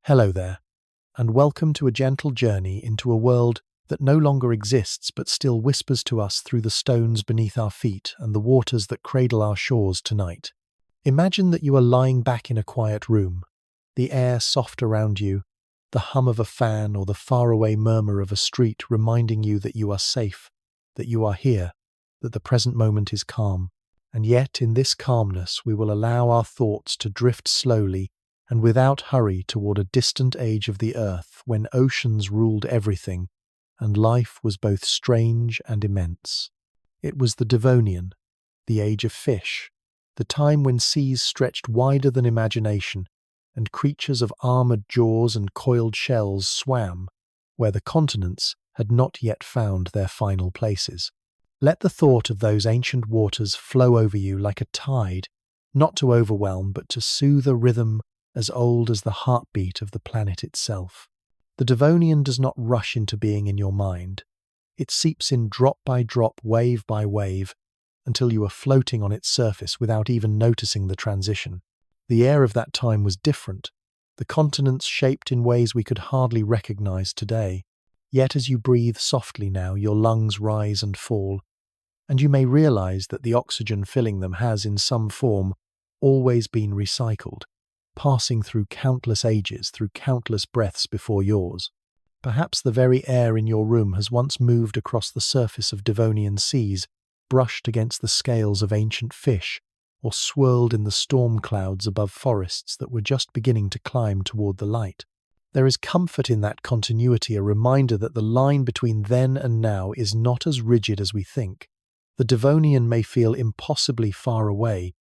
Hello there, and welcome to a gentle journey into a world that no longer exists but still whispers to us through the stones beneath our feet and the waters that cradle our shores tonight. Imagine that you are lying back in a quiet room, the air soft around you, the hum of a fan or the faraway murmur of a street reminding you that you are safe, that you are here, that the present moment is calm. And yet in this calmness we will allow our thoughts to drift slowly and without hurry toward a distant age of the earth when oceans ruled everything and life was both strange and immense. It was the Devonian, the age of fish, the time when seas stretched wider than imagination and creatures of armoured jaws and coiled shells swam where the continents had not yet found their final places. Let the thought of those ancient waters flow over you like a tide, not to overwhelm but to soothe a rhythm as old as the heartbeat of the planet itself. The Devonian does not rush into being in your mind. It seeps in drop by drop, wave by wave, until you are floating on its surface without even noticing the transition. The air of that time was different, the continents shaped in ways we could hardly recognize today. Yet as you breathe softly now, your lungs rise and fall, and you may realize that the oxygen filling them has, in some form, always been recycled, passing through countless ages, through countless breaths before yours. Perhaps the very air in your room has once moved across the surface of Devonian seas, brushed against the scales of ancient fish, or swirled in the storm clouds above forests that were just beginning to climb toward the light. There is comfort in that continuity, a reminder that the line between then and now is not as rigid as we think. The Devonian may feel impossibly far away,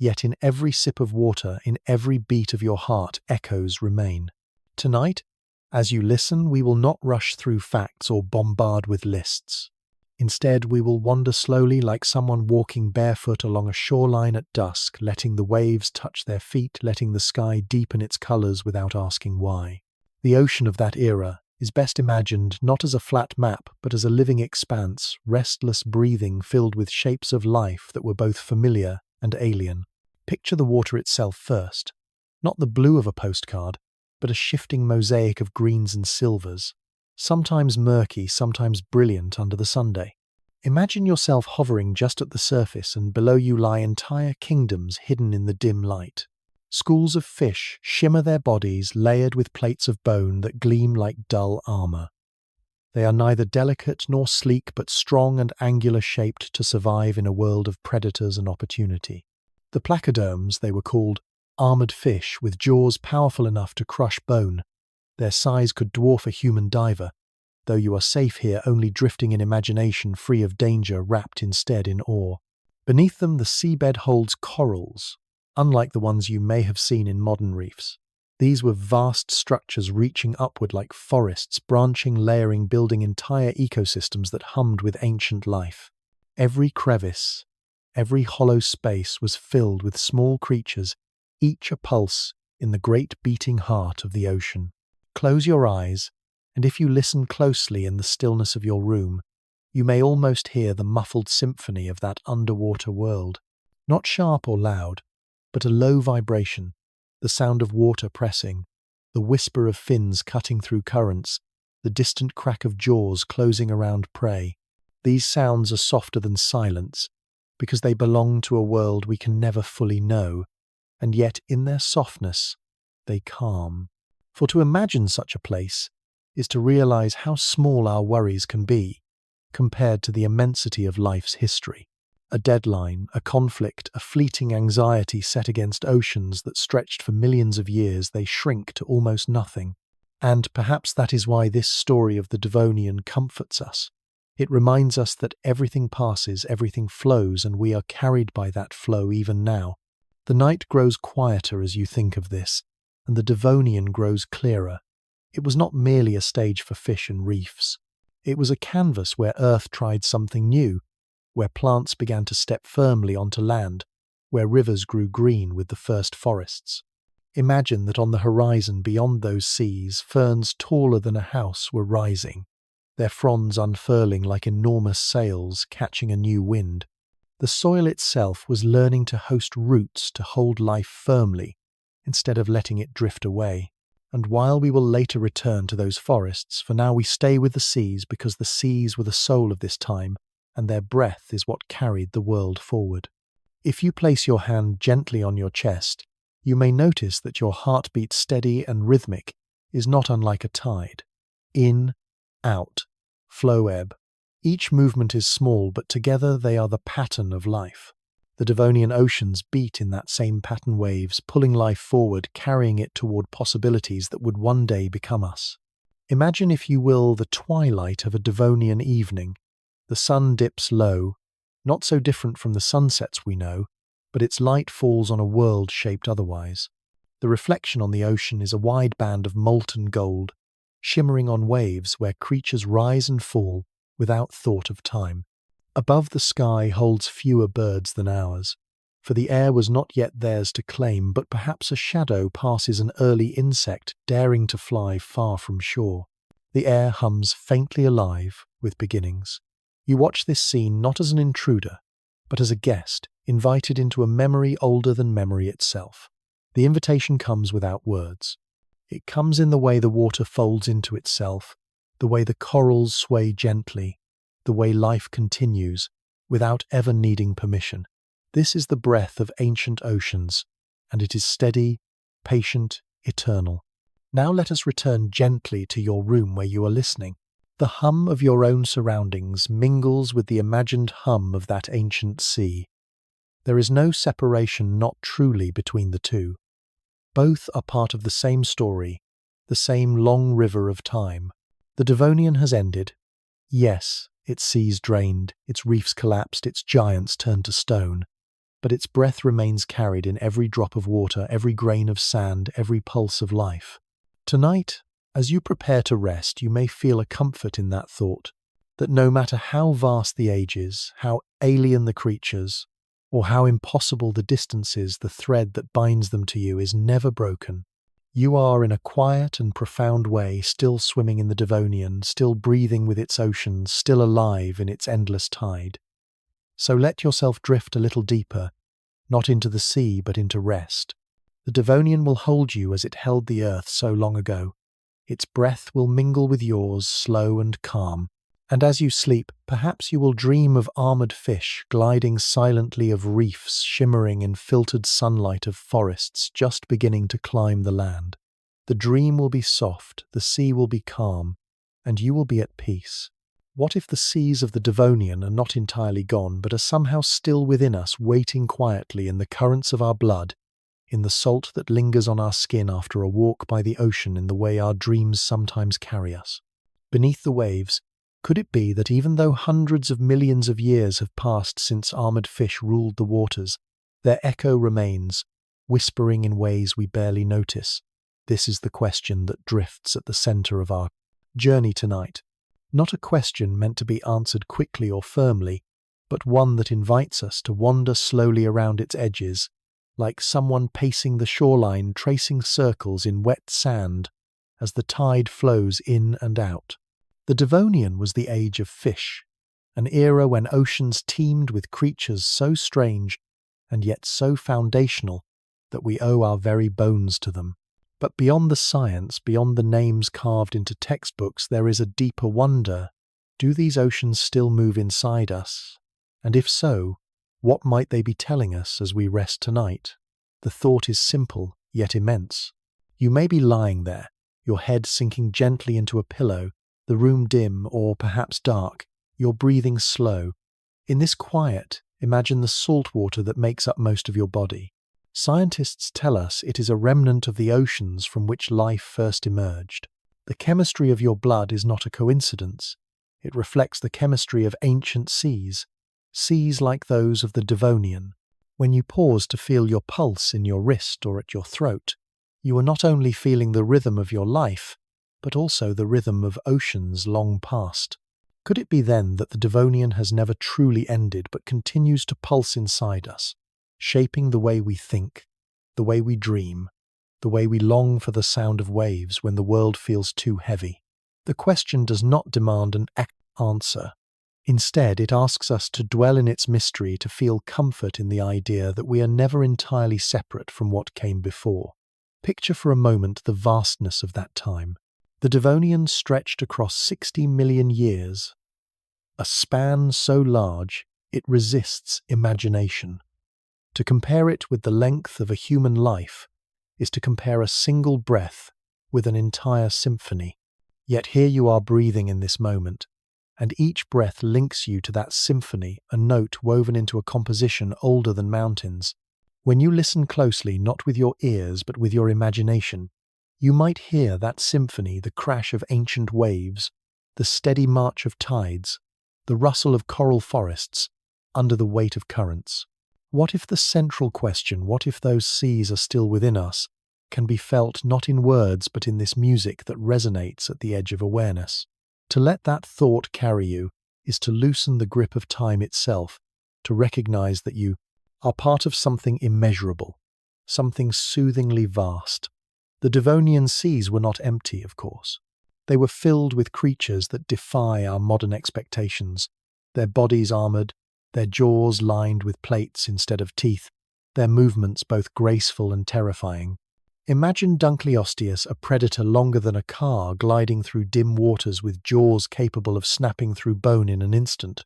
yet in every sip of water, in every beat of your heart, echoes remain. Tonight, as you listen, we will not rush through facts or bombard with lists. Instead, we will wander slowly like someone walking barefoot along a shoreline at dusk, letting the waves touch their feet, letting the sky deepen its colors without asking why. The ocean of that era is best imagined not as a flat map, but as a living expanse, restless breathing filled with shapes of life that were both familiar and alien. Picture the water itself first, not the blue of a postcard, but a shifting mosaic of greens and silvers, sometimes murky, sometimes brilliant under the Sunday. Imagine yourself hovering just at the surface, and below you lie entire kingdoms hidden in the dim light. Schools of fish shimmer their bodies layered with plates of bone that gleam like dull armor. They are neither delicate nor sleek, but strong and angular-shaped to survive in a world of predators and opportunity. The placoderms, they were called, armored fish with jaws powerful enough to crush bone. Their size could dwarf a human diver, though you are safe here only drifting in imagination, free of danger, wrapped instead in awe. Beneath them the seabed holds corals, unlike the ones you may have seen in modern reefs. These were vast structures reaching upward like forests, branching, layering, building entire ecosystems that hummed with ancient life. Every crevice, every hollow space was filled with small creatures, each a pulse in the great beating heart of the ocean. Close your eyes, and if you listen closely in the stillness of your room, you may almost hear the muffled symphony of that underwater world. Not sharp or loud, but a low vibration, the sound of water pressing, the whisper of fins cutting through currents, the distant crack of jaws closing around prey. These sounds are softer than silence, because they belong to a world we can never fully know, and yet in their softness they calm. For to imagine such a place is to realize how small our worries can be compared to the immensity of life's history. A deadline, a conflict, a fleeting anxiety set against oceans that stretched for millions of years, they shrink to almost nothing. And perhaps that is why this story of the Devonian comforts us. It reminds us that everything passes, everything flows, and we are carried by that flow even now. The night grows quieter as you think of this, and the Devonian grows clearer. It was not merely a stage for fish and reefs. It was a canvas where Earth tried something new, where plants began to step firmly onto land, where rivers grew green with the first forests. Imagine that on the horizon beyond those seas, ferns taller than a house were rising, their fronds unfurling like enormous sails catching a new wind. The soil itself was learning to host roots to hold life firmly instead of letting it drift away. And while we will later return to those forests, for now we stay with the seas because the seas were the soul of this time, and their breath is what carried the world forward. If you place your hand gently on your chest, you may notice that your heartbeat, steady and rhythmic, is not unlike a tide. In, out, flow, ebb. Each movement is small, but together they are the pattern of life. The Devonian oceans beat in that same pattern, waves, pulling life forward, carrying it toward possibilities that would one day become us. Imagine, if you will, the twilight of a Devonian evening. The sun dips low, not so different from the sunsets we know, but its light falls on a world shaped otherwise. The reflection on the ocean is a wide band of molten gold, shimmering on waves where creatures rise and fall without thought of time. Above, the sky holds fewer birds than ours, for the air was not yet theirs to claim, but perhaps a shadow passes an early insect daring to fly far from shore. The air hums faintly alive with beginnings. You watch this scene not as an intruder, but as a guest, invited into a memory older than memory itself. The invitation comes without words. It comes in the way the water folds into itself, the way the corals sway gently, the way life continues, without ever needing permission. This is the breath of ancient oceans, and it is steady, patient, eternal. Now let us return gently to your room where you are listening. The hum of your own surroundings mingles with the imagined hum of that ancient sea. There is no separation, not truly, between the two. Both are part of the same story, the same long river of time. The Devonian has ended. Yes, its seas drained, its reefs collapsed, its giants turned to stone. But its breath remains carried in every drop of water, every grain of sand, every pulse of life. Tonight, as you prepare to rest, you may feel a comfort in that thought, that no matter how vast the ages, how alien the creatures, or how impossible the distances, the thread that binds them to you is never broken. You are, in a quiet and profound way, still swimming in the Devonian, still breathing with its oceans, still alive in its endless tide. So let yourself drift a little deeper, not into the sea, but into rest. The Devonian will hold you as it held the earth so long ago. Its breath will mingle with yours, slow and calm. And as you sleep, perhaps you will dream of armored fish gliding silently, of reefs shimmering in filtered sunlight, of forests just beginning to climb the land. The dream will be soft, the sea will be calm, and you will be at peace. What if the seas of the Devonian are not entirely gone, but are somehow still within us, waiting quietly in the currents of our blood, in the salt that lingers on our skin after a walk by the ocean, in the way our dreams sometimes carry us? Beneath the waves, could it be that even though hundreds of millions of years have passed since armored fish ruled the waters, their echo remains, whispering in ways we barely notice? This is the question that drifts at the center of our journey tonight. Not a question meant to be answered quickly or firmly, but one that invites us to wander slowly around its edges, like someone pacing the shoreline, tracing circles in wet sand as the tide flows in and out. The Devonian was the age of fish, an era when oceans teemed with creatures so strange and yet so foundational that we owe our very bones to them. But beyond the science, beyond the names carved into textbooks, there is a deeper wonder. Do these oceans still move inside us? And if so, what might they be telling us as we rest tonight? The thought is simple, yet immense. You may be lying there, your head sinking gently into a pillow, the room dim or perhaps dark, your breathing slow. In this quiet, imagine the salt water that makes up most of your body. Scientists tell us it is a remnant of the oceans from which life first emerged. The chemistry of your blood is not a coincidence. It reflects the chemistry of ancient seas, seas like those of the Devonian. When you pause to feel your pulse in your wrist or at your throat, you are not only feeling the rhythm of your life, but also the rhythm of oceans long past. Could it be then that the Devonian has never truly ended but continues to pulse inside us, shaping the way we think, the way we dream, the way we long for the sound of waves when the world feels too heavy? The question does not demand an answer. Instead, it asks us to dwell in its mystery, to feel comfort in the idea that we are never entirely separate from what came before. Picture for a moment the vastness of that time. The Devonian stretched across 60 million years, a span so large it resists imagination. To compare it with the length of a human life is to compare a single breath with an entire symphony. Yet here you are breathing in this moment, and each breath links you to that symphony, a note woven into a composition older than mountains. When you listen closely, not with your ears but with your imagination, you might hear that symphony, the crash of ancient waves, the steady march of tides, the rustle of coral forests under the weight of currents. What if the central question, what if those seas are still within us, can be felt not in words but in this music that resonates at the edge of awareness? To let that thought carry you is to loosen the grip of time itself, to recognize that you are part of something immeasurable, something soothingly vast. The Devonian seas were not empty, of course. They were filled with creatures that defy our modern expectations, their bodies armored, their jaws lined with plates instead of teeth, their movements both graceful and terrifying. Imagine Dunkleosteus, a predator longer than a car, gliding through dim waters with jaws capable of snapping through bone in an instant.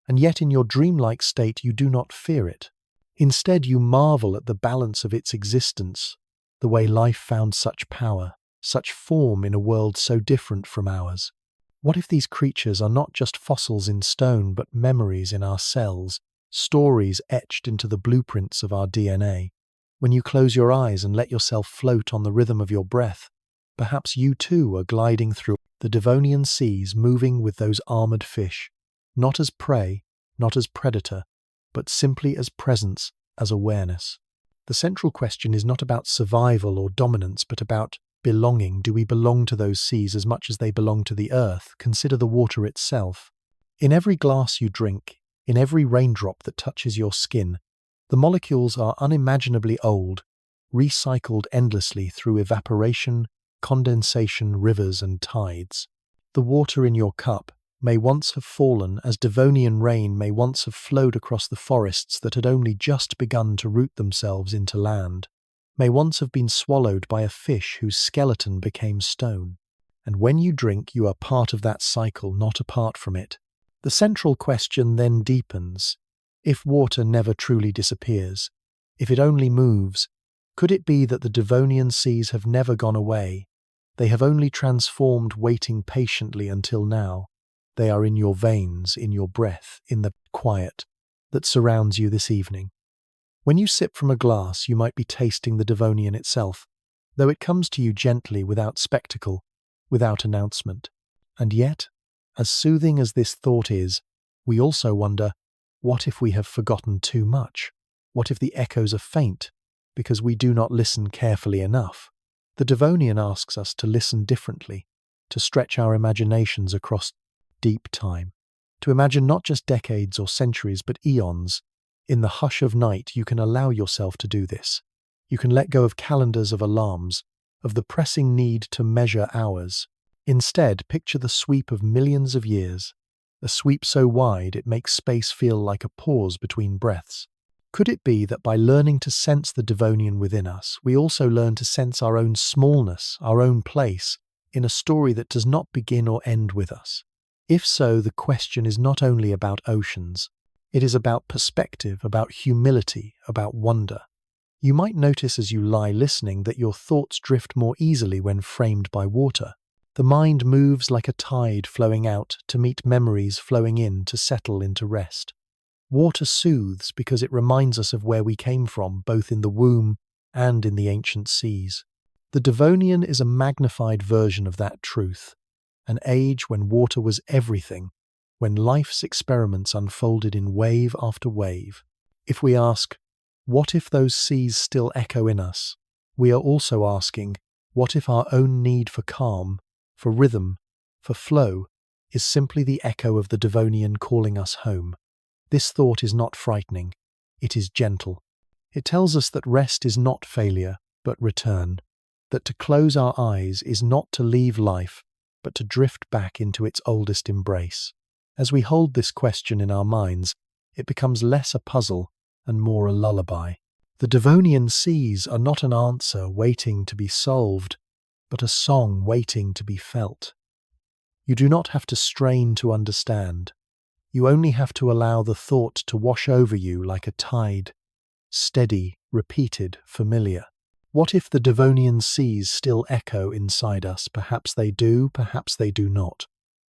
And yet in your dreamlike state you do not fear it. Instead you marvel at the balance of its existence, the way life found such power, such form in a world so different from ours. What if these creatures are not just fossils in stone but memories in our cells, stories etched into the blueprints of our DNA? When you close your eyes and let yourself float on the rhythm of your breath, perhaps you too are gliding through the Devonian seas, moving with those armored fish, not as prey, not as predator, but simply as presence, as awareness. The central question is not about survival or dominance, but about belonging. Do we belong to those seas as much as they belong to the earth? Consider the water itself. In every glass you drink, in every raindrop that touches your skin, the molecules are unimaginably old, recycled endlessly through evaporation, condensation, rivers and tides. The water in your cup may once have fallen as Devonian rain may once have flowed across the forests that had only just begun to root themselves into land, may once have been swallowed by a fish whose skeleton became stone. And when you drink, you are part of that cycle, not apart from it. The central question then deepens. If water never truly disappears, if it only moves, could it be that the Devonian seas have never gone away? They have only transformed, waiting patiently until now. They are in your veins, in your breath, in the quiet that surrounds you this evening. When you sip from a glass, you might be tasting the Devonian itself, though it comes to you gently, without spectacle, without announcement. And yet, as soothing as this thought is, we also wonder, what if we have forgotten too much? What if the echoes are faint, because we do not listen carefully enough? The Devonian asks us to listen differently, to stretch our imaginations across deep time, to imagine not just decades or centuries but eons. In the hush of night you can allow yourself to do this. You can let go of calendars of alarms, of the pressing need to measure hours. Instead, picture the sweep of millions of years, a sweep so wide it makes space feel like a pause between breaths. Could it be that by learning to sense the Devonian within us, we also learn to sense our own smallness, our own place, in a story that does not begin or end with us? If so, the question is not only about oceans. It is about perspective, about humility, about wonder. You might notice as you lie listening that your thoughts drift more easily when framed by water. The mind moves like a tide flowing out to meet memories flowing in to settle into rest. Water soothes because it reminds us of where we came from, both in the womb and in the ancient seas. The Devonian is a magnified version of that truth. An age when water was everything, when life's experiments unfolded in wave after wave. If we ask, what if those seas still echo in us? We are also asking, what if our own need for calm, for rhythm, for flow, is simply the echo of the Devonian calling us home? This thought is not frightening, it is gentle. It tells us that rest is not failure, but return, that to close our eyes is not to leave life, but to drift back into its oldest embrace. As we hold this question in our minds, it becomes less a puzzle and more a lullaby. The Devonian seas are not an answer waiting to be solved, but a song waiting to be felt. You do not have to strain to understand. You only have to allow the thought to wash over you like a tide, steady, repeated, familiar. What if the Devonian seas still echo inside us? Perhaps they do, perhaps they do not.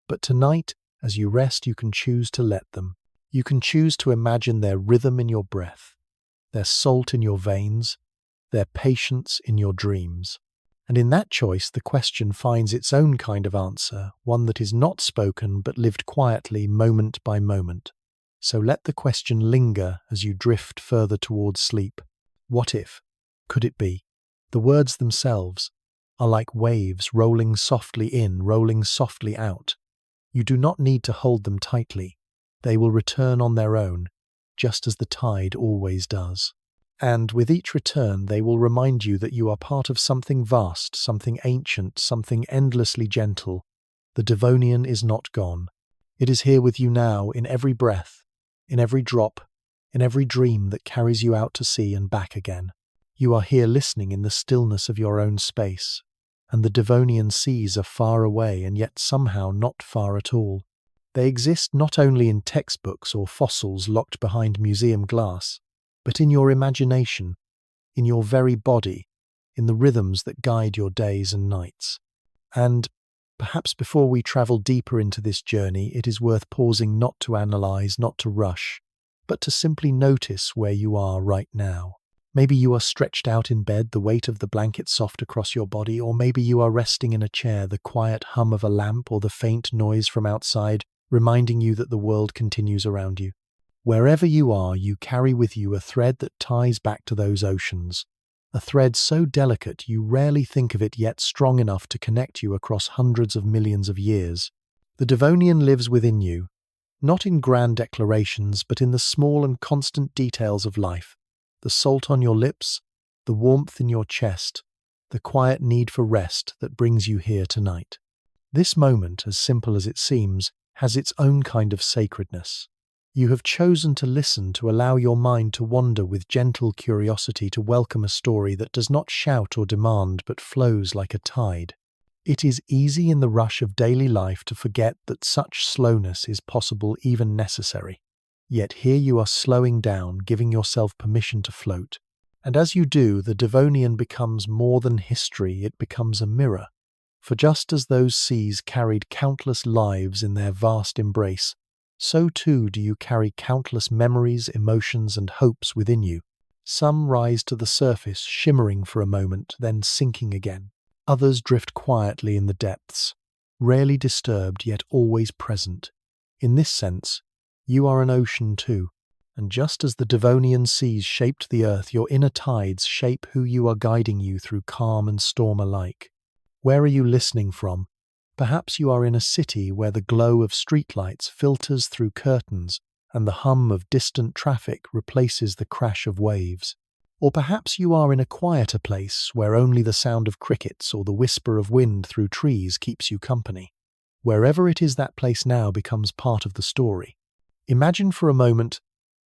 But tonight, as you rest, you can choose to let them. You can choose to imagine their rhythm in your breath, their salt in your veins, their patience in your dreams. And in that choice, the question finds its own kind of answer, one that is not spoken but lived quietly moment by moment. So let the question linger as you drift further towards sleep. What if? Could it be? The words themselves are like waves rolling softly in, rolling softly out. You do not need to hold them tightly. They will return on their own, just as the tide always does. And with each return, they will remind you that you are part of something vast, something ancient, something endlessly gentle. The Devonian is not gone. It is here with you now, in every breath, in every drop, in every dream that carries you out to sea and back again. You are here listening in the stillness of your own space, and the Devonian seas are far away and yet somehow not far at all. They exist not only in textbooks or fossils locked behind museum glass, but in your imagination, in your very body, in the rhythms that guide your days and nights. And perhaps before we travel deeper into this journey, it is worth pausing not to analyze, not to rush, but to simply notice where you are right now. Maybe you are stretched out in bed, the weight of the blanket soft across your body, or maybe you are resting in a chair, the quiet hum of a lamp or the faint noise from outside reminding you that the world continues around you. Wherever you are, you carry with you a thread that ties back to those oceans, a thread so delicate you rarely think of it, yet strong enough to connect you across hundreds of millions of years. The Devonian lives within you, not in grand declarations, but in the small and constant details of life. The salt on your lips, the warmth in your chest, the quiet need for rest that brings you here tonight. This moment, as simple as it seems, has its own kind of sacredness. You have chosen to listen, to allow your mind to wander with gentle curiosity, to welcome a story that does not shout or demand but flows like a tide. It is easy in the rush of daily life to forget that such slowness is possible, even necessary. Yet here you are slowing down, giving yourself permission to float. And as you do, the Devonian becomes more than history, it becomes a mirror. For just as those seas carried countless lives in their vast embrace, so too do you carry countless memories, emotions, and hopes within you. Some rise to the surface, shimmering for a moment, then sinking again. Others drift quietly in the depths, rarely disturbed, yet always present. In this sense, you are an ocean too, and just as the Devonian seas shaped the earth, your inner tides shape who you are, guiding you through calm and storm alike. Where are you listening from? Perhaps you are in a city where the glow of streetlights filters through curtains and the hum of distant traffic replaces the crash of waves. Or perhaps you are in a quieter place where only the sound of crickets or the whisper of wind through trees keeps you company. Wherever it is, that place now becomes part of the story. Imagine for a moment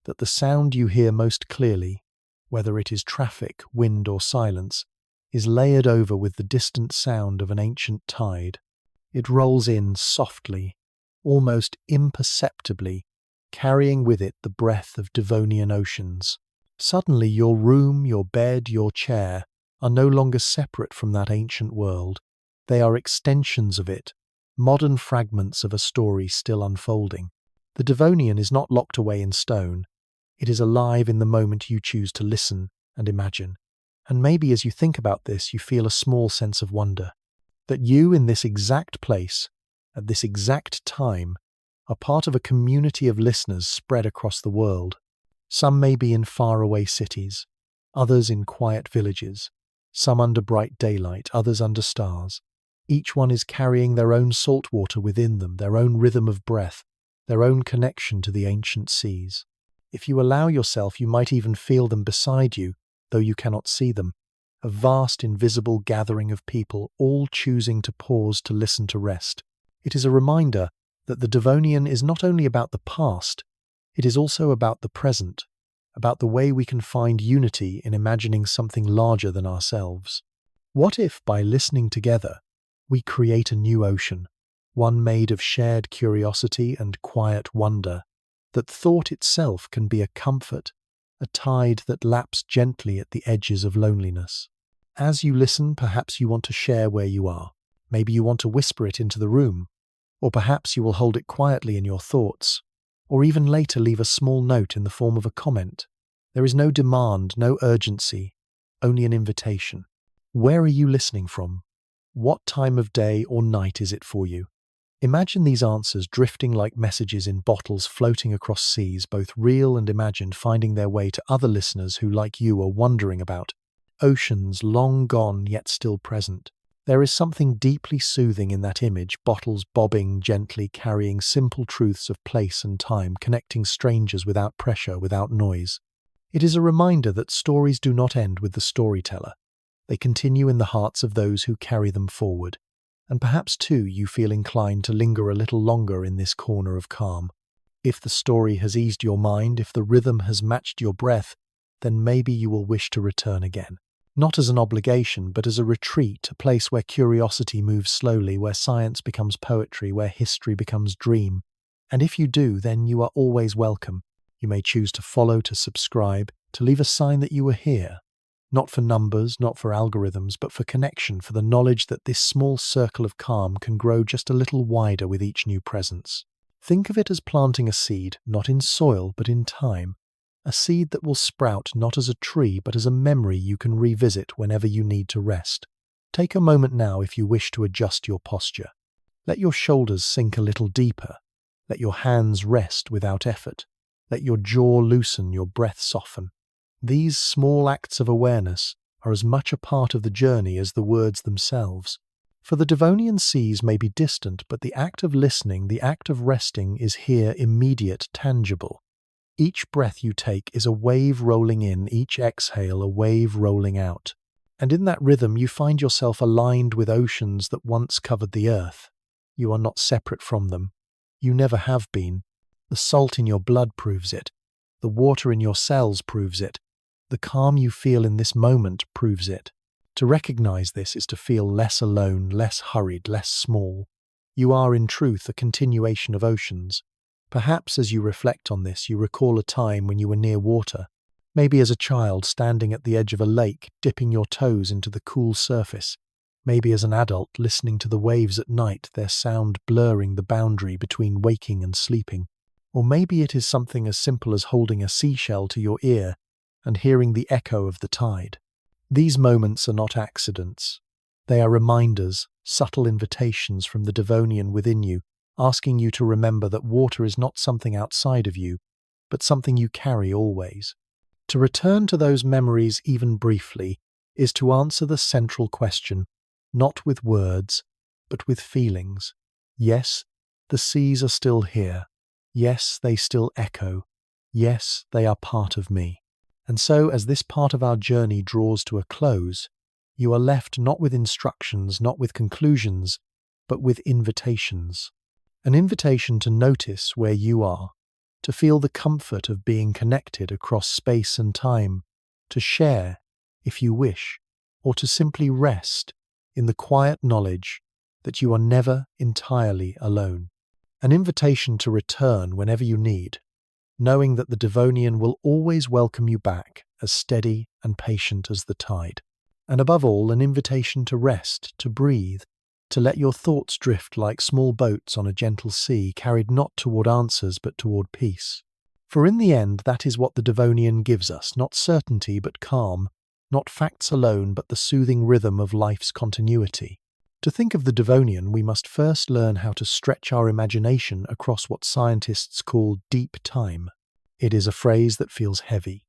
that the sound you hear most clearly, whether it is traffic, wind, or silence, is layered over with the distant sound of an ancient tide. It rolls in softly, almost imperceptibly, carrying with it the breath of Devonian oceans. Suddenly your room, your bed, your chair are no longer separate from that ancient world. They are extensions of it, modern fragments of a story still unfolding. The Devonian is not locked away in stone. It is alive in the moment you choose to listen and imagine. And maybe as you think about this, you feel a small sense of wonder, that you in this exact place, at this exact time, are part of a community of listeners spread across the world. Some may be in faraway cities, others in quiet villages, some under bright daylight, others under stars. Each one is carrying their own salt water within them, their own rhythm of breath, their own connection to the ancient seas. If you allow yourself, you might even feel them beside you, though you cannot see them, a vast invisible gathering of people, all choosing to pause to listen, to rest. It is a reminder that the Devonian is not only about the past, it is also about the present, about the way we can find unity in imagining something larger than ourselves. What if, by listening together, we create a new ocean, one made of shared curiosity and quiet wonder, that thought itself can be a comfort, a tide that laps gently at the edges of loneliness? As you listen, perhaps you want to share where you are. Maybe you want to whisper it into the room, or perhaps you will hold it quietly in your thoughts, or even later leave a small note in the form of a comment. There is no demand, no urgency, only an invitation. Where are you listening from? What time of day or night is it for you? Imagine these answers drifting like messages in bottles floating across seas, both real and imagined, finding their way to other listeners who, like you, are wondering about oceans long gone yet still present. There is something deeply soothing in that image, bottles bobbing gently, carrying simple truths of place and time, connecting strangers without pressure, without noise. It is a reminder that stories do not end with the storyteller. They continue in the hearts of those who carry them forward. And perhaps, too, you feel inclined to linger a little longer in this corner of calm. If the story has eased your mind, if the rhythm has matched your breath, then maybe you will wish to return again. Not as an obligation, but as a retreat, a place where curiosity moves slowly, where science becomes poetry, where history becomes dream. And if you do, then you are always welcome. You may choose to follow, to subscribe, to leave a sign that you are here. Not for numbers, not for algorithms, but for connection, for the knowledge that this small circle of calm can grow just a little wider with each new presence. Think of it as planting a seed, not in soil, but in time. A seed that will sprout not as a tree, but as a memory you can revisit whenever you need to rest. Take a moment now if you wish to adjust your posture. Let your shoulders sink a little deeper. Let your hands rest without effort. Let your jaw loosen, your breath soften. These small acts of awareness are as much a part of the journey as the words themselves. For the Devonian seas may be distant, but the act of listening, the act of resting, is here immediate, tangible. Each breath you take is a wave rolling in, each exhale a wave rolling out. And in that rhythm you find yourself aligned with oceans that once covered the earth. You are not separate from them. You never have been. The salt in your blood proves it. The water in your cells proves it. The calm you feel in this moment proves it. To recognize this is to feel less alone, less hurried, less small. You are in truth a continuation of oceans. Perhaps as you reflect on this, you recall a time when you were near water, maybe as a child standing at the edge of a lake, dipping your toes into the cool surface, maybe as an adult listening to the waves at night, their sound blurring the boundary between waking and sleeping. Or maybe it is something as simple as holding a seashell to your ear and hearing the echo of the tide. These moments are not accidents. They are reminders, subtle invitations from the Devonian within you, asking you to remember that water is not something outside of you, but something you carry always. To return to those memories even briefly is to answer the central question, not with words, but with feelings. Yes, the seas are still here. Yes, they still echo. Yes, they are part of me. And so, as this part of our journey draws to a close, you are left not with instructions, not with conclusions, but with invitations. An invitation to notice where you are, to feel the comfort of being connected across space and time, to share, if you wish, or to simply rest in the quiet knowledge that you are never entirely alone. An invitation to return whenever you need, knowing that the Devonian will always welcome you back as steady and patient as the tide. And above all, an invitation to rest, to breathe, to let your thoughts drift like small boats on a gentle sea, carried not toward answers but toward peace. For in the end, that is what the Devonian gives us, not certainty but calm, not facts alone but the soothing rhythm of life's continuity. To think of the Devonian, we must first learn how to stretch our imagination across what scientists call deep time. It is a phrase that feels heavy,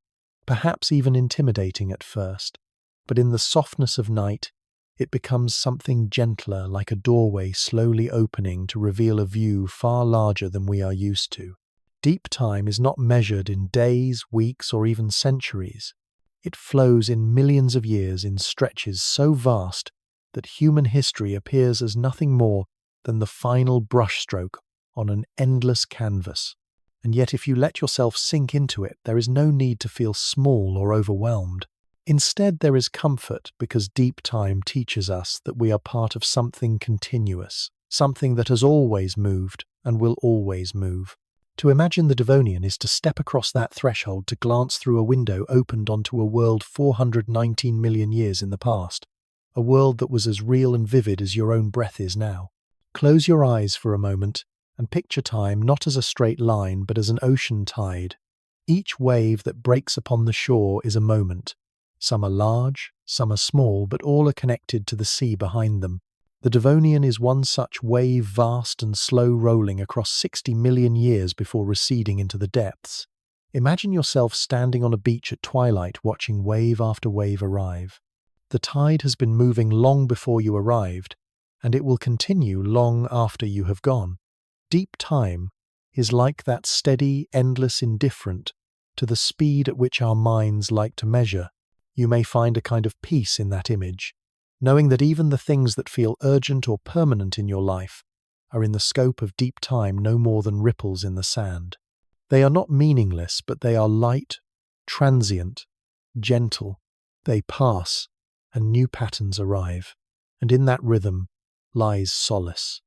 perhaps even intimidating at first, but in the softness of night, it becomes something gentler, like a doorway slowly opening to reveal a view far larger than we are used to. Deep time is not measured in days, weeks, or even centuries. It flows in millions of years in stretches so vast that human history appears as nothing more than the final brushstroke on an endless canvas. And yet if you let yourself sink into it, there is no need to feel small or overwhelmed. Instead, there is comfort because deep time teaches us that we are part of something continuous, something that has always moved and will always move. To imagine the Devonian is to step across that threshold to glance through a window opened onto a world 419 million years in the past, a world that was as real and vivid as your own breath is now. Close your eyes for a moment and picture time not as a straight line but as an ocean tide. Each wave that breaks upon the shore is a moment. Some are large, some are small, but all are connected to the sea behind them. The Devonian is one such wave, vast and slow rolling across 60 million years before receding into the depths. Imagine yourself standing on a beach at twilight watching wave after wave arrive. The tide has been moving long before you arrived, and it will continue long after you have gone. Deep time is like that steady, endless indifferent to the speed at which our minds like to measure. You may find a kind of peace in that image, knowing that even the things that feel urgent or permanent in your life are in the scope of deep time no more than ripples in the sand. They are not meaningless, but they are light, transient, gentle. They pass, and new patterns arrive, and in that rhythm lies solace.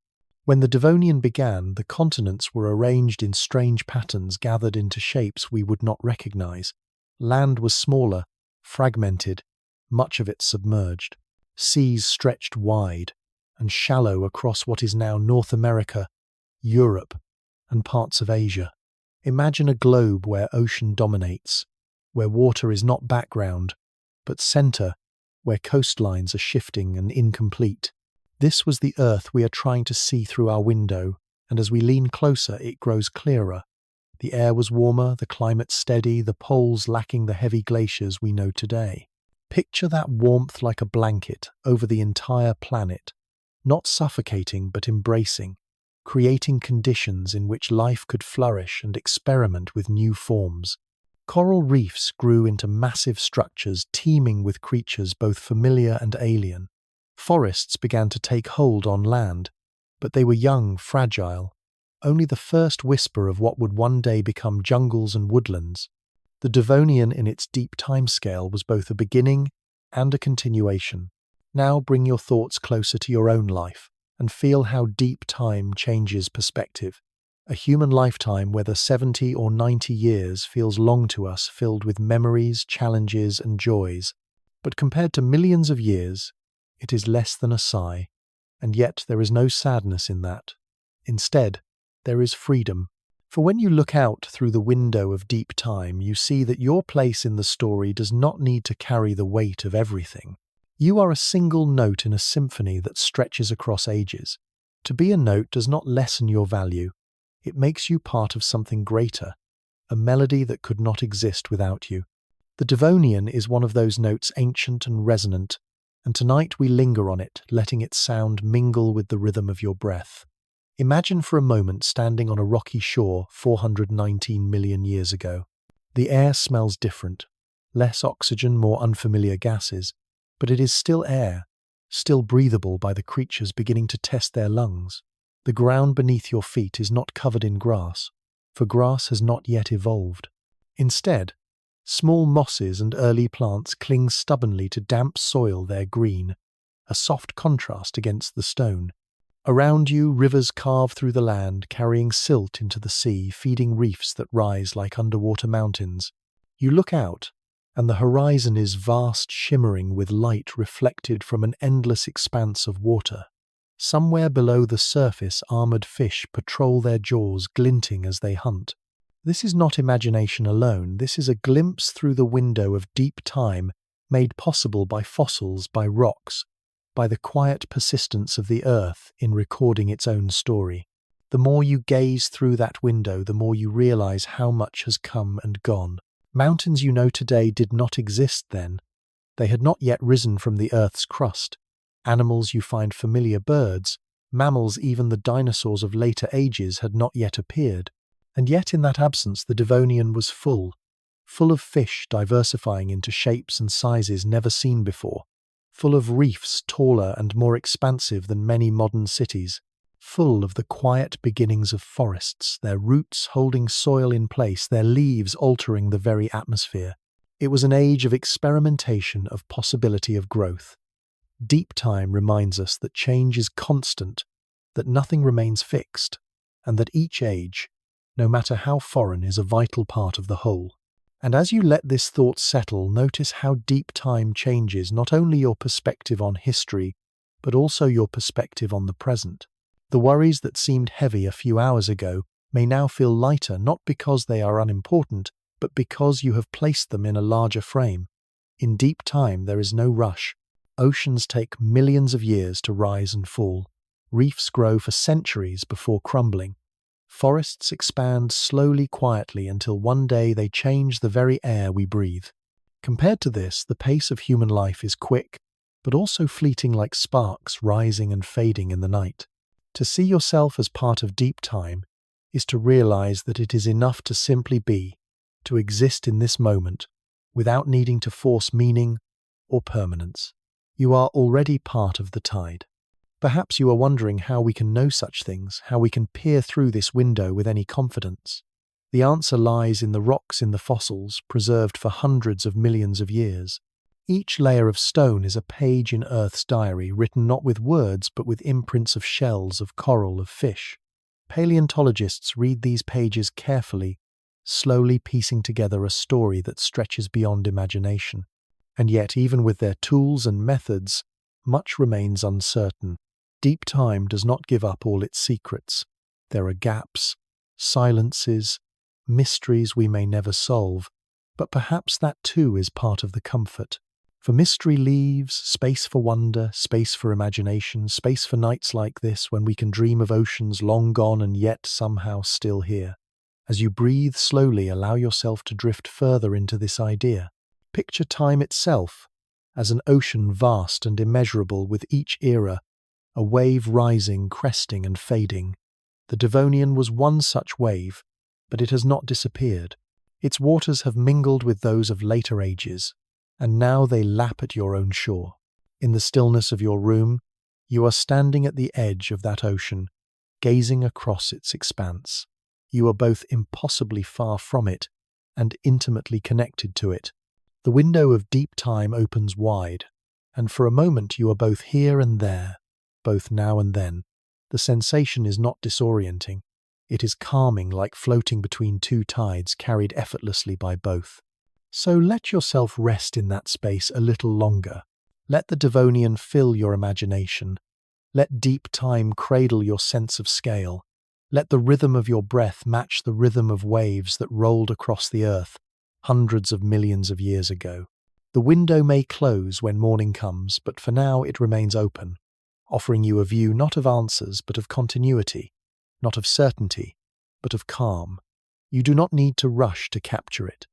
When the Devonian began, the continents were arranged in strange patterns gathered into shapes we would not recognize. Land was smaller, fragmented, much of it submerged. Seas stretched wide and shallow across what is now North America, Europe, and parts of Asia. Imagine a globe where ocean dominates, where water is not background, but center, where coastlines are shifting and incomplete. This was the Earth we are trying to see through our window, and as we lean closer, it grows clearer. The air was warmer, the climate steady, the poles lacking the heavy glaciers we know today. Picture that warmth like a blanket over the entire planet, not suffocating but embracing, creating conditions in which life could flourish and experiment with new forms. Coral reefs grew into massive structures teeming with creatures both familiar and alien. Forests began to take hold on land, but they were young, fragile, only the first whisper of what would one day become jungles and woodlands. The Devonian in its deep timescale was both a beginning and a continuation. Now bring your thoughts closer to your own life and feel how deep time changes perspective. A human lifetime, whether 70 or 90 years, feels long to us, filled with memories, challenges, and joys. But compared to millions of years, it is less than a sigh, and yet there is no sadness in that. Instead, there is freedom. For when you look out through the window of deep time, you see that your place in the story does not need to carry the weight of everything. You are a single note in a symphony that stretches across ages. To be a note does not lessen your value. It makes you part of something greater, a melody that could not exist without you. The Devonian is one of those notes, ancient and resonant, and tonight we linger on it, letting its sound mingle with the rhythm of your breath. Imagine for a moment standing on a rocky shore 419 million years ago. The air smells different, less oxygen, more unfamiliar gases, but it is still air, still breathable by the creatures beginning to test their lungs. The ground beneath your feet is not covered in grass, for grass has not yet evolved. Instead, small mosses and early plants cling stubbornly to damp soil they're green, a soft contrast against the stone. Around you, rivers carve through the land, carrying silt into the sea, feeding reefs that rise like underwater mountains. You look out, and the horizon is vast, shimmering with light reflected from an endless expanse of water. Somewhere below the surface, armored fish patrol their jaws, glinting as they hunt. This is not imagination alone, this is a glimpse through the window of deep time, made possible by fossils, by rocks, by the quiet persistence of the earth in recording its own story. The more you gaze through that window, the more you realize how much has come and gone. Mountains you know today did not exist then. They had not yet risen from the earth's crust. Animals you find familiar, birds, mammals, even the dinosaurs of later ages had not yet appeared. And yet in that absence the Devonian was full of fish diversifying into shapes and sizes never seen before, full of reefs taller and more expansive than many modern cities, full of the quiet beginnings of forests, their roots holding soil in place, their leaves altering the very atmosphere. It was an age of experimentation, of possibility, of growth. Deep time reminds us that change is constant, that nothing remains fixed, and that each age, no matter how foreign, is a vital part of the whole. And as you let this thought settle, notice how deep time changes not only your perspective on history, but also your perspective on the present. The worries that seemed heavy a few hours ago may now feel lighter, not because they are unimportant, but because you have placed them in a larger frame. In deep time, there is no rush. Oceans take millions of years to rise and fall. Reefs grow for centuries before crumbling. Forests expand slowly, quietly, until one day they change the very air we breathe. Compared to this, the pace of human life is quick, but also fleeting, like sparks rising and fading in the night. To see yourself as part of deep time is to realize that it is enough to simply be, to exist in this moment, without needing to force meaning or permanence. You are already part of the tide. Perhaps you are wondering how we can know such things, how we can peer through this window with any confidence. The answer lies in the rocks, in the fossils, preserved for hundreds of millions of years. Each layer of stone is a page in Earth's diary, written not with words but with imprints of shells, of coral, of fish. Paleontologists read these pages carefully, slowly piecing together a story that stretches beyond imagination. And yet, even with their tools and methods, much remains uncertain. Deep time does not give up all its secrets. There are gaps, silences, mysteries we may never solve, but perhaps that too is part of the comfort. For mystery leaves space for wonder, space for imagination, space for nights like this when we can dream of oceans long gone and yet somehow still here. As you breathe slowly, allow yourself to drift further into this idea. Picture time itself as an ocean vast and immeasurable, with each era a wave rising, cresting and fading. The Devonian was one such wave, but it has not disappeared. Its waters have mingled with those of later ages, and now they lap at your own shore. In the stillness of your room, you are standing at the edge of that ocean, gazing across its expanse. You are both impossibly far from it and intimately connected to it. The window of deep time opens wide, and for a moment you are both here and there, both now and then. The sensation is not disorienting. It is calming, like floating between two tides, carried effortlessly by both. So let yourself rest in that space a little longer. Let the Devonian fill your imagination. Let deep time cradle your sense of scale. Let the rhythm of your breath match the rhythm of waves that rolled across the earth hundreds of millions of years ago. The window may close when morning comes, but for now it remains open, offering you a view not of answers but of continuity, not of certainty, but of calm. You do not need to rush to capture it.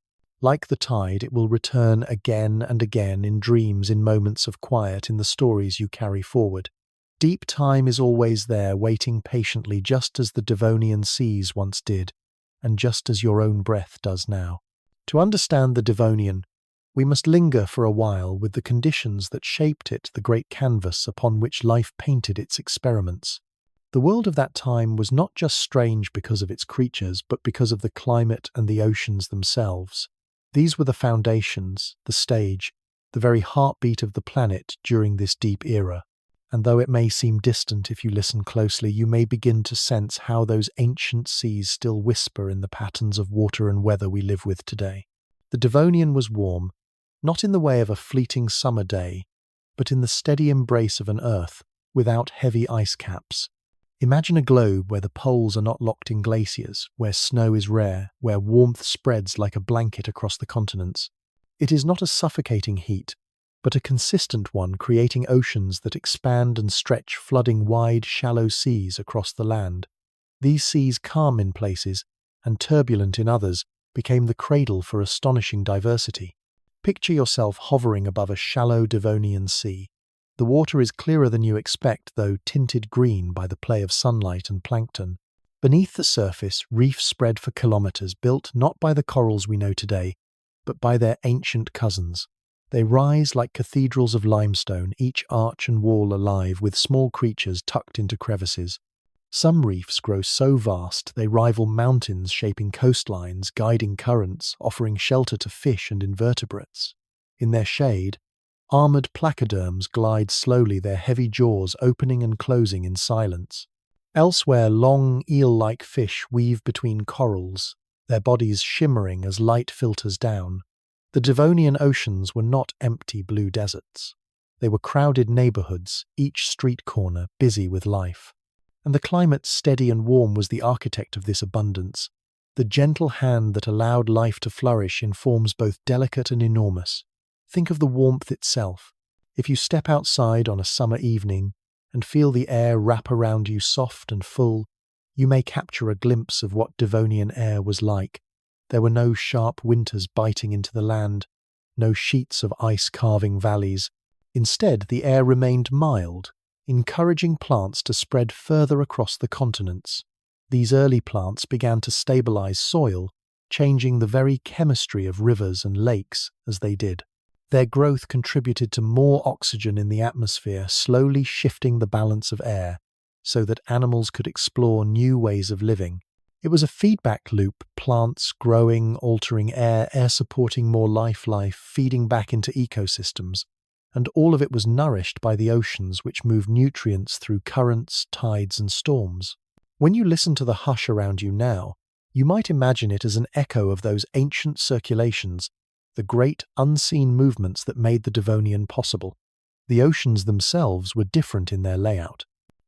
Like the tide, it will return again and again, in dreams, in moments of quiet, in the stories you carry forward. Deep time is always there, waiting patiently, just as the Devonian seas once did, and just as your own breath does now. To understand the Devonian, we must linger for a while with the conditions that shaped it, the great canvas upon which life painted its experiments. The world of that time was not just strange because of its creatures, but because of the climate and the oceans themselves. These were the foundations, the stage, the very heartbeat of the planet during this deep era. And though it may seem distant, if you listen closely, you may begin to sense how those ancient seas still whisper in the patterns of water and weather we live with today. The Devonian was warm, not in the way of a fleeting summer day, but in the steady embrace of an Earth without heavy ice caps. Imagine a globe where the poles are not locked in glaciers, where snow is rare, where warmth spreads like a blanket across the continents. It is not a suffocating heat, but a consistent one, creating oceans that expand and stretch, flooding wide, shallow seas across the land. These seas, calm in places and turbulent in others, became the cradle for astonishing diversity. Picture yourself hovering above a shallow Devonian sea. The water is clearer than you expect, though tinted green by the play of sunlight and plankton. Beneath the surface, reefs spread for kilometers, built not by the corals we know today, but by their ancient cousins. They rise like cathedrals of limestone, each arch and wall alive with small creatures tucked into crevices. Some reefs grow so vast they rival mountains, shaping coastlines, guiding currents, offering shelter to fish and invertebrates. In their shade, armored placoderms glide slowly, their heavy jaws opening and closing in silence. Elsewhere, long, eel-like fish weave between corals, their bodies shimmering as light filters down. The Devonian oceans were not empty blue deserts. They were crowded neighborhoods, each street corner busy with life. And the climate, steady and warm, was the architect of this abundance. The gentle hand that allowed life to flourish in forms both delicate and enormous. Think of the warmth itself. If you step outside on a summer evening and feel the air wrap around you soft and full, you may capture a glimpse of what Devonian air was like. There were no sharp winters biting into the land, no sheets of ice carving valleys. Instead, the air remained mild, encouraging plants to spread further across the continents. These early plants began to stabilize soil, changing the very chemistry of rivers and lakes as they did. Their growth contributed to more oxygen in the atmosphere, slowly shifting the balance of air, so that animals could explore new ways of living. It was a feedback loop: plants growing, altering air, air supporting more life, feeding back into ecosystems. And all of it was nourished by the oceans, which move nutrients through currents, tides, and storms. When you listen to the hush around you now, you might imagine it as an echo of those ancient circulations, the great unseen movements that made the Devonian possible. The oceans themselves were different in their layout.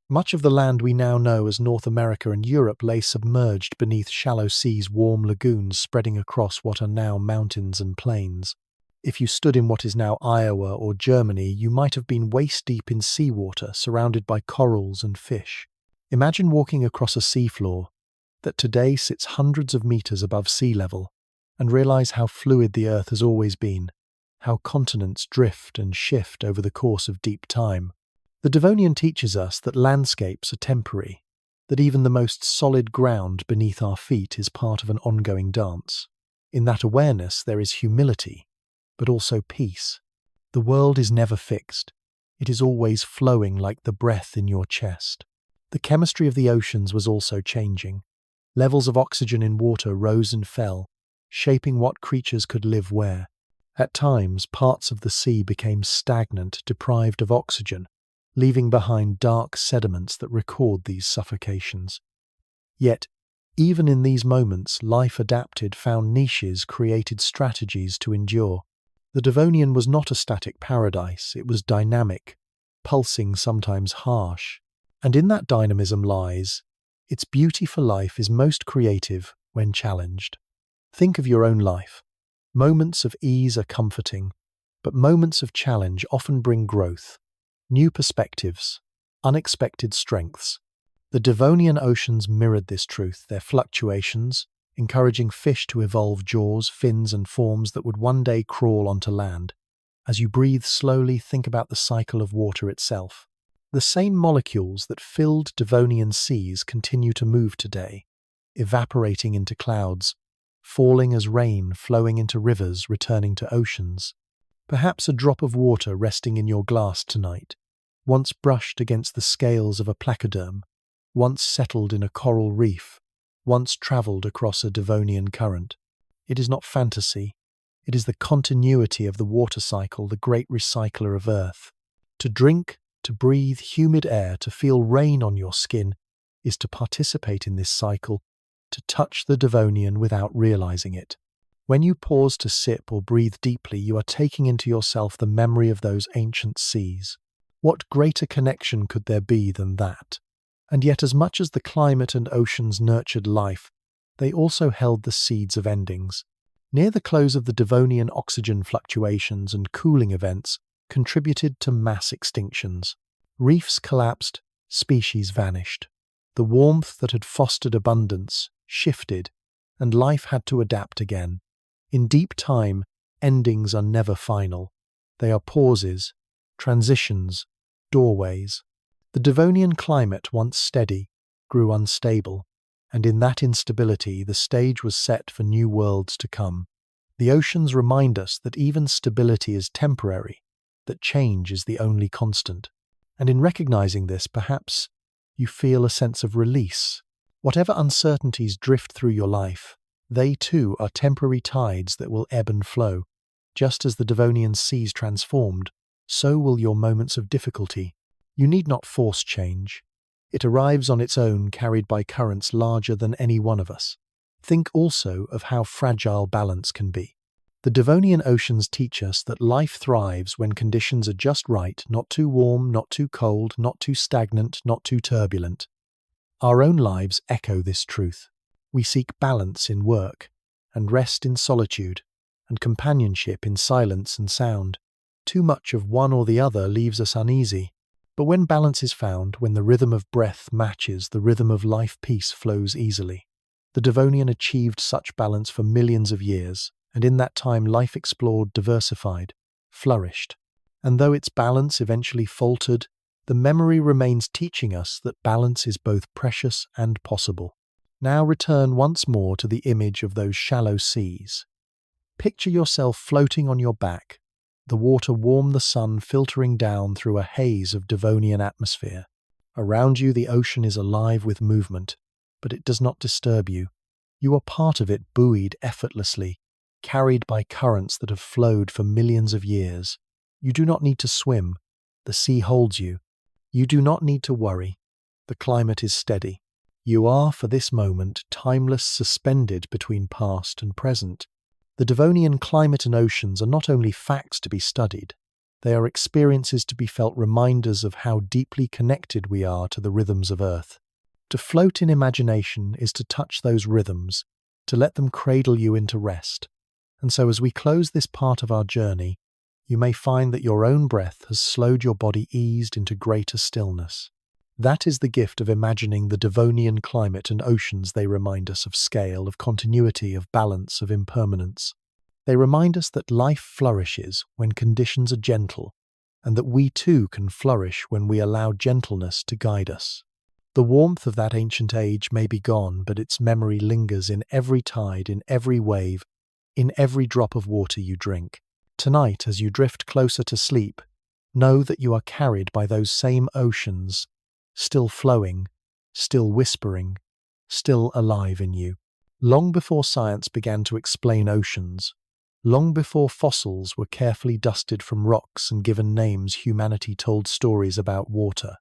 Much of the land we now know as North America and Europe lay submerged beneath shallow seas, warm lagoons spreading across what are now mountains and plains. If you stood in what is now Iowa or Germany, you might have been waist-deep in seawater, surrounded by corals and fish. Imagine walking across a seafloor that today sits hundreds of meters above sea level, and realize how fluid the Earth has always been, how continents drift and shift over the course of deep time. The Devonian teaches us that landscapes are temporary, that even the most solid ground beneath our feet is part of an ongoing dance. In that awareness there is humility, but also peace. The world is never fixed. It is always flowing like the breath in your chest. The chemistry of the oceans was also changing. Levels of oxygen in water rose and fell, shaping what creatures could live where. At times, parts of the sea became stagnant, deprived of oxygen, leaving behind dark sediments that record these suffocations. Yet, even in these moments, life adapted, found niches, created strategies to endure. The Devonian was not a static paradise, it was dynamic, pulsing, sometimes harsh. And in that dynamism lies, its beauty for life is most creative when challenged. Think of your own life. Moments of ease are comforting, but moments of challenge often bring growth, new perspectives, unexpected strengths. The Devonian oceans mirrored this truth, their fluctuations, encouraging fish to evolve jaws, fins, and forms that would one day crawl onto land. As you breathe slowly, think about the cycle of water itself. The same molecules that filled Devonian seas continue to move today, evaporating into clouds, falling as rain, flowing into rivers, returning to oceans. Perhaps a drop of water resting in your glass tonight, once brushed against the scales of a placoderm, once settled in a coral reef, once travelled across a Devonian current. It is not fantasy. It is the continuity of the water cycle, the great recycler of Earth. To drink, to breathe humid air, to feel rain on your skin, is to participate in this cycle, to touch the Devonian without realizing it. When you pause to sip or breathe deeply, you are taking into yourself the memory of those ancient seas. What greater connection could there be than that? And yet, as much as the climate and oceans nurtured life, they also held the seeds of endings. Near the close of the Devonian, oxygen fluctuations and cooling events contributed to mass extinctions. Reefs collapsed, species vanished. The warmth that had fostered abundance shifted, and life had to adapt again. In deep time, endings are never final. They are pauses, transitions, doorways. The Devonian climate, once steady, grew unstable, and in that instability the stage was set for new worlds to come. The oceans remind us that even stability is temporary, that change is the only constant. And in recognizing this, perhaps You feel a sense of release. Whatever uncertainties drift through your life, they too are temporary tides that will ebb and flow. Just as the Devonian seas transformed, so will your moments of difficulty. You need not force change. It arrives on its own, carried by currents larger than any one of us. Think also of how fragile balance can be. The Devonian oceans teach us that life thrives when conditions are just right, not too warm, not too cold, not too stagnant, not too turbulent. Our own lives echo this truth. We seek balance in work, and rest in solitude, and companionship in silence and sound. Too much of one or the other leaves us uneasy. But when balance is found, when the rhythm of breath matches the rhythm of life, peace flows easily. The Devonian achieved such balance for millions of years, and in that time life explored, diversified, flourished. And though its balance eventually faltered, the memory remains teaching us that balance is both precious and possible. Now return once more to the image of those shallow seas. Picture yourself floating on your back, the water warm, the sun filtering down through a haze of Devonian atmosphere. Around you the ocean is alive with movement, but it does not disturb you. You are part of it, buoyed effortlessly, carried by currents that have flowed for millions of years. You do not need to swim. The sea holds you. You do not need to worry. The climate is steady. You are, for this moment, timeless, suspended between past and present. The Devonian climate and oceans are not only facts to be studied, they are experiences to be felt, reminders of how deeply connected we are to the rhythms of Earth. To float in imagination is to touch those rhythms, to let them cradle you into rest. And so as we close this part of our journey, you may find that your own breath has slowed your body, eased into greater stillness. That is the gift of imagining the Devonian climate and oceans. They remind us of scale, of continuity, of balance, of impermanence. They remind us that life flourishes when conditions are gentle, and that we too can flourish when we allow gentleness to guide us. The warmth of that ancient age may be gone, but its memory lingers in every tide, in every wave, in every drop of water you drink. Tonight, as you drift closer to sleep, know that you are carried by those same oceans, still flowing, still whispering, still alive in you. Long before science began to explain oceans, long before fossils were carefully dusted from rocks and given names, humanity told stories about water.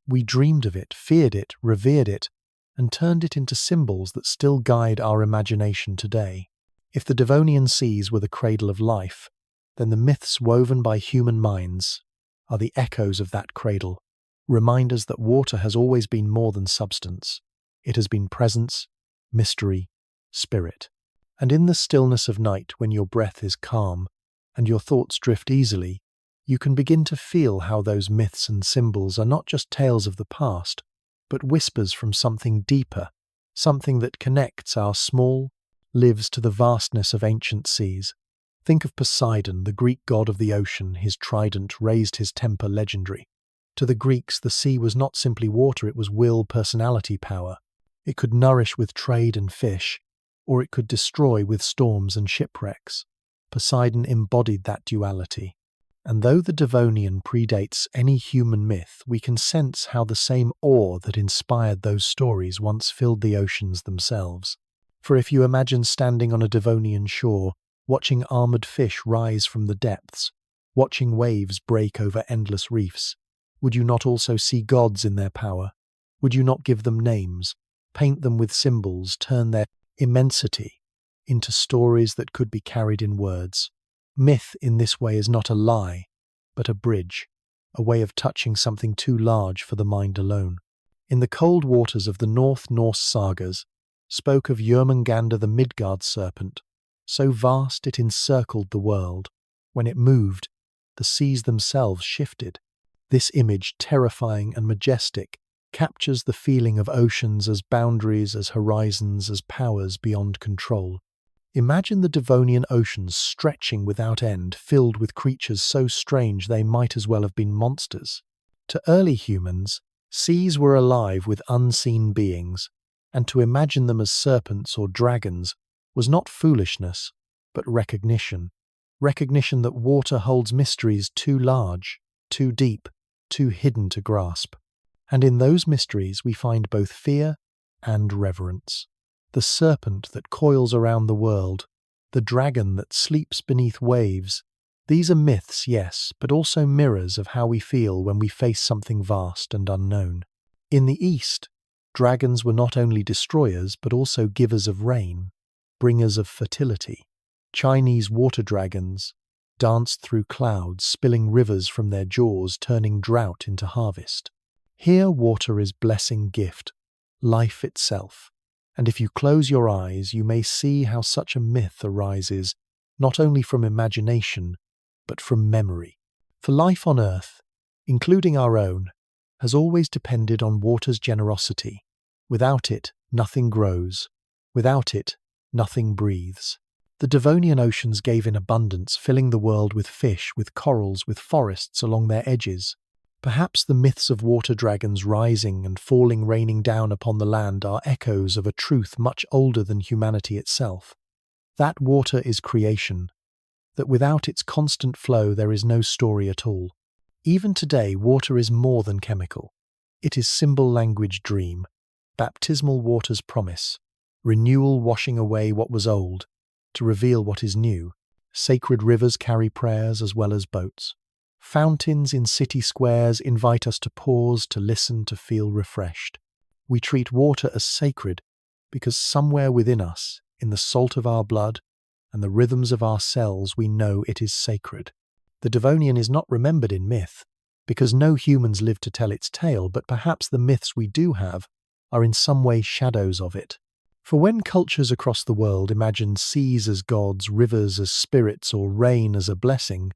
We dreamed of it, feared it, revered it, and turned it into symbols that still guide our imagination today. If the Devonian seas were the cradle of life, then the myths woven by human minds are the echoes of that cradle. Reminders that water has always been more than substance. It has been presence, mystery, spirit. And in the stillness of night, when your breath is calm and your thoughts drift easily, you can begin to feel how those myths and symbols are not just tales of the past, but whispers from something deeper, something that connects our small lives to the vastness of ancient seas. Think of Poseidon, the Greek god of the ocean. His trident raised his temper legendary. To the Greeks, the sea was not simply water, it was will, personality, power. It could nourish with trade and fish, or it could destroy with storms and shipwrecks. Poseidon embodied that duality. And though the Devonian predates any human myth, we can sense how the same awe that inspired those stories once filled the oceans themselves. For if you imagine standing on a Devonian shore, watching armored fish rise from the depths, watching waves break over endless reefs, would you not also see gods in their power? Would you not give them names, paint them with symbols, turn their immensity into stories that could be carried in words? Myth in this way is not a lie, but a bridge, a way of touching something too large for the mind alone. In the cold waters of the North Norse sagas, spoke of Jörmungandr the Midgard serpent, so vast it encircled the world. When it moved, the seas themselves shifted. This image, terrifying and majestic, captures the feeling of oceans as boundaries, as horizons, as powers beyond control. Imagine the Devonian oceans stretching without end, filled with creatures so strange they might as well have been monsters. To early humans, seas were alive with unseen beings, and to imagine them as serpents or dragons was not foolishness, but recognition. Recognition that water holds mysteries too large, too deep, too hidden to grasp. And in those mysteries we find both fear and reverence. The serpent that coils around the world, the dragon that sleeps beneath waves, these are myths, yes, but also mirrors of how we feel when we face something vast and unknown. In the East, dragons were not only destroyers but also givers of rain, bringers of fertility. Chinese water dragons danced through clouds, spilling rivers from their jaws, turning drought into harvest. Here water is blessing gift, life itself. And if you close your eyes, you may see how such a myth arises, not only from imagination, but from memory. For life on Earth, including our own, has always depended on water's generosity. Without it, nothing grows. Without it, nothing breathes. The Devonian oceans gave in abundance, filling the world with fish, with corals, with forests along their edges. Perhaps the myths of water dragons rising and falling, raining down upon the land, are echoes of a truth much older than humanity itself. That water is creation, that without its constant flow there is no story at all. Even today, water is more than chemical. It is symbol language dream, baptismal water's promise, renewal washing away what was old, to reveal what is new. Sacred rivers carry prayers as well as boats. Fountains in city squares invite us to pause, to listen, to feel refreshed. We treat water as sacred because somewhere within us, in the salt of our blood and the rhythms of our cells, we know it is sacred. The Devonian is not remembered in myth because no humans live to tell its tale, but perhaps the myths we do have are in some way shadows of it. For when cultures across the world imagine seas as gods, rivers as spirits, or rain as a blessing,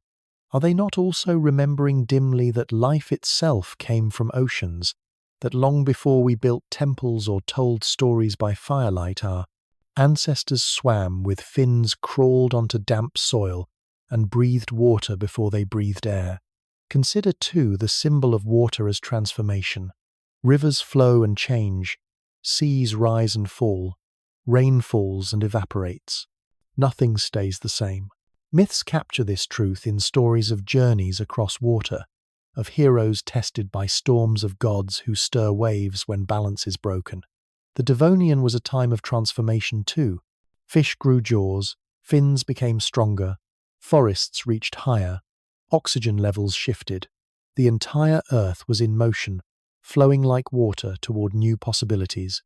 are they not also remembering dimly that life itself came from oceans, that long before we built temples or told stories by firelight, our ancestors swam with fins, crawled onto damp soil, and breathed water before they breathed air? Consider, too, the symbol of water as transformation. Rivers flow and change, seas rise and fall, rain falls and evaporates. Nothing stays the same. Myths capture this truth in stories of journeys across water, of heroes tested by storms, of gods who stir waves when balance is broken. The Devonian was a time of transformation too. Fish grew jaws, fins became stronger, forests reached higher, oxygen levels shifted. The entire earth was in motion, flowing like water toward new possibilities.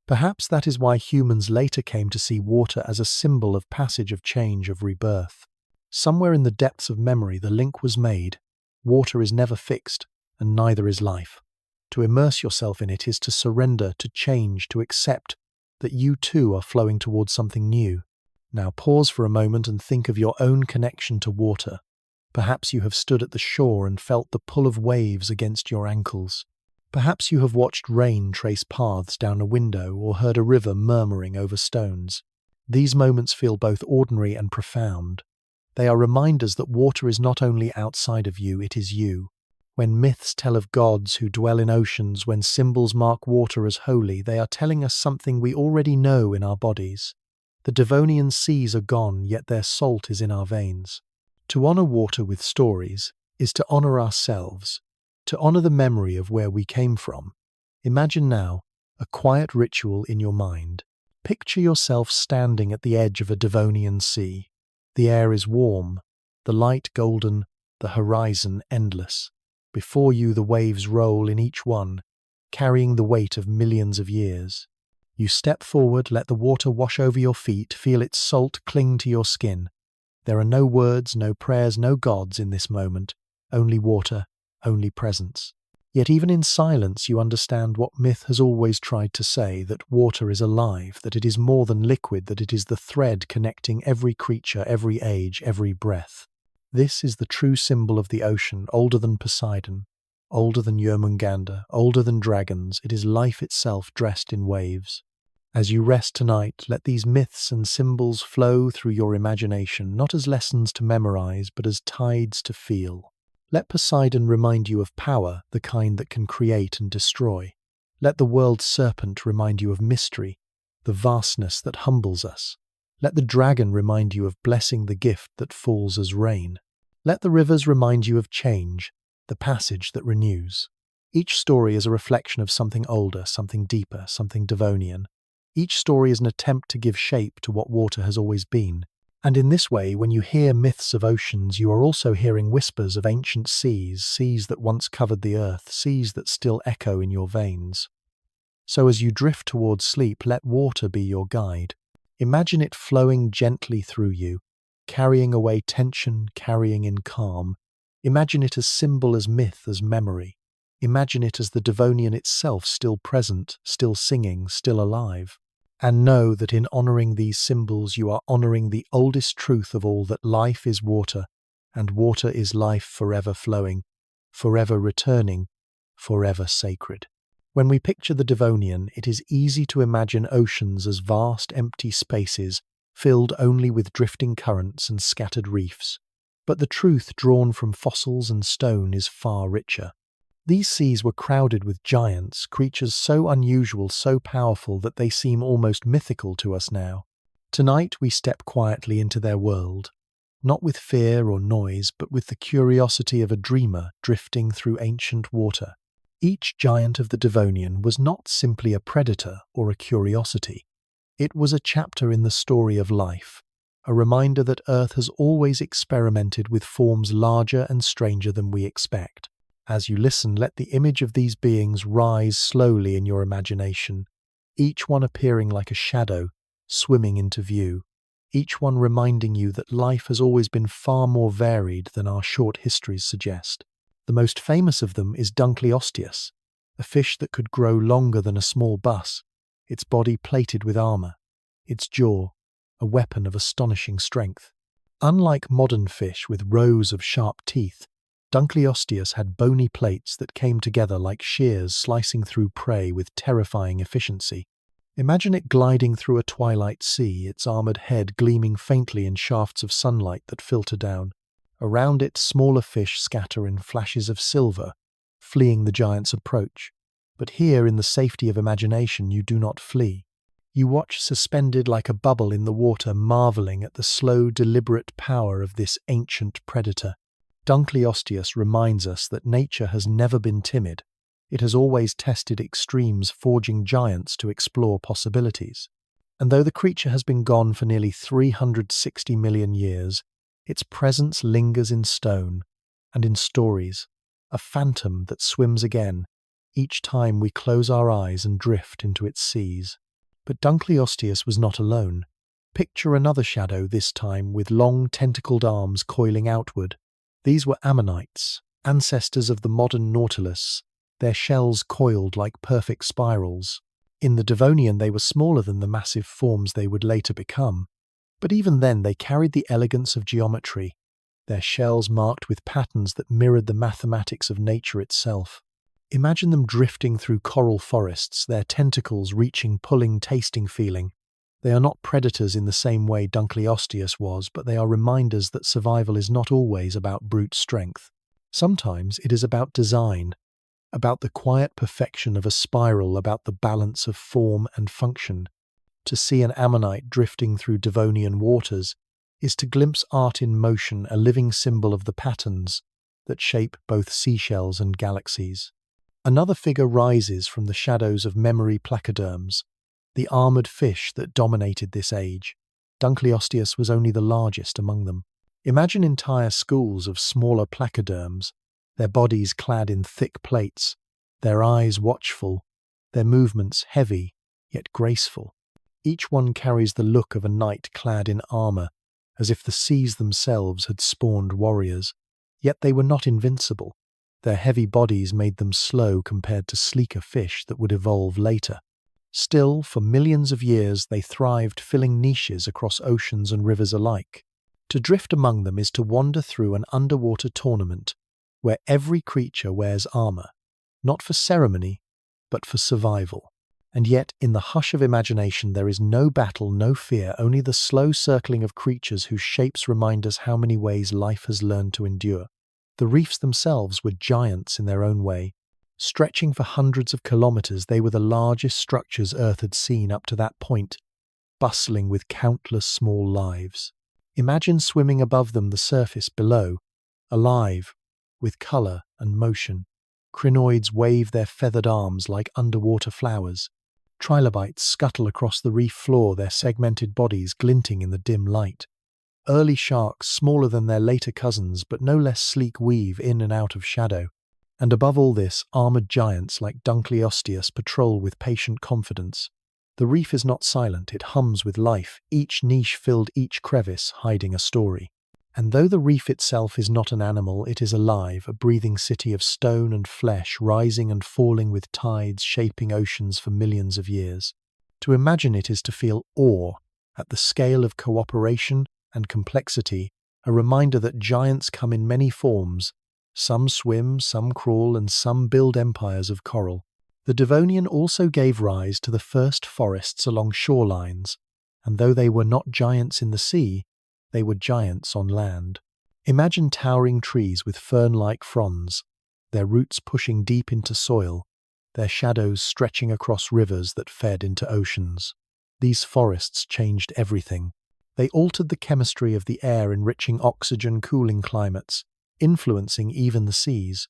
Perhaps that is why humans later came to see water as a symbol of passage, of change, of rebirth. Somewhere in the depths of memory the link was made. Water is never fixed, and neither is life. To immerse yourself in it is to surrender, to change, to accept that you too are flowing towards something new. Now pause for a moment and think of your own connection to water. Perhaps you have stood at the shore and felt the pull of waves against your ankles. Perhaps you have watched rain trace paths down a window or heard a river murmuring over stones. These moments feel both ordinary and profound. They are reminders that water is not only outside of you, it is you. When myths tell of gods who dwell in oceans, when symbols mark water as holy, they are telling us something we already know in our bodies. The Devonian seas are gone, yet their salt is in our veins. To honor water with stories is to honor ourselves, to honor the memory of where we came from. Imagine now a quiet ritual in your mind. Picture yourself standing at the edge of a Devonian sea. The air is warm, the light golden, the horizon endless. Before you the waves roll in each one, carrying the weight of millions of years. You step forward, let the water wash over your feet, feel its salt cling to your skin. There are no words, no prayers, no gods in this moment, only water, only presence. Yet even in silence you understand what myth has always tried to say, that water is alive, that it is more than liquid, that it is the thread connecting every creature, every age, every breath. This is the true symbol of the ocean, older than Poseidon, older than Jörmungandr, older than dragons. It is life itself dressed in waves. As you rest tonight, let these myths and symbols flow through your imagination, not as lessons to memorize, but as tides to feel. Let Poseidon remind you of power, the kind that can create and destroy. Let the world serpent remind you of mystery, the vastness that humbles us. Let the dragon remind you of blessing, the gift that falls as rain. Let the rivers remind you of change, the passage that renews. Each story is a reflection of something older, something deeper, something Devonian. Each story is an attempt to give shape to what water has always been. And in this way, when you hear myths of oceans, you are also hearing whispers of ancient seas, seas that once covered the earth, seas that still echo in your veins. So as you drift towards sleep, let water be your guide. Imagine it flowing gently through you, carrying away tension, carrying in calm. Imagine it as symbol, as myth, as memory. Imagine it as the Devonian itself, still present, still singing, still alive. And know that in honoring these symbols you are honoring the oldest truth of all, that life is water, and water is life, forever flowing, forever returning, forever sacred. When we picture the Devonian, it is easy to imagine oceans as vast empty spaces, filled only with drifting currents and scattered reefs. But the truth drawn from fossils and stone is far richer. These seas were crowded with giants, creatures so unusual, so powerful that they seem almost mythical to us now. Tonight we step quietly into their world, not with fear or noise, but with the curiosity of a dreamer drifting through ancient water. Each giant of the Devonian was not simply a predator or a curiosity. It was a chapter in the story of life, a reminder that Earth has always experimented with forms larger and stranger than we expect. As you listen, let the image of these beings rise slowly in your imagination, each one appearing like a shadow, swimming into view, each one reminding you that life has always been far more varied than our short histories suggest. The most famous of them is Dunkleosteus, a fish that could grow longer than a small bus, its body plated with armor, its jaw a weapon of astonishing strength. Unlike modern fish with rows of sharp teeth, Dunkleosteus had bony plates that came together like shears slicing through prey with terrifying efficiency. Imagine it gliding through a twilight sea, its armored head gleaming faintly in shafts of sunlight that filter down. Around it, smaller fish scatter in flashes of silver, fleeing the giant's approach. But here, in the safety of imagination, you do not flee. You watch suspended like a bubble in the water, marveling at the slow, deliberate power of this ancient predator. Dunkleosteus reminds us that nature has never been timid. It has always tested extremes, forging giants to explore possibilities. And though the creature has been gone for nearly 360 million years, its presence lingers in stone and in stories, a phantom that swims again each time we close our eyes and drift into its seas. But Dunkleosteus was not alone. Picture another shadow, this time with long tentacled arms coiling outward. These were ammonites, ancestors of the modern nautilus, their shells coiled like perfect spirals. In the Devonian they were smaller than the massive forms they would later become, but even then they carried the elegance of geometry, their shells marked with patterns that mirrored the mathematics of nature itself. Imagine them drifting through coral forests, their tentacles reaching, pulling, tasting, feeling. They are not predators in the same way Dunkleosteus was, but they are reminders that survival is not always about brute strength. Sometimes it is about design, about the quiet perfection of a spiral, about the balance of form and function. To see an ammonite drifting through Devonian waters is to glimpse art in motion, a living symbol of the patterns that shape both seashells and galaxies. Another figure rises from the shadows of memory placoderms, the armoured fish that dominated this age. Dunkleosteus was only the largest among them. Imagine entire schools of smaller placoderms, their bodies clad in thick plates, their eyes watchful, their movements heavy yet graceful. Each one carries the look of a knight clad in armour, as if the seas themselves had spawned warriors. Yet they were not invincible. Their heavy bodies made them slow compared to sleeker fish that would evolve later. Still, for millions of years they thrived, filling niches across oceans and rivers alike. To drift among them is to wander through an underwater tournament where every creature wears armour, not for ceremony, but for survival. And yet, in the hush of imagination, there is no battle, no fear, only the slow circling of creatures whose shapes remind us how many ways life has learned to endure. The reefs themselves were giants in their own way. Stretching for hundreds of kilometers, they were the largest structures Earth had seen up to that point, bustling with countless small lives. Imagine swimming above them, the surface below, alive, with color and motion. Crinoids wave their feathered arms like underwater flowers. Trilobites scuttle across the reef floor, their segmented bodies glinting in the dim light. Early sharks, smaller than their later cousins but no less sleek, weave in and out of shadow. And above all this, armored giants like Dunkleosteus patrol with patient confidence. The reef is not silent, it hums with life, each niche filled, each crevice hiding a story. And though the reef itself is not an animal, it is alive, a breathing city of stone and flesh, rising and falling with tides shaping oceans for millions of years. To imagine it is to feel awe at the scale of cooperation and complexity, a reminder that giants come in many forms. Some swim, some crawl, and some build empires of coral. The Devonian also gave rise to the first forests along shorelines, and though they were not giants in the sea, they were giants on land. Imagine towering trees with fern-like fronds, their roots pushing deep into soil, their shadows stretching across rivers that fed into oceans. These forests changed everything. They altered the chemistry of the air, enriching oxygen, cooling climates, influencing even the seas.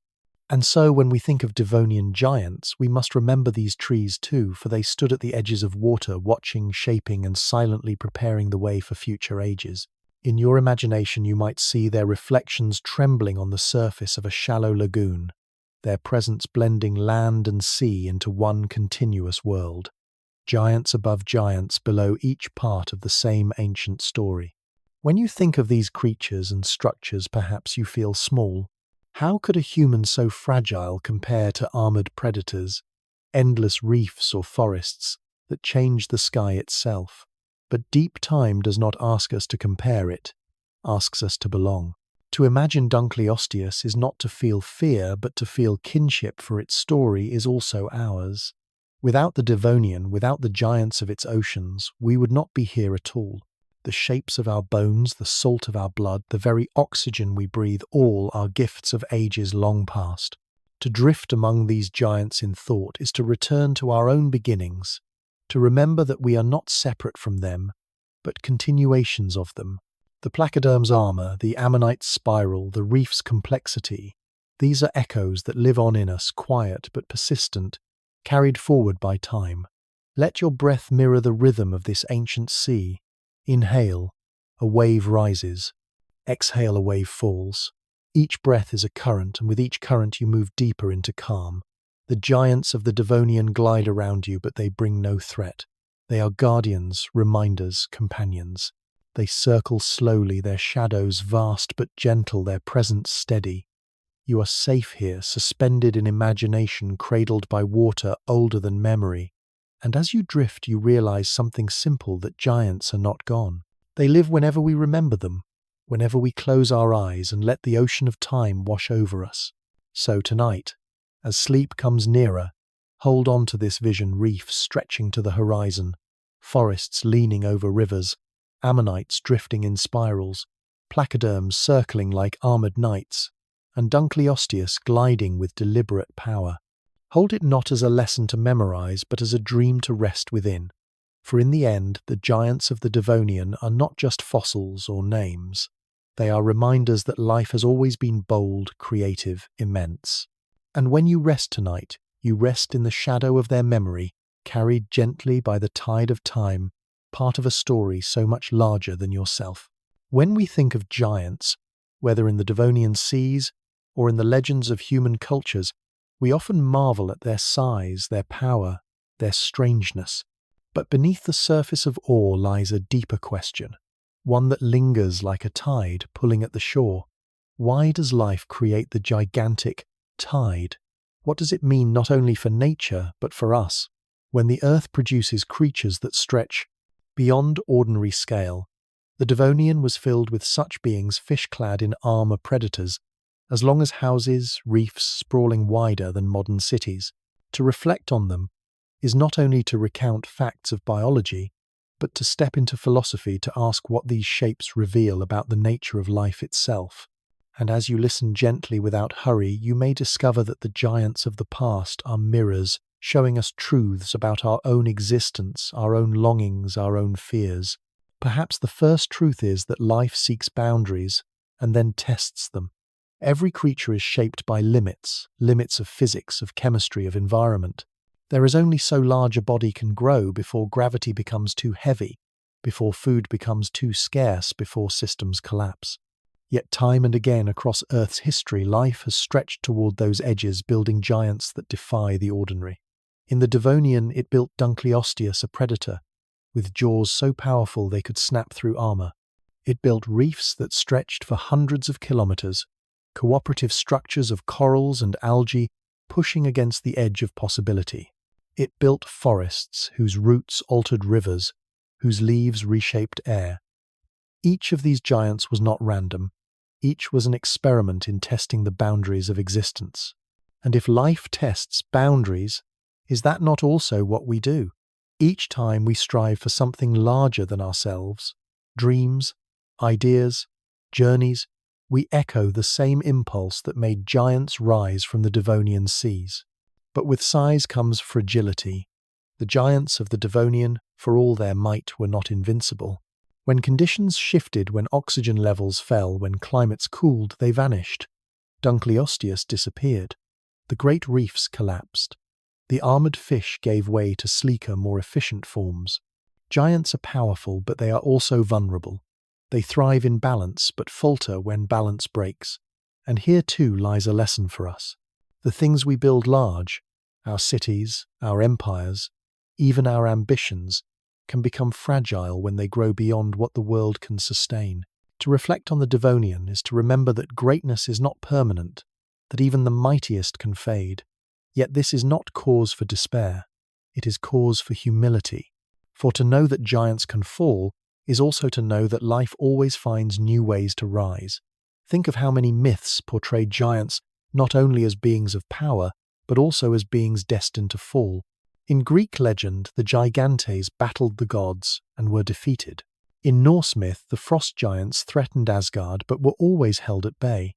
And so when we think of Devonian giants, we must remember these trees too, for they stood at the edges of water, watching, shaping, and silently preparing the way for future ages. In your imagination you might see their reflections trembling on the surface of a shallow lagoon, their presence blending land and sea into one continuous world. Giants above giants below, each part of the same ancient story. When you think of these creatures and structures, perhaps you feel small. How could a human so fragile compare to armored predators, endless reefs or forests that change the sky itself? But deep time does not ask us to compare it, asks us to belong. To imagine Dunkleosteus is not to feel fear, but to feel kinship, for its story is also ours. Without the Devonian, without the giants of its oceans, we would not be here at all. The shapes of our bones, the salt of our blood, the very oxygen we breathe, all are gifts of ages long past. To drift among these giants in thought is to return to our own beginnings, to remember that we are not separate from them, but continuations of them. The placoderm's armor, the ammonite's spiral, the reef's complexity, these are echoes that live on in us, quiet but persistent, carried forward by time. Let your breath mirror the rhythm of this ancient sea. Inhale, a wave rises. Exhale, a wave falls. Each breath is a current, and with each current you move deeper into calm. The giants of the Devonian glide around you, but they bring no threat. They are guardians, reminders, companions. They circle slowly, their shadows vast but gentle, their presence steady. You are safe here, suspended in imagination, cradled by water older than memory. And as you drift, you realize something simple, that giants are not gone. They live whenever we remember them, whenever we close our eyes and let the ocean of time wash over us. So tonight, as sleep comes nearer, hold on to this vision: reefs stretching to the horizon, forests leaning over rivers, ammonites drifting in spirals, placoderms circling like armored knights, and Dunkleosteus gliding with deliberate power. Hold it not as a lesson to memorize, but as a dream to rest within. For in the end, the giants of the Devonian are not just fossils or names. They are reminders that life has always been bold, creative, immense. And when you rest tonight, you rest in the shadow of their memory, carried gently by the tide of time, part of a story so much larger than yourself. When we think of giants, whether in the Devonian seas or in the legends of human cultures, we often marvel at their size, their power, their strangeness. But beneath the surface of awe lies a deeper question, one that lingers like a tide pulling at the shore. Why does life create the gigantic tide? What does it mean not only for nature, but for us? When the earth produces creatures that stretch beyond ordinary scale, the Devonian was filled with such beings, fish-clad in armor predators, as long as houses, reefs sprawling wider than modern cities. To reflect on them is not only to recount facts of biology, but to step into philosophy, to ask what these shapes reveal about the nature of life itself. And as you listen gently without hurry, you may discover that the giants of the past are mirrors, showing us truths about our own existence, our own longings, our own fears. Perhaps the first truth is that life seeks boundaries and then tests them. Every creature is shaped by limits of physics, of chemistry, of environment. There is only so large a body can grow before gravity becomes too heavy, before food becomes too scarce, before systems collapse. Yet time and again across Earth's history, life has stretched toward those edges, building giants that defy the ordinary. In the Devonian, it built Dunkleosteus, a predator, with jaws so powerful they could snap through armor. It built reefs that stretched for hundreds of kilometers, cooperative structures of corals and algae pushing against the edge of possibility. It built forests whose roots altered rivers, whose leaves reshaped air. Each of these giants was not random. Each was an experiment in testing the boundaries of existence. And if life tests boundaries, is that not also what we do? Each time we strive for something larger than ourselves, dreams, ideas, journeys, we echo the same impulse that made giants rise from the Devonian seas. But with size comes fragility. The giants of the Devonian, for all their might, were not invincible. When conditions shifted, when oxygen levels fell, when climates cooled, they vanished. Dunkleosteus disappeared. The great reefs collapsed. The armored fish gave way to sleeker, more efficient forms. Giants are powerful, but they are also vulnerable. They thrive in balance, but falter when balance breaks. And here too lies a lesson for us. The things we build large, our cities, our empires, even our ambitions, can become fragile when they grow beyond what the world can sustain. To reflect on the Devonian is to remember that greatness is not permanent, that even the mightiest can fade. Yet this is not cause for despair. It is cause for humility. For to know that giants can fall is also to know that life always finds new ways to rise. Think of how many myths portray giants not only as beings of power, but also as beings destined to fall. In Greek legend, the Gigantes battled the gods and were defeated. In Norse myth, the frost giants threatened Asgard but were always held at bay.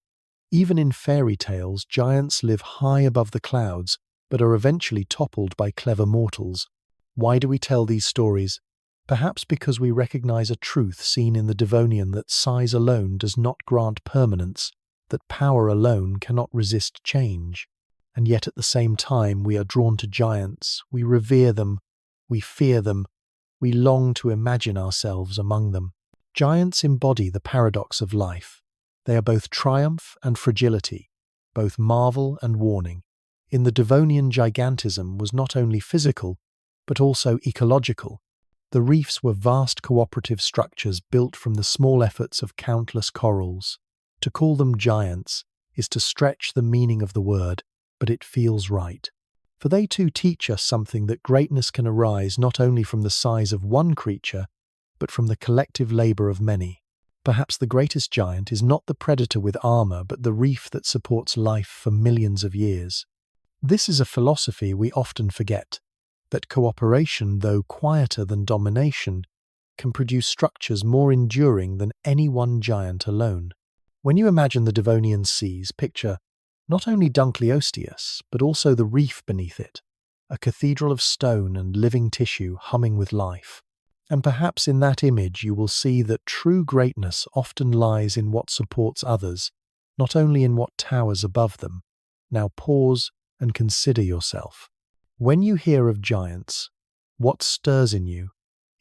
Even in fairy tales, giants live high above the clouds but are eventually toppled by clever mortals. Why do we tell these stories? Perhaps because we recognize a truth seen in the Devonian, that size alone does not grant permanence, that power alone cannot resist change. And yet at the same time we are drawn to giants, we revere them, we fear them, we long to imagine ourselves among them. Giants embody the paradox of life. They are both triumph and fragility, both marvel and warning. In the Devonian, gigantism was not only physical, but also ecological. The reefs were vast cooperative structures built from the small efforts of countless corals. To call them giants is to stretch the meaning of the word, but it feels right. For they too teach us something, that greatness can arise not only from the size of one creature, but from the collective labor of many. Perhaps the greatest giant is not the predator with armor, but the reef that supports life for millions of years. This is a philosophy we often forget, that cooperation, though quieter than domination, can produce structures more enduring than any one giant alone. When you imagine the Devonian seas, picture not only Dunkleosteus, but also the reef beneath it, a cathedral of stone and living tissue humming with life. And perhaps in that image you will see that true greatness often lies in what supports others, not only in what towers above them. Now pause and consider yourself. When you hear of giants, what stirs in you?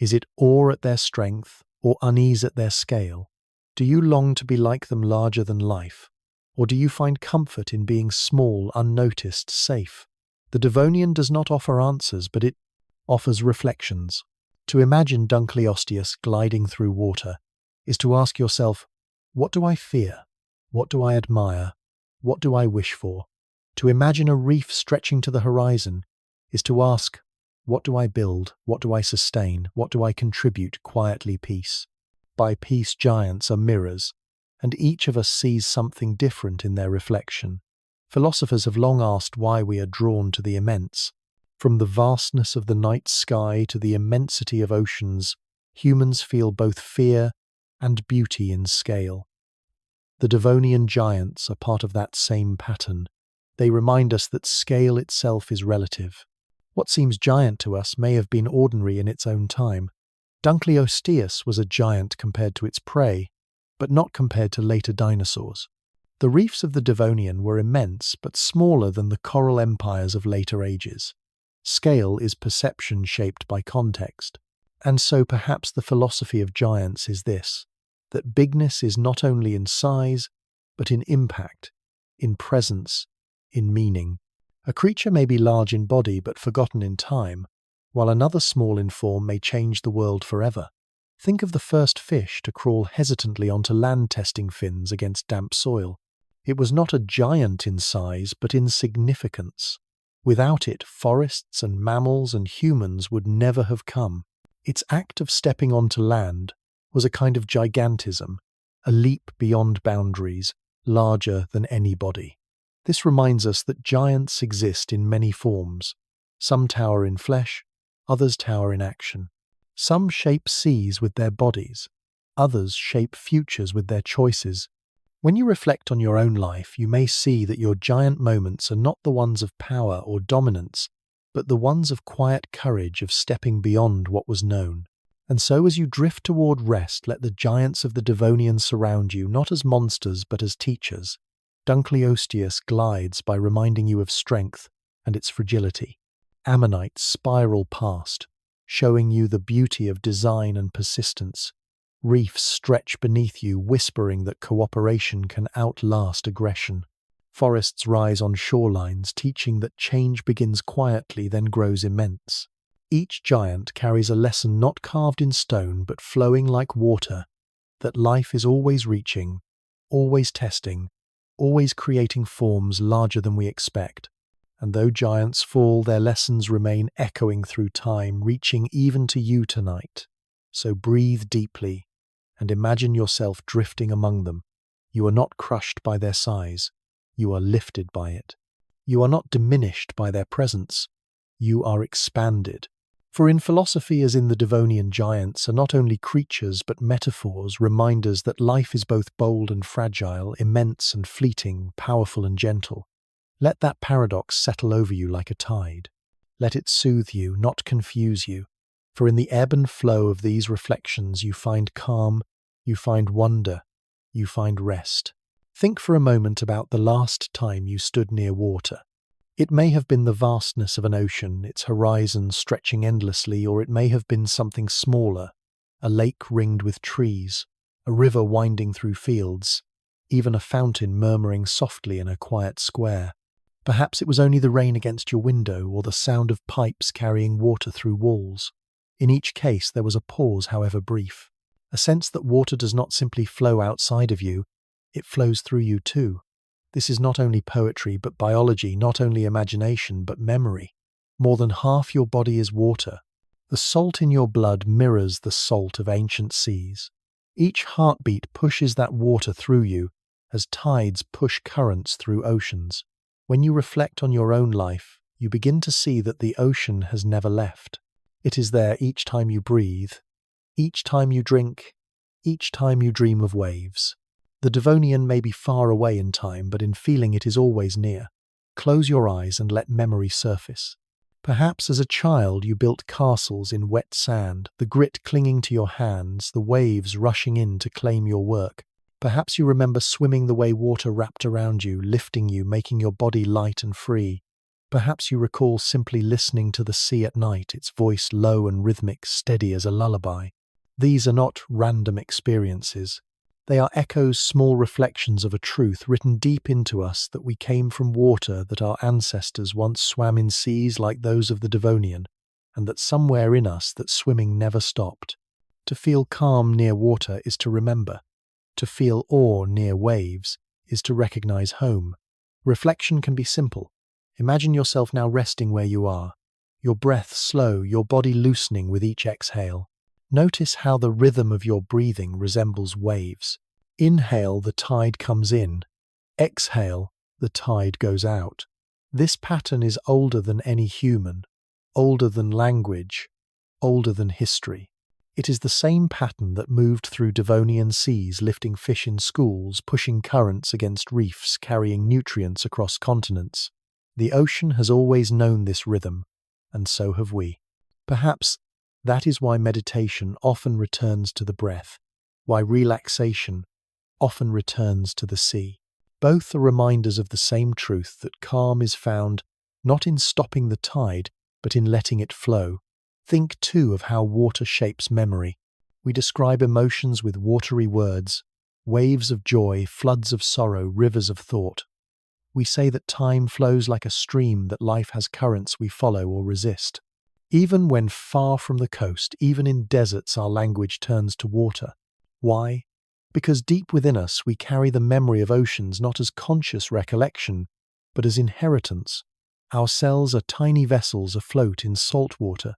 Is it awe at their strength or unease at their scale? Do you long to be like them, larger than life? Or do you find comfort in being small, unnoticed, safe? The Devonian does not offer answers, but it offers reflections. To imagine Dunkleosteus gliding through water is to ask yourself, what do I fear? What do I admire? What do I wish for? To imagine a reef stretching to the horizon is to ask, what do I build? What do I sustain? What do I contribute? Quietly, peace. By peace, giants are mirrors, and each of us sees something different in their reflection. Philosophers have long asked why we are drawn to the immense. From the vastness of the night sky to the immensity of oceans, humans feel both fear and beauty in scale. The Devonian giants are part of that same pattern. They remind us that scale itself is relative. What seems giant to us may have been ordinary in its own time. Dunkleosteus was a giant compared to its prey, but not compared to later dinosaurs. The reefs of the Devonian were immense but smaller than the coral empires of later ages. Scale is perception shaped by context. And so perhaps the philosophy of giants is this, that bigness is not only in size, but in impact, in presence, in meaning. A creature may be large in body but forgotten in time, while another small in form may change the world forever. Think of the first fish to crawl hesitantly onto land testing fins against damp soil. It was not a giant in size, but in significance. Without it, forests and mammals and humans would never have come. Its act of stepping onto land was a kind of gigantism, a leap beyond boundaries, larger than any body. This reminds us that giants exist in many forms. Some tower in flesh, others tower in action. Some shape seas with their bodies, others shape futures with their choices. When you reflect on your own life, you may see that your giant moments are not the ones of power or dominance, but the ones of quiet courage of stepping beyond what was known. And so as you drift toward rest, let the giants of the Devonian surround you, not as monsters but as teachers. Dunkleosteus glides by reminding you of strength and its fragility. Ammonites spiral past, showing you the beauty of design and persistence. Reefs stretch beneath you, whispering that cooperation can outlast aggression. Forests rise on shorelines, teaching that change begins quietly, then grows immense. Each giant carries a lesson not carved in stone, but flowing like water, that life is always reaching, always testing, always creating forms larger than we expect. And though giants fall, their lessons remain echoing through time, reaching even to you tonight. So breathe deeply and imagine yourself drifting among them. You are not crushed by their size. You are lifted by it. You are not diminished by their presence. You are expanded. For in philosophy, as in the Devonian giants, are not only creatures but metaphors, reminders that life is both bold and fragile, immense and fleeting, powerful and gentle. Let that paradox settle over you like a tide. Let it soothe you, not confuse you. For in the ebb and flow of these reflections you find calm, you find wonder, you find rest. Think for a moment about the last time you stood near water. It may have been the vastness of an ocean, its horizon stretching endlessly, or it may have been something smaller, a lake ringed with trees, a river winding through fields, even a fountain murmuring softly in a quiet square. Perhaps it was only the rain against your window or the sound of pipes carrying water through walls. In each case there was a pause, however brief, a sense that water does not simply flow outside of you, it flows through you too. This is not only poetry but biology, not only imagination but memory. More than half your body is water. The salt in your blood mirrors the salt of ancient seas. Each heartbeat pushes that water through you as tides push currents through oceans. When you reflect on your own life, you begin to see that the ocean has never left. It is there each time you breathe, each time you drink, each time you dream of waves. The Devonian may be far away in time, but in feeling it is always near. Close your eyes and let memory surface. Perhaps as a child you built castles in wet sand, the grit clinging to your hands, the waves rushing in to claim your work. Perhaps you remember swimming the way water wrapped around you, lifting you, making your body light and free. Perhaps you recall simply listening to the sea at night, its voice low and rhythmic, steady as a lullaby. These are not random experiences. They are echoes, small reflections of a truth written deep into us, that we came from water, that our ancestors once swam in seas like those of the Devonian, and that somewhere in us that swimming never stopped. To feel calm near water is to remember. To feel awe near waves is to recognize home. Reflection can be simple. Imagine yourself now resting where you are, your breath slow, your body loosening with each exhale. Notice how the rhythm of your breathing resembles waves. Inhale, the tide comes in. Exhale, the tide goes out. This pattern is older than any human, older than language, older than history. It is the same pattern that moved through Devonian seas, lifting fish in schools, pushing currents against reefs, carrying nutrients across continents. The ocean has always known this rhythm, and so have we. Perhaps that is why meditation often returns to the breath, why relaxation often returns to the sea. Both are reminders of the same truth, that calm is found not in stopping the tide, but in letting it flow. Think too of how water shapes memory. We describe emotions with watery words, waves of joy, floods of sorrow, rivers of thought. We say that time flows like a stream, that life has currents we follow or resist. Even when far from the coast, even in deserts, our language turns to water. Why? Because deep within us we carry the memory of oceans not as conscious recollection, but as inheritance. Our cells are tiny vessels afloat in salt water.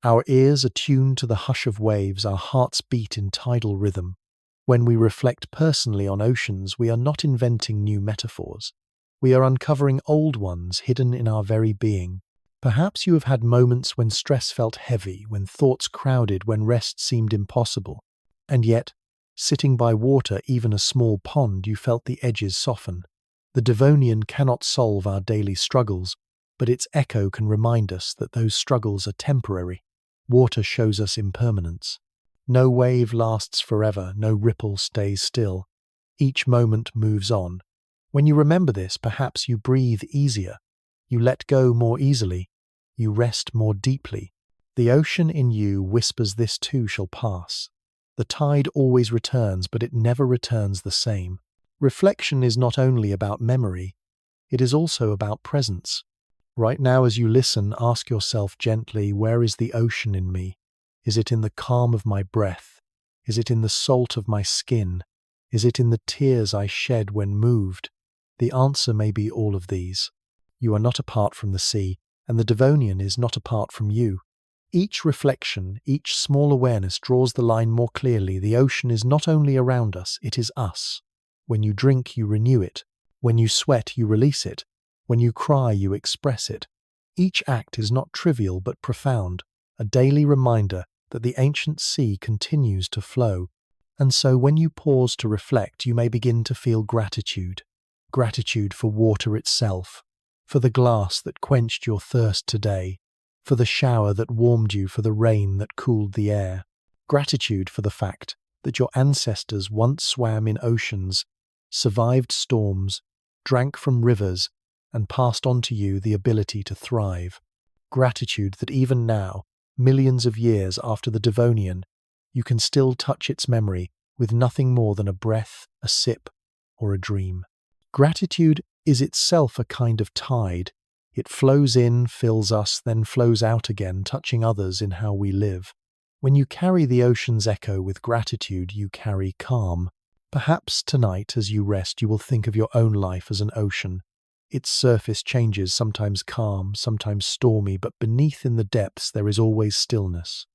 Our ears are tuned to the hush of waves, our hearts beat in tidal rhythm. When we reflect personally on oceans, we are not inventing new metaphors. We are uncovering old ones hidden in our very being. Perhaps you have had moments when stress felt heavy, when thoughts crowded, when rest seemed impossible. And yet, sitting by water, even a small pond, you felt the edges soften. The Devonian cannot solve our daily struggles, but its echo can remind us that those struggles are temporary. Water shows us impermanence. No wave lasts forever, no ripple stays still. Each moment moves on. When you remember this, perhaps you breathe easier. You let go more easily. You rest more deeply. The ocean in you whispers this too shall pass. The tide always returns, but it never returns the same. Reflection is not only about memory, it is also about presence. Right now, as you listen, ask yourself gently, where is the ocean in me? Is it in the calm of my breath? Is it in the salt of my skin? Is it in the tears I shed when moved? The answer may be all of these. You are not apart from the sea, and the Devonian is not apart from you. Each reflection, each small awareness draws the line more clearly. The ocean is not only around us, it is us. When you drink, you renew it. When you sweat, you release it. When you cry, you express it. Each act is not trivial but profound, a daily reminder that the ancient sea continues to flow. And so when you pause to reflect, you may begin to feel gratitude. Gratitude for water itself, for the glass that quenched your thirst today, for the shower that warmed you, for the rain that cooled the air. Gratitude for the fact that your ancestors once swam in oceans, survived storms, drank from rivers, and passed on to you the ability to thrive. Gratitude that even now, millions of years after the Devonian, you can still touch its memory with nothing more than a breath, a sip, or a dream. Gratitude is itself a kind of tide. It flows in, fills us, then flows out again, touching others in how we live. When you carry the ocean's echo with gratitude, you carry calm. Perhaps tonight, as you rest, you will think of your own life as an ocean. Its surface changes, sometimes calm, sometimes stormy, but beneath in the depths there is always stillness.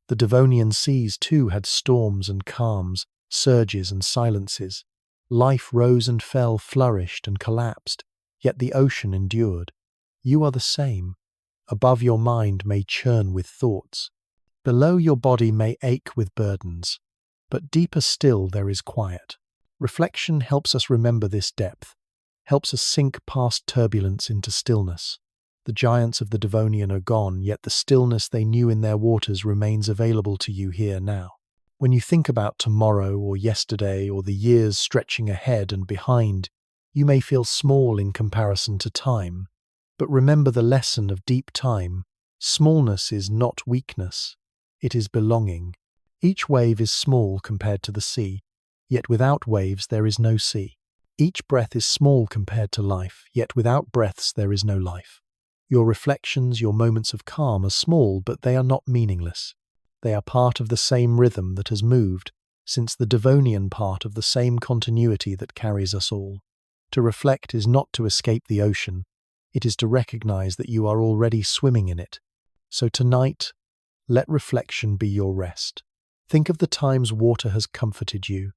The Devonian seas too had storms and calms, surges and silences. Life rose and fell, flourished and collapsed, yet the ocean endured. You are the same. Above your mind may churn with thoughts. Below your body may ache with burdens. But deeper still there is quiet. Reflection helps us remember this depth, helps us sink past turbulence into stillness. The giants of the Devonian are gone, yet the stillness they knew in their waters remains available to you here now. When you think about tomorrow or yesterday or the years stretching ahead and behind, you may feel small in comparison to time. But remember the lesson of deep time. Smallness is not weakness. It is belonging. Each wave is small compared to the sea, yet without waves there is no sea. Each breath is small compared to life, yet without breaths there is no life. Your reflections, your moments of calm are small, but they are not meaningless. They are part of the same rhythm that has moved, since the Devonian part of the same continuity that carries us all. To reflect is not to escape the ocean, it is to recognize that you are already swimming in it. So tonight, let reflection be your rest. Think of the times water has comforted you.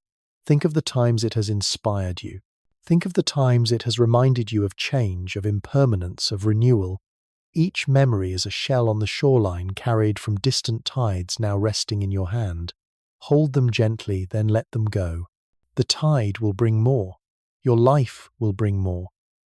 Think of the times it has inspired you. Think of the times it has reminded you of change, of impermanence, of renewal. Each memory is a shell on the shoreline carried from distant tides now resting in your hand. Hold them gently, then let them go. The tide will bring more. Your life will bring more.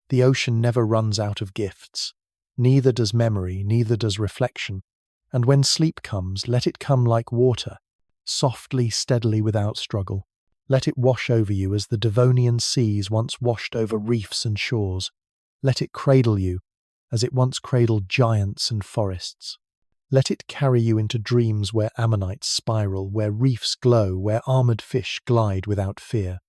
The ocean never runs out of gifts. Neither does memory, neither does reflection. And when sleep comes, let it come like water, softly, steadily, without struggle. Let it wash over you as the Devonian seas once washed over reefs and shores. Let it cradle you as it once cradled giants and forests. Let it carry you into dreams where ammonites spiral, where reefs glow, where armored fish glide without fear.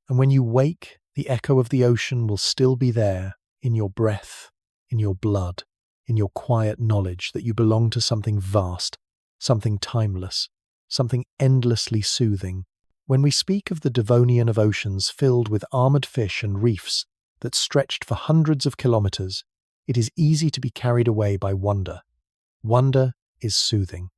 And when you wake, the echo of the ocean will still be there, in your breath, in your blood, in your quiet knowledge that you belong to something vast, something timeless, something endlessly soothing. When we speak of the Devonian of oceans filled with armored fish and reefs that stretched for hundreds of kilometers, it is easy to be carried away by wonder. Wonder is soothing.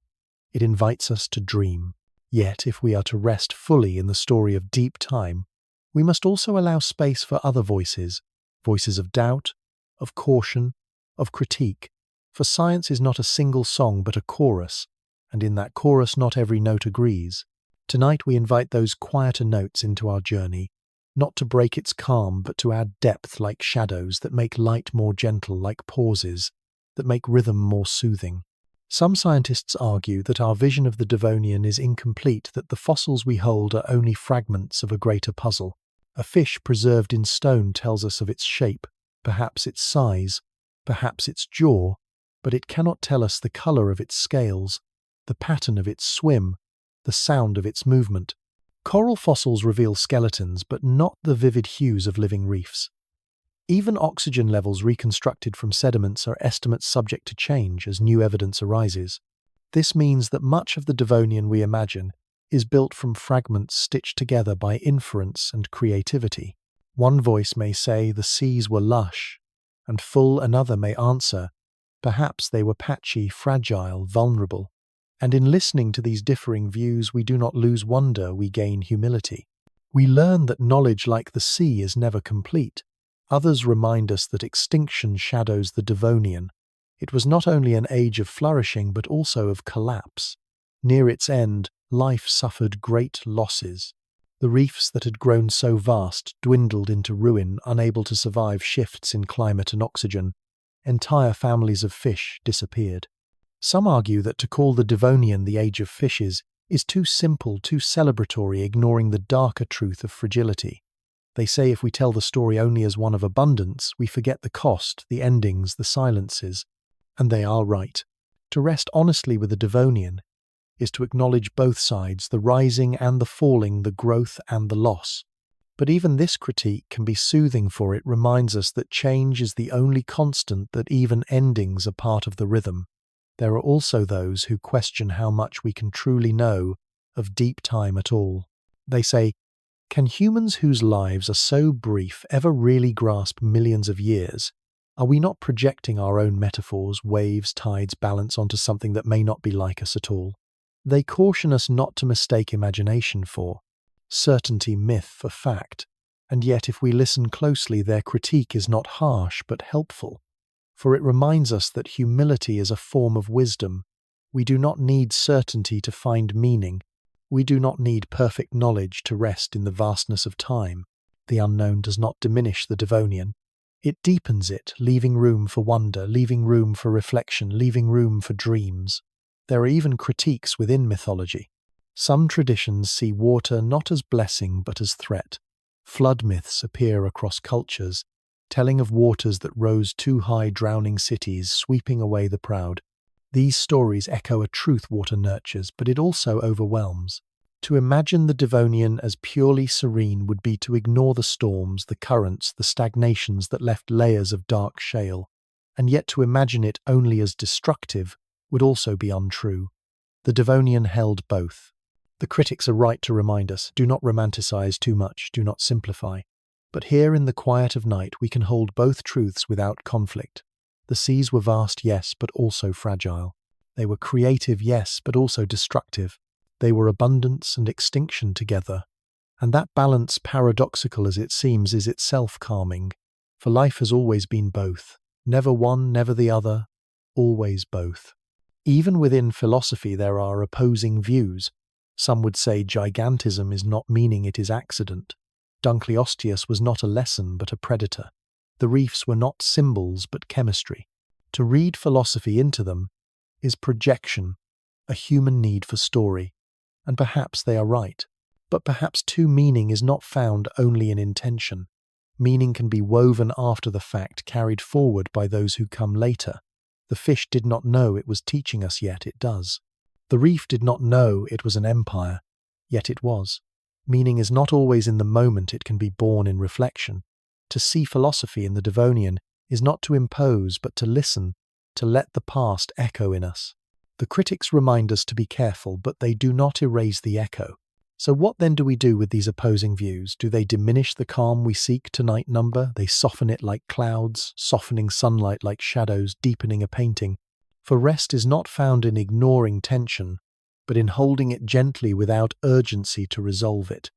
It invites us to dream. Yet, if we are to rest fully in the story of deep time, we must also allow space for other voices, voices of doubt, of caution, of critique. For science is not a single song but a chorus, and in that chorus not every note agrees. Tonight we invite those quieter notes into our journey, not to break its calm but to add depth like shadows that make light more gentle like pauses, that make rhythm more soothing. Some scientists argue that our vision of the Devonian is incomplete, that the fossils we hold are only fragments of a greater puzzle. A fish preserved in stone tells us of its shape, perhaps its size, perhaps its jaw, but it cannot tell us the color of its scales, the pattern of its swim, the sound of its movement. Coral fossils reveal skeletons, but not the vivid hues of living reefs. Even oxygen levels reconstructed from sediments are estimates subject to change as new evidence arises. This means that much of the Devonian we imagine is built from fragments stitched together by inference and creativity. One voice may say the seas were lush, and full another may answer, perhaps they were patchy, fragile, vulnerable. And in listening to these differing views, we do not lose wonder, we gain humility. We learn that knowledge like the sea is never complete. Others remind us that extinction shadows the Devonian. It was not only an age of flourishing but also of collapse. Near its end, life suffered great losses. The reefs that had grown so vast dwindled into ruin, unable to survive shifts in climate and oxygen. Entire families of fish disappeared. Some argue that to call the Devonian the age of fishes is too simple, too celebratory, ignoring the darker truth of fragility. They say if we tell the story only as one of abundance, we forget the cost, the endings, the silences. And they are right. To rest honestly with the Devonian is to acknowledge both sides, the rising and the falling, the growth and the loss. But even this critique can be soothing, for it reminds us that change is the only constant, that even endings are part of the rhythm. There are also those who question how much we can truly know of deep time at all. They say, can humans whose lives are so brief ever really grasp millions of years? Are we not projecting our own metaphors, waves, tides, balance onto something that may not be like us at all? They caution us not to mistake imagination for certainty, myth for fact, and yet if we listen closely, their critique is not harsh but helpful, for it reminds us that humility is a form of wisdom. We do not need certainty to find meaning. We do not need perfect knowledge to rest in the vastness of time. The unknown does not diminish the Devonian. It deepens it, leaving room for wonder, leaving room for reflection, leaving room for dreams. There are even critiques within mythology. Some traditions see water not as blessing but as threat. Flood myths appear across cultures, telling of waters that rose too high, drowning cities, sweeping away the proud. These stories echo a truth water nurtures, but it also overwhelms. To imagine the Devonian as purely serene would be to ignore the storms, the currents, the stagnations that left layers of dark shale. And yet to imagine it only as destructive would also be untrue. The Devonian held both. The critics are right to remind us, do not romanticize too much, do not simplify. But here in the quiet of night we can hold both truths without conflict. The seas were vast, yes, but also fragile. They were creative, yes, but also destructive. They were abundance and extinction together. And that balance, paradoxical as it seems, is itself calming. For life has always been both. Never one, never the other. Always both. Even within philosophy there are opposing views. Some would say gigantism is not meaning, it is accident. Dunkleosteus was not a lesson but a predator. The reefs were not symbols but chemistry. To read philosophy into them is projection, a human need for story. And perhaps they are right. But perhaps too, meaning is not found only in intention. Meaning can be woven after the fact, carried forward by those who come later. The fish did not know it was teaching us, yet it does. The reef did not know it was an empire, yet it was. Meaning is not always in the moment, it can be born in reflection. To see philosophy in the Devonian is not to impose, but to listen, to let the past echo in us. The critics remind us to be careful, but they do not erase the echo. So what then do we do with these opposing views? Do they diminish the calm we seek to night number? They soften it like clouds, softening sunlight like shadows, deepening a painting. For rest is not found in ignoring tension, but in holding it gently without urgency to resolve it.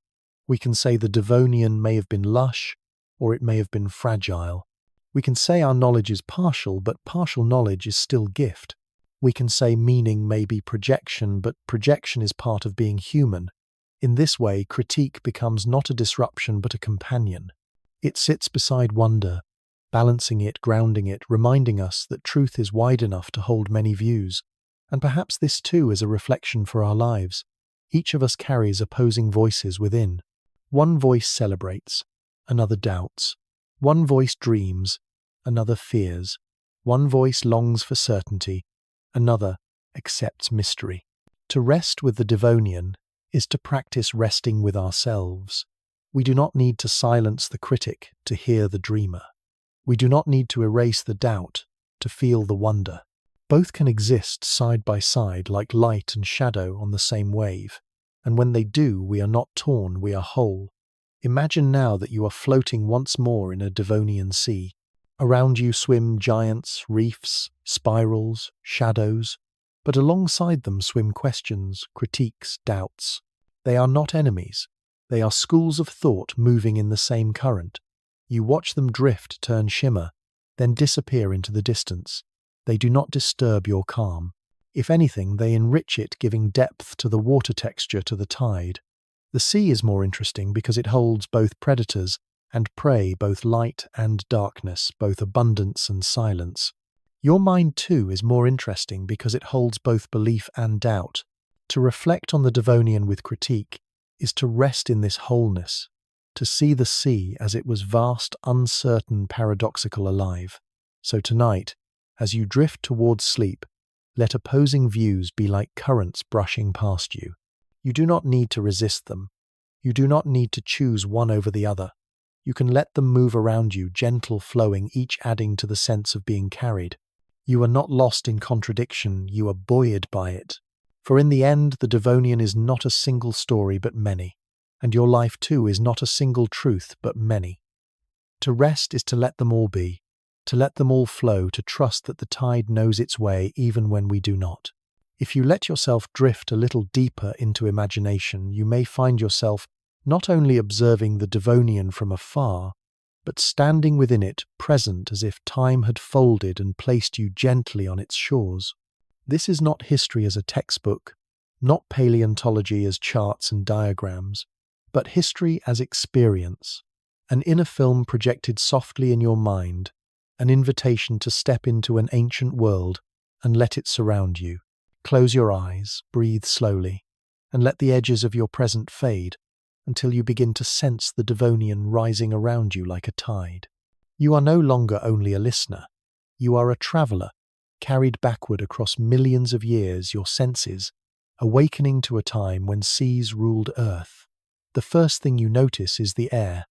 We can say the Devonian may have been lush, or it may have been fragile. We can say our knowledge is partial, but partial knowledge is still gift. We can say meaning may be projection, but projection is part of being human. In this way, critique becomes not a disruption but a companion. It sits beside wonder, balancing it, grounding it, reminding us that truth is wide enough to hold many views. And perhaps this too is a reflection for our lives. Each of us carries opposing voices within. One voice celebrates, another doubts. One voice dreams, another fears. One voice longs for certainty, another accepts mystery. To rest with the Devonian is to practice resting with ourselves. We do not need to silence the critic to hear the dreamer. We do not need to erase the doubt to feel the wonder. Both can exist side by side like light and shadow on the same wave. And when they do, we are not torn, we are whole. Imagine now that you are floating once more in a Devonian sea. Around you swim giants, reefs, spirals, shadows. But alongside them swim questions, critiques, doubts. They are not enemies. They are schools of thought moving in the same current. You watch them drift, turn shimmer, then disappear into the distance. They do not disturb your calm. If anything, they enrich it, giving depth to the water texture, to the tide. The sea is more interesting because it holds both predators and prey, both light and darkness, both abundance and silence. Your mind, too, is more interesting because it holds both belief and doubt. To reflect on the Devonian with critique is to rest in this wholeness, to see the sea as it was vast, uncertain, paradoxical, alive. So tonight, as you drift towards sleep, let opposing views be like currents brushing past you. You do not need to resist them. You do not need to choose one over the other. You can let them move around you, gentle, flowing, each adding to the sense of being carried. You are not lost in contradiction, you are buoyed by it. For in the end, the Devonian is not a single story but many, and your life too is not a single truth but many. To rest is to let them all be, to let them all flow, to trust that the tide knows its way even when we do not. If you let yourself drift a little deeper into imagination, you may find yourself not only observing the Devonian from afar, but standing within it, present as if time had folded and placed you gently on its shores. This is not history as a textbook, not paleontology as charts and diagrams, but history as experience, an inner film projected softly in your mind, an invitation to step into an ancient world and let it surround you. Close your eyes, breathe slowly, and let the edges of your present fade until you begin to sense the Devonian rising around you like a tide. You are no longer only a listener. You are a traveller, carried backward across millions of years, your senses, awakening to a time when seas ruled earth. The first thing you notice is the air.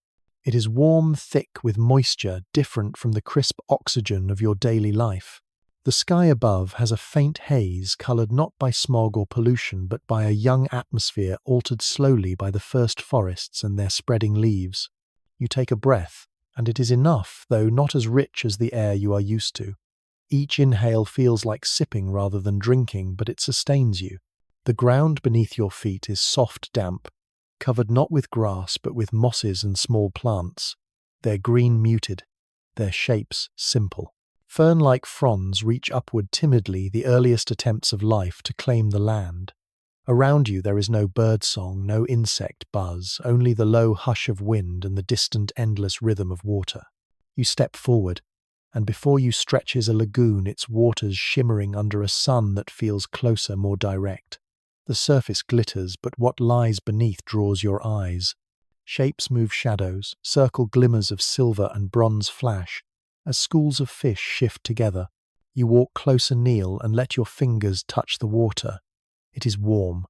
It is warm, thick, with moisture, different from the crisp oxygen of your daily life. The sky above has a faint haze, coloured not by smog or pollution, but by a young atmosphere altered slowly by the first forests and their spreading leaves. You take a breath, and it is enough, though not as rich as the air you are used to. Each inhale feels like sipping rather than drinking, but it sustains you. The ground beneath your feet is soft, damp, covered not with grass but with mosses and small plants, their green muted, their shapes simple. Fern-like fronds reach upward timidly, the earliest attempts of life to claim the land. Around you there is no bird song, no insect buzz, only the low hush of wind and the distant endless rhythm of water. You step forward, and before you stretches a lagoon, its waters shimmering under a sun that feels closer, more direct. The surface glitters, but what lies beneath draws your eyes. Shapes move shadows, circle glimmers of silver and bronze flash, as schools of fish shift together. You walk closer, kneel, and let your fingers touch the water. It is warm.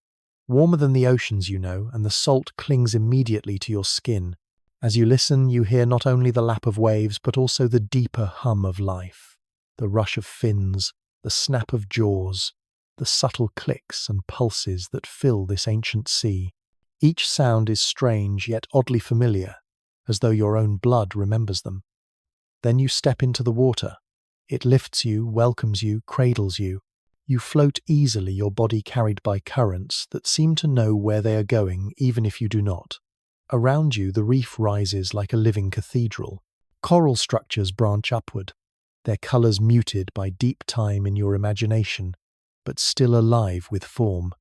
Warmer than the oceans, you know, and the salt clings immediately to your skin. As you listen, you hear not only the lap of waves, but also the deeper hum of life. The rush of fins, the snap of jaws, the subtle clicks and pulses that fill this ancient sea. Each sound is strange yet oddly familiar, as though your own blood remembers them. Then you step into the water. It lifts you, welcomes you, cradles you. You float easily, your body carried by currents that seem to know where they are going, even if you do not. Around you, the reef rises like a living cathedral. Coral structures branch upward, their colours muted by deep time in your imagination, but still alive with form.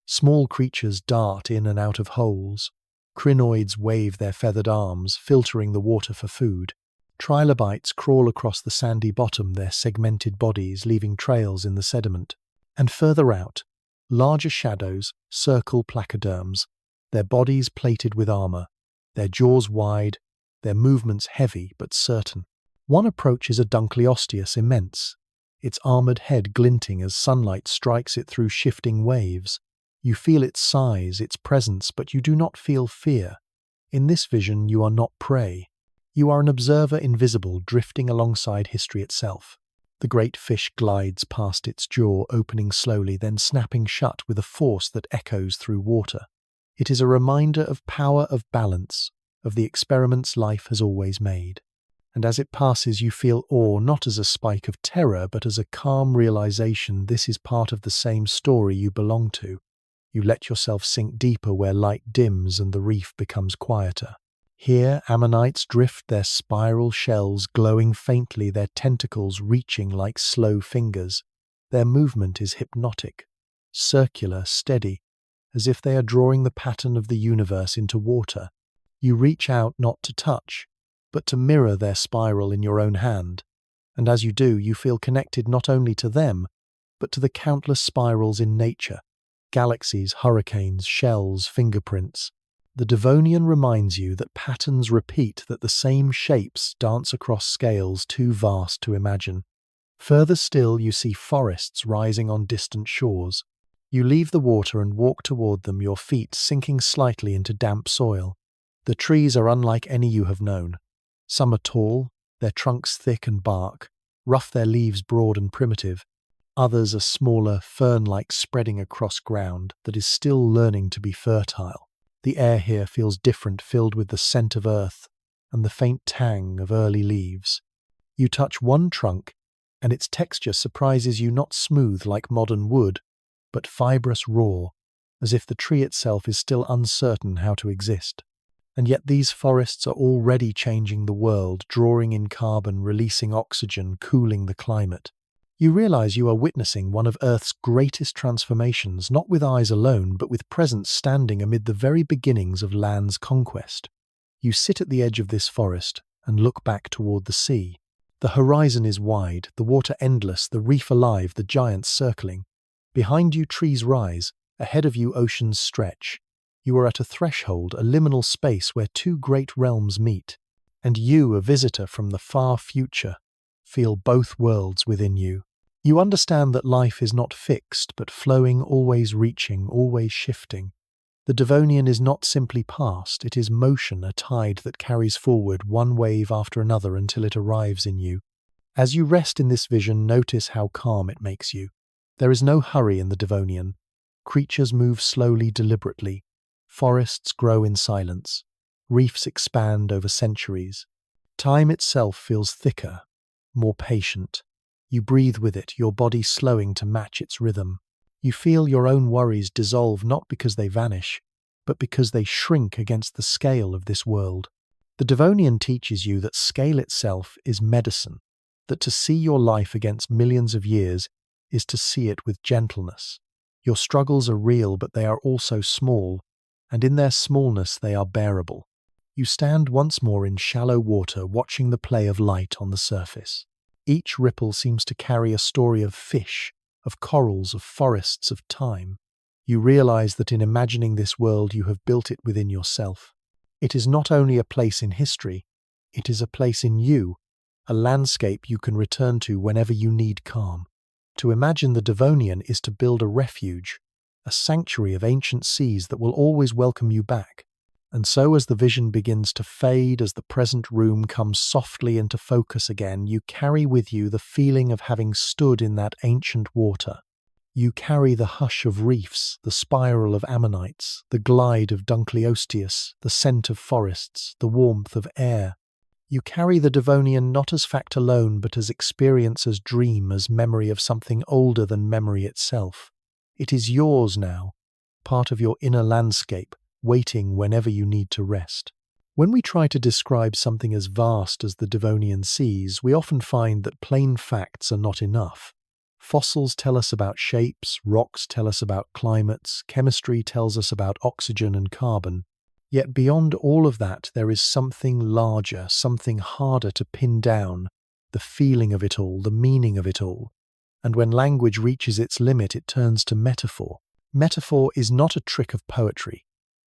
Small creatures dart in and out of holes. Crinoids wave their feathered arms, filtering the water for food. Trilobites crawl across the sandy bottom, their segmented bodies leaving trails in the sediment. And further out, larger shadows circle placoderms, their bodies plated with armour, their jaws wide, their movements heavy but certain. One approaches a Dunkleosteus immense, its armoured head glinting as sunlight strikes it through shifting waves. You feel its size, its presence, but you do not feel fear. In this vision, you are not prey. You are an observer invisible, drifting alongside history itself. The great fish glides past its jaw, opening slowly, then snapping shut with a force that echoes through water. It is a reminder of power, of balance, of the experiments life has always made. And as it passes, you feel awe, not as a spike of terror, but as a calm realization this is part of the same story you belong to. You let yourself sink deeper where light dims and the reef becomes quieter. Here, ammonites drift their spiral shells, glowing faintly, their tentacles reaching like slow fingers. Their movement is hypnotic, circular, steady, as if they are drawing the pattern of the universe into water. You reach out not to touch, but to mirror their spiral in your own hand. And as you do, you feel connected not only to them, but to the countless spirals in nature. Galaxies, hurricanes, shells, fingerprints. The Devonian reminds you that patterns repeat, that the same shapes dance across scales too vast to imagine. Further still, you see forests rising on distant shores. You leave the water and walk toward them, your feet sinking slightly into damp soil. The trees are unlike any you have known. Some are tall, their trunks thick and bark, rough, their leaves broad and primitive. Others are smaller, fern-like, spreading across ground that is still learning to be fertile. The air here feels different, filled with the scent of earth and the faint tang of early leaves. You touch one trunk, and its texture surprises you, not smooth like modern wood, but fibrous, raw, as if the tree itself is still uncertain how to exist. And yet these forests are already changing the world, drawing in carbon, releasing oxygen, cooling the climate. You realize you are witnessing one of Earth's greatest transformations, not with eyes alone, but with presence, standing amid the very beginnings of land's conquest. You sit at the edge of this forest and look back toward the sea. The horizon is wide, the water endless, the reef alive, the giants circling. Behind you trees rise, ahead of you oceans stretch. You are at a threshold, a liminal space where two great realms meet. And you, a visitor from the far future, feel both worlds within you. You understand that life is not fixed, but flowing, always reaching, always shifting. The Devonian is not simply past, it is motion, a tide that carries forward one wave after another until it arrives in you. As you rest in this vision, notice how calm it makes you. There is no hurry in the Devonian. Creatures move slowly, deliberately. Forests grow in silence. Reefs expand over centuries. Time itself feels thicker, more patient. You breathe with it, your body slowing to match its rhythm. You feel your own worries dissolve, not because they vanish, but because they shrink against the scale of this world. The Devonian teaches you that scale itself is medicine, that to see your life against millions of years is to see it with gentleness. Your struggles are real, but they are also small, and in their smallness they are bearable. You stand once more in shallow water, watching the play of light on the surface. Each ripple seems to carry a story of fish, of corals, of forests, of time. You realize that in imagining this world you have built it within yourself. It is not only a place in history, it is a place in you, a landscape you can return to whenever you need calm. To imagine the Devonian is to build a refuge, a sanctuary of ancient seas that will always welcome you back. And so as the vision begins to fade, as the present room comes softly into focus again, you carry with you the feeling of having stood in that ancient water. You carry the hush of reefs, the spiral of ammonites, the glide of Dunkleosteus, the scent of forests, the warmth of air. You carry the Devonian not as fact alone, but as experience, as dream, as memory of something older than memory itself. It is yours now, part of your inner landscape, waiting whenever you need to rest. When we try to describe something as vast as the Devonian seas, we often find that plain facts are not enough. Fossils tell us about shapes, rocks tell us about climates, chemistry tells us about oxygen and carbon. Yet beyond all of that, there is something larger, something harder to pin down, the feeling of it all, the meaning of it all. And when language reaches its limit, it turns to metaphor. Metaphor is not a trick of poetry.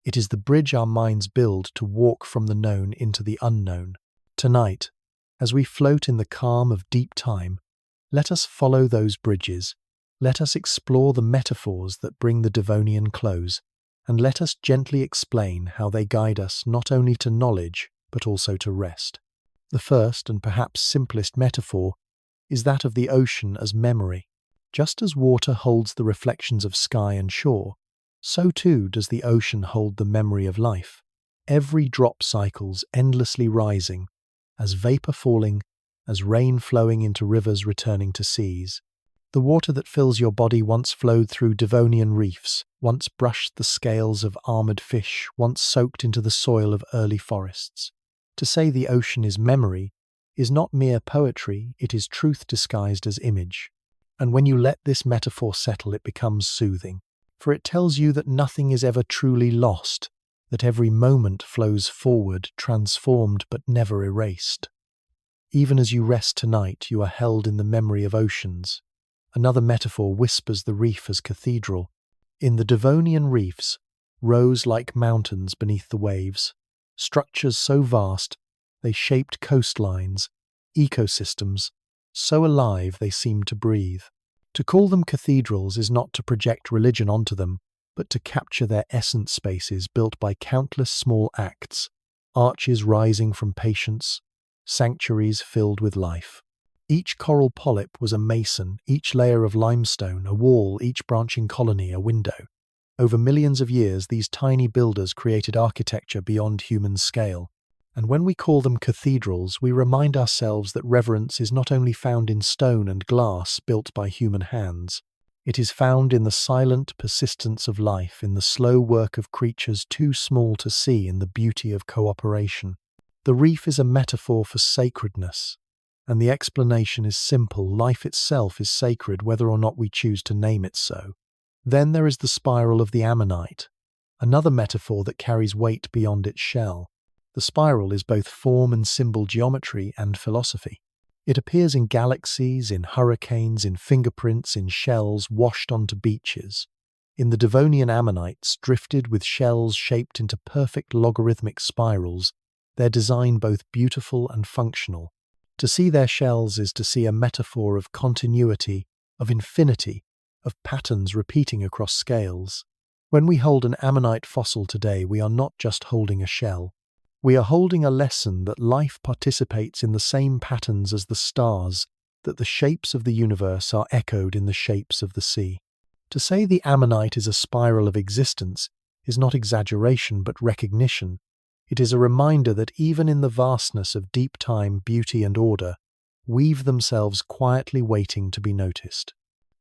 It is the bridge our minds build to walk from the known into the unknown. Tonight, as we float in the calm of deep time, let us follow those bridges. Let us explore the metaphors that bring the Devonian close. And let us gently explain how they guide us not only to knowledge, but also to rest. The first and perhaps simplest metaphor is that of the ocean as memory. Just as water holds the reflections of sky and shore, so too does the ocean hold the memory of life. Every drop cycles, endlessly rising, as vapor falling, as rain flowing into rivers returning to seas. The water that fills your body once flowed through Devonian reefs, once brushed the scales of armored fish, once soaked into the soil of early forests. To say the ocean is memory is not mere poetry, it is truth disguised as image. And when you let this metaphor settle, it becomes soothing, for it tells you that nothing is ever truly lost, that every moment flows forward, transformed but never erased. Even as you rest tonight, you are held in the memory of oceans. Another metaphor whispers the reef as cathedral. In the Devonian reefs rose like mountains beneath the waves, structures so vast they shaped coastlines, ecosystems, so alive they seemed to breathe. To call them cathedrals is not to project religion onto them, but to capture their essence, spaces built by countless small acts, arches rising from patience, sanctuaries filled with life. Each coral polyp was a mason, each layer of limestone a wall, each branching colony a window. Over millions of years, these tiny builders created architecture beyond human scale. And when we call them cathedrals, we remind ourselves that reverence is not only found in stone and glass built by human hands. It is found in the silent persistence of life, in the slow work of creatures too small to see, in the beauty of cooperation. The reef is a metaphor for sacredness. And the explanation is simple. Life itself is sacred, whether or not we choose to name it so. Then there is the spiral of the ammonite, another metaphor that carries weight beyond its shell. The spiral is both form and symbol geometry and philosophy. It appears in galaxies, in hurricanes, in fingerprints, in shells washed onto beaches. In the Devonian ammonites, drifted with shells shaped into perfect logarithmic spirals, their design both beautiful and functional. To see their shells is to see a metaphor of continuity, of infinity, of patterns repeating across scales. When we hold an ammonite fossil today, we are not just holding a shell. We are holding a lesson that life participates in the same patterns as the stars, that the shapes of the universe are echoed in the shapes of the sea. To say the ammonite is a spiral of existence is not exaggeration but recognition. It is a reminder that even in the vastness of deep time, beauty and order weave themselves quietly waiting to be noticed.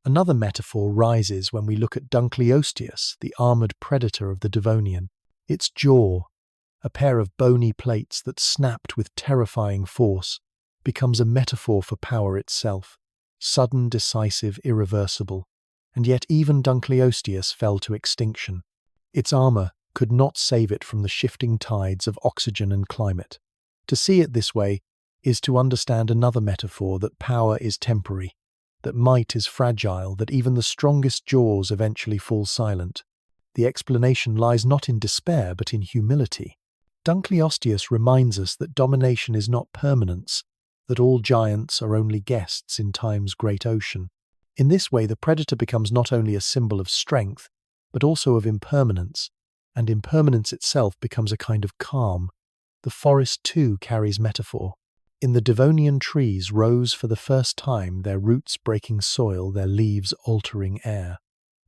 Another metaphor rises when we look at Dunkleosteus, the armoured predator of the Devonian. Its jaw, a pair of bony plates that snapped with terrifying force, becomes a metaphor for power itself, sudden, decisive, irreversible. And yet even Dunkleosteus fell to extinction. Its armour could not save it from the shifting tides of oxygen and climate. To see it this way is to understand another metaphor, that power is temporary, that might is fragile, that even the strongest jaws eventually fall silent. The explanation lies not in despair but in humility. Dunkleosteus reminds us that domination is not permanence, that all giants are only guests in time's great ocean. In this way, the predator becomes not only a symbol of strength, but also of impermanence, and impermanence itself becomes a kind of calm. The forest too carries metaphor. In the Devonian trees rose for the first time, their roots breaking soil, their leaves altering air.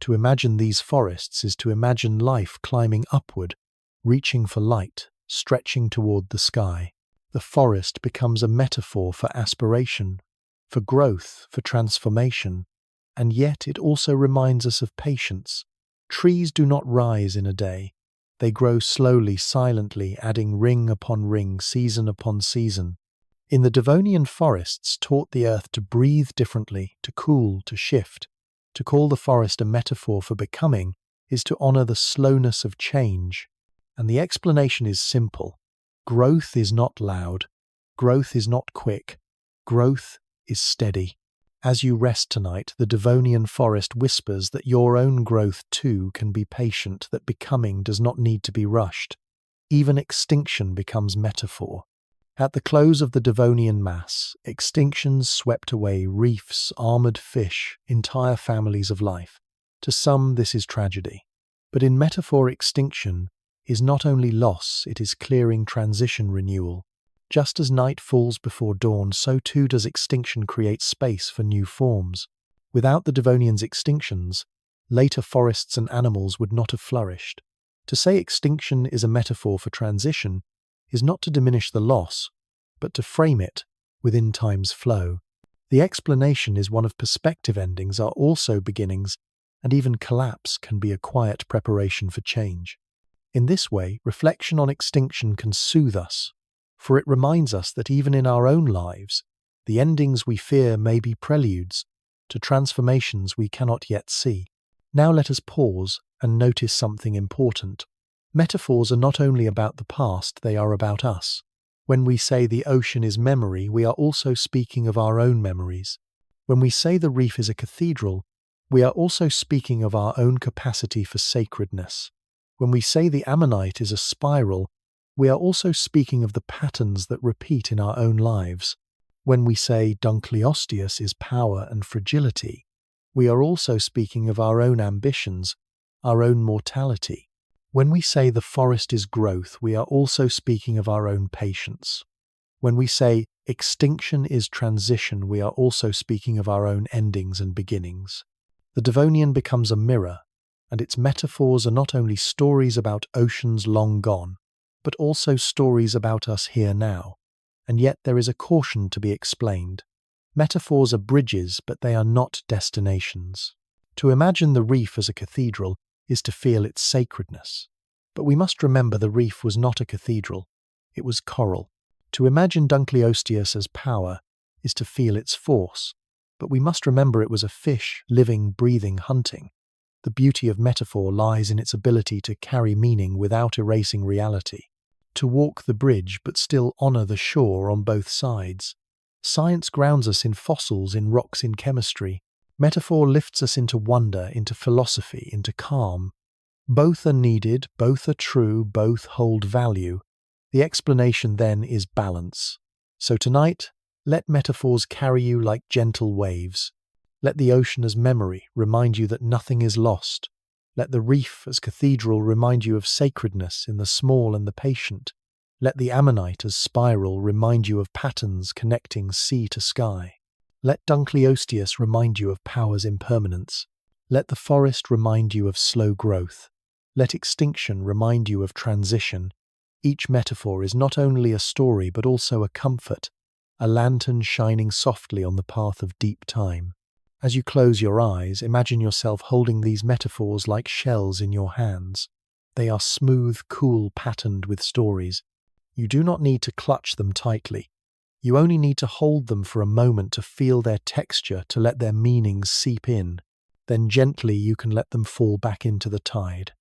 To imagine these forests is to imagine life climbing upward, reaching for light, stretching toward the sky. The forest becomes a metaphor for aspiration, for growth, for transformation, and yet it also reminds us of patience. Trees do not rise in a day. They grow slowly, silently, adding ring upon ring, season upon season. In the Devonian forests taught the earth to breathe differently, to cool, to shift. To call the forest a metaphor for becoming is to honor the slowness of change. And the explanation is simple. Growth is not loud. Growth is not quick. Growth is steady. As you rest tonight, the Devonian forest whispers that your own growth too can be patient, that becoming does not need to be rushed. Even extinction becomes metaphor. At the close of the Devonian mass, extinctions swept away reefs, armored fish, entire families of life. To some, this is tragedy. But in metaphor, extinction is not only loss, it is clearing, transition, renewal. Just as night falls before dawn, so too does extinction create space for new forms. Without the Devonians' extinctions, later forests and animals would not have flourished. To say extinction is a metaphor for transition is not to diminish the loss, but to frame it within time's flow. The explanation is one of perspective. Endings are also beginnings, and even collapse can be a quiet preparation for change. In this way, reflection on extinction can soothe us, for it reminds us that even in our own lives, the endings we fear may be preludes to transformations we cannot yet see. Now let us pause and notice something important. Metaphors are not only about the past, they are about us. When we say the ocean is memory, we are also speaking of our own memories. When we say the reef is a cathedral, we are also speaking of our own capacity for sacredness. When we say the ammonite is a spiral, we are also speaking of the patterns that repeat in our own lives. When we say Dunkleosteus is power and fragility, we are also speaking of our own ambitions, our own mortality. When we say the forest is growth, we are also speaking of our own patience. When we say extinction is transition, we are also speaking of our own endings and beginnings. The Devonian becomes a mirror, and its metaphors are not only stories about oceans long gone, but also stories about us here now. And yet there is a caution to be explained. Metaphors are bridges, but they are not destinations. To imagine the reef as a cathedral is to feel its sacredness. But we must remember the reef was not a cathedral, it was coral. To imagine Dunkleosteus as power is to feel its force, but we must remember it was a fish, living, breathing, hunting. The beauty of metaphor lies in its ability to carry meaning without erasing reality. To walk the bridge but still honor the shore on both sides. Science grounds us in fossils, in rocks, in chemistry. Metaphor lifts us into wonder, into philosophy, into calm. Both are needed, both are true, both hold value. The explanation then is balance. So tonight, let metaphors carry you like gentle waves. Let the ocean as memory remind you that nothing is lost. Let the reef as cathedral remind you of sacredness in the small and the patient. Let the ammonite as spiral remind you of patterns connecting sea to sky. Let Dunkleosteus remind you of power's impermanence. Let the forest remind you of slow growth. Let extinction remind you of transition. Each metaphor is not only a story but also a comfort, a lantern shining softly on the path of deep time. As you close your eyes, imagine yourself holding these metaphors like shells in your hands. They are smooth, cool, patterned with stories. You do not need to clutch them tightly. You only need to hold them for a moment to feel their texture, to let their meanings seep in. Then gently you can let them fall back into the tide.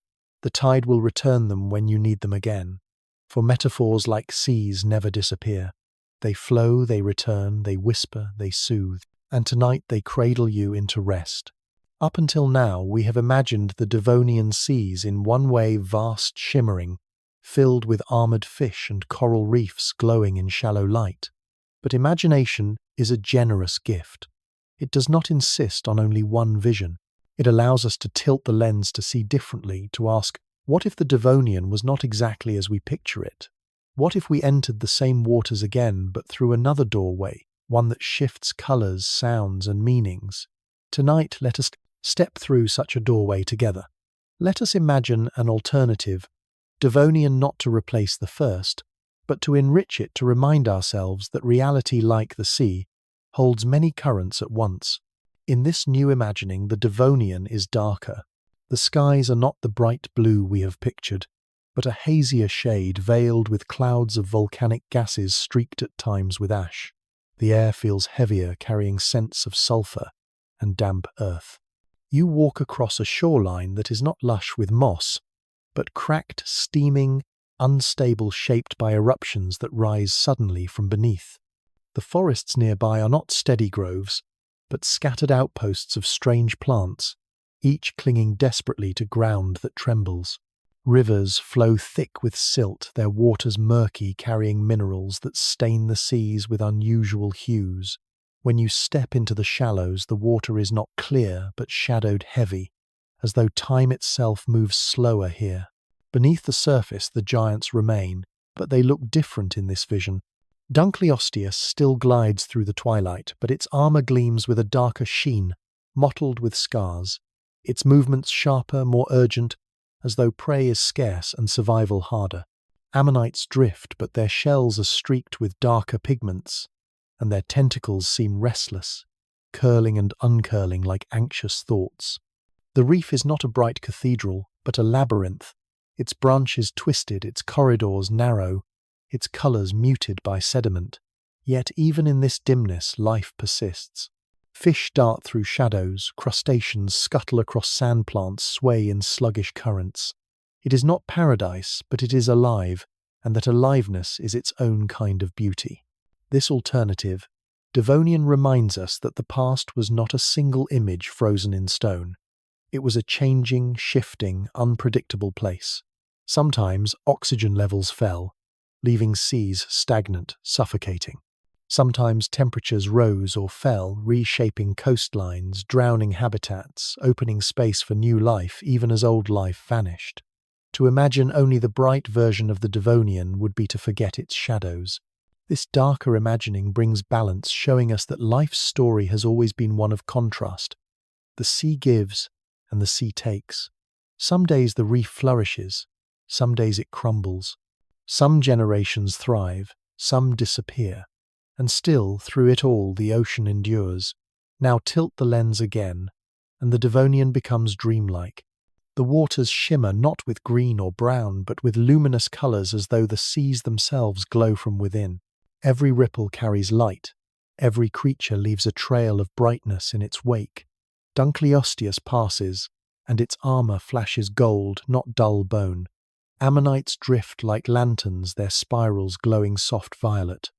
The tide will return them when you need them again. For metaphors like seas never disappear. They flow, they return, they whisper, they soothe. And tonight they cradle you into rest. Up until now, we have imagined the Devonian seas in one way vast shimmering, filled with armored fish and coral reefs glowing in shallow light. But imagination is a generous gift. It does not insist on only one vision. It allows us to tilt the lens to see differently, to ask, what if the Devonian was not exactly as we picture it? What if we entered the same waters again, but through another doorway, one that shifts colours, sounds, and meanings? Tonight, let us step through such a doorway together. Let us imagine an alternative, Devonian not to replace the first, but to enrich it, to remind ourselves that reality, like the sea, holds many currents at once. In this new imagining, the Devonian is darker. The skies are not the bright blue we have pictured, but a hazier shade veiled with clouds of volcanic gases streaked at times with ash. The air feels heavier, carrying scents of sulphur and damp earth. You walk across a shoreline that is not lush with moss, but cracked, steaming, unstable, shaped by eruptions that rise suddenly from beneath. The forests nearby are not steady groves, but scattered outposts of strange plants, each clinging desperately to ground that trembles. Rivers flow thick with silt, their waters murky, carrying minerals that stain the seas with unusual hues. When you step into the shallows, the water is not clear, but shadowed heavy, as though time itself moves slower here. Beneath the surface, the giants remain, but they look different in this vision. Dunkleosteus still glides through the twilight, but its armor gleams with a darker sheen, mottled with scars. Its movements sharper, more urgent, as though prey is scarce and survival harder. Ammonites drift, but their shells are streaked with darker pigments, and their tentacles seem restless, curling and uncurling like anxious thoughts. The reef is not a bright cathedral, but a labyrinth, its branches twisted, its corridors narrow, its colours muted by sediment. Yet even in this dimness, life persists. Fish dart through shadows, crustaceans scuttle across sand plants, sway in sluggish currents. It is not paradise, but it is alive, and that aliveness is its own kind of beauty. This alternative, Devonian, reminds us that the past was not a single image frozen in stone. It was a changing, shifting, unpredictable place. Sometimes oxygen levels fell, leaving seas stagnant, suffocating. Sometimes temperatures rose or fell, reshaping coastlines, drowning habitats, opening space for new life even as old life vanished. To imagine only the bright version of the Devonian would be to forget its shadows. This darker imagining brings balance, showing us that life's story has always been one of contrast. The sea gives, and the sea takes. Some days the reef flourishes, some days it crumbles. Some generations thrive, some disappear. And still, through it all, the ocean endures. Now tilt the lens again, and the Devonian becomes dreamlike. The waters shimmer not with green or brown, but with luminous colours, as though the seas themselves glow from within. Every ripple carries light. Every creature leaves a trail of brightness in its wake. Dunkleosteus passes, and its armour flashes gold, not dull bone. Ammonites drift like lanterns, their spirals glowing soft violet.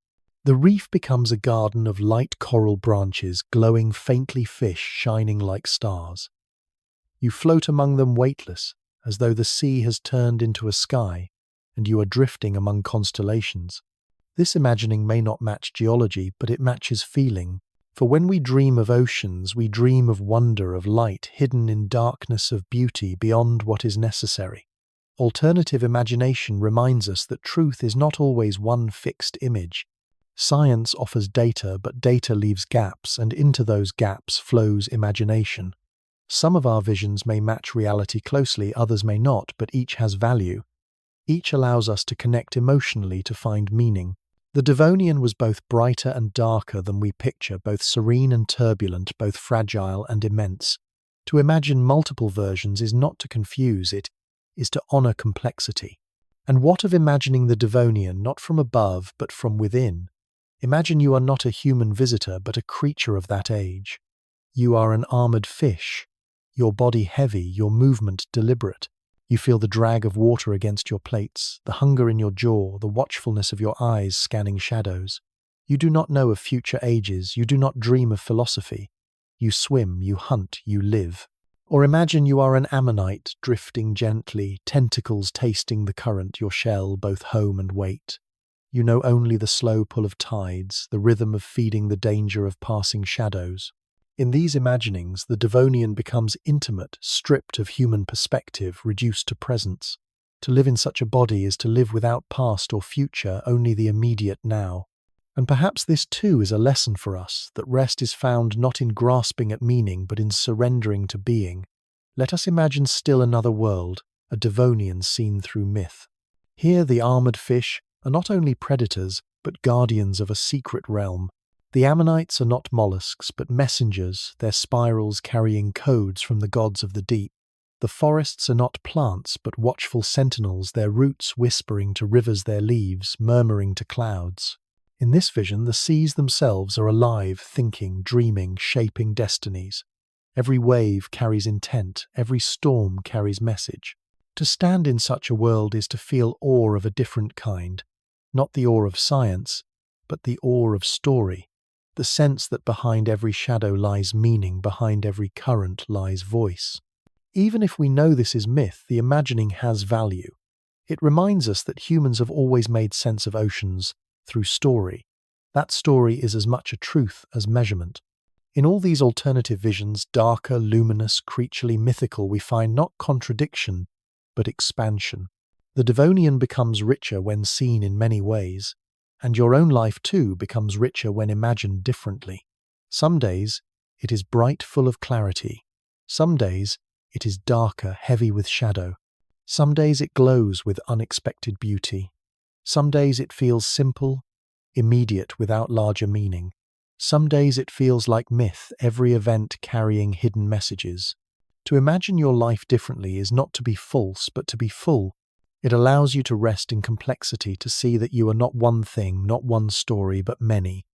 The reef becomes a garden of light coral branches, glowing faintly, fish shining like stars. You float among them weightless, as though the sea has turned into a sky, and you are drifting among constellations. This imagining may not match geology, but it matches feeling. For when we dream of oceans, we dream of wonder, of light hidden in darkness, of beauty beyond what is necessary. Alternative imagination reminds us that truth is not always one fixed image. Science offers data, but data leaves gaps, and into those gaps flows imagination. Some of our visions may match reality closely, others may not, but each has value. Each allows us to connect emotionally, to find meaning. The Devonian was both brighter and darker than we picture, both serene and turbulent, both fragile and immense. To imagine multiple versions is not to confuse, it is to honour complexity. And what of imagining the Devonian not from above, but from within? Imagine you are not a human visitor, but a creature of that age. You are an armoured fish, your body heavy, your movement deliberate. You feel the drag of water against your plates, the hunger in your jaw, the watchfulness of your eyes scanning shadows. You do not know of future ages, you do not dream of philosophy. You swim, you hunt, you live. Or imagine you are an ammonite drifting gently, tentacles tasting the current, your shell both home and weight. You know only the slow pull of tides, the rhythm of feeding, the danger of passing shadows. In these imaginings, the Devonian becomes intimate, stripped of human perspective, reduced to presence. To live in such a body is to live without past or future, only the immediate now. And perhaps this too is a lesson for us, that rest is found not in grasping at meaning, but in surrendering to being. Let us imagine still another world, a Devonian seen through myth. Here the armoured fish are not only predators, but guardians of a secret realm. The ammonites are not mollusks, but messengers, their spirals carrying codes from the gods of the deep. The forests are not plants, but watchful sentinels, their roots whispering to rivers, their leaves murmuring to clouds. In this vision, the seas themselves are alive, thinking, dreaming, shaping destinies. Every wave carries intent, every storm carries message. To stand in such a world is to feel awe of a different kind, not the awe of science, but the awe of story, the sense that behind every shadow lies meaning, behind every current lies voice. Even if we know this is myth, the imagining has value. It reminds us that humans have always made sense of oceans through story. That story is as much a truth as measurement. In all these alternative visions, darker, luminous, creaturely mythical, we find not contradiction, but expansion. The Devonian becomes richer when seen in many ways, and your own life too becomes richer when imagined differently. Some days it is bright, full of clarity. Some days it is darker, heavy with shadow. Some days it glows with unexpected beauty. Some days it feels simple, immediate, without larger meaning. Some days it feels like myth, every event carrying hidden messages. To imagine your life differently is not to be false, but to be full. It allows you to rest in complexity, to see that you are not one thing, not one story, but many.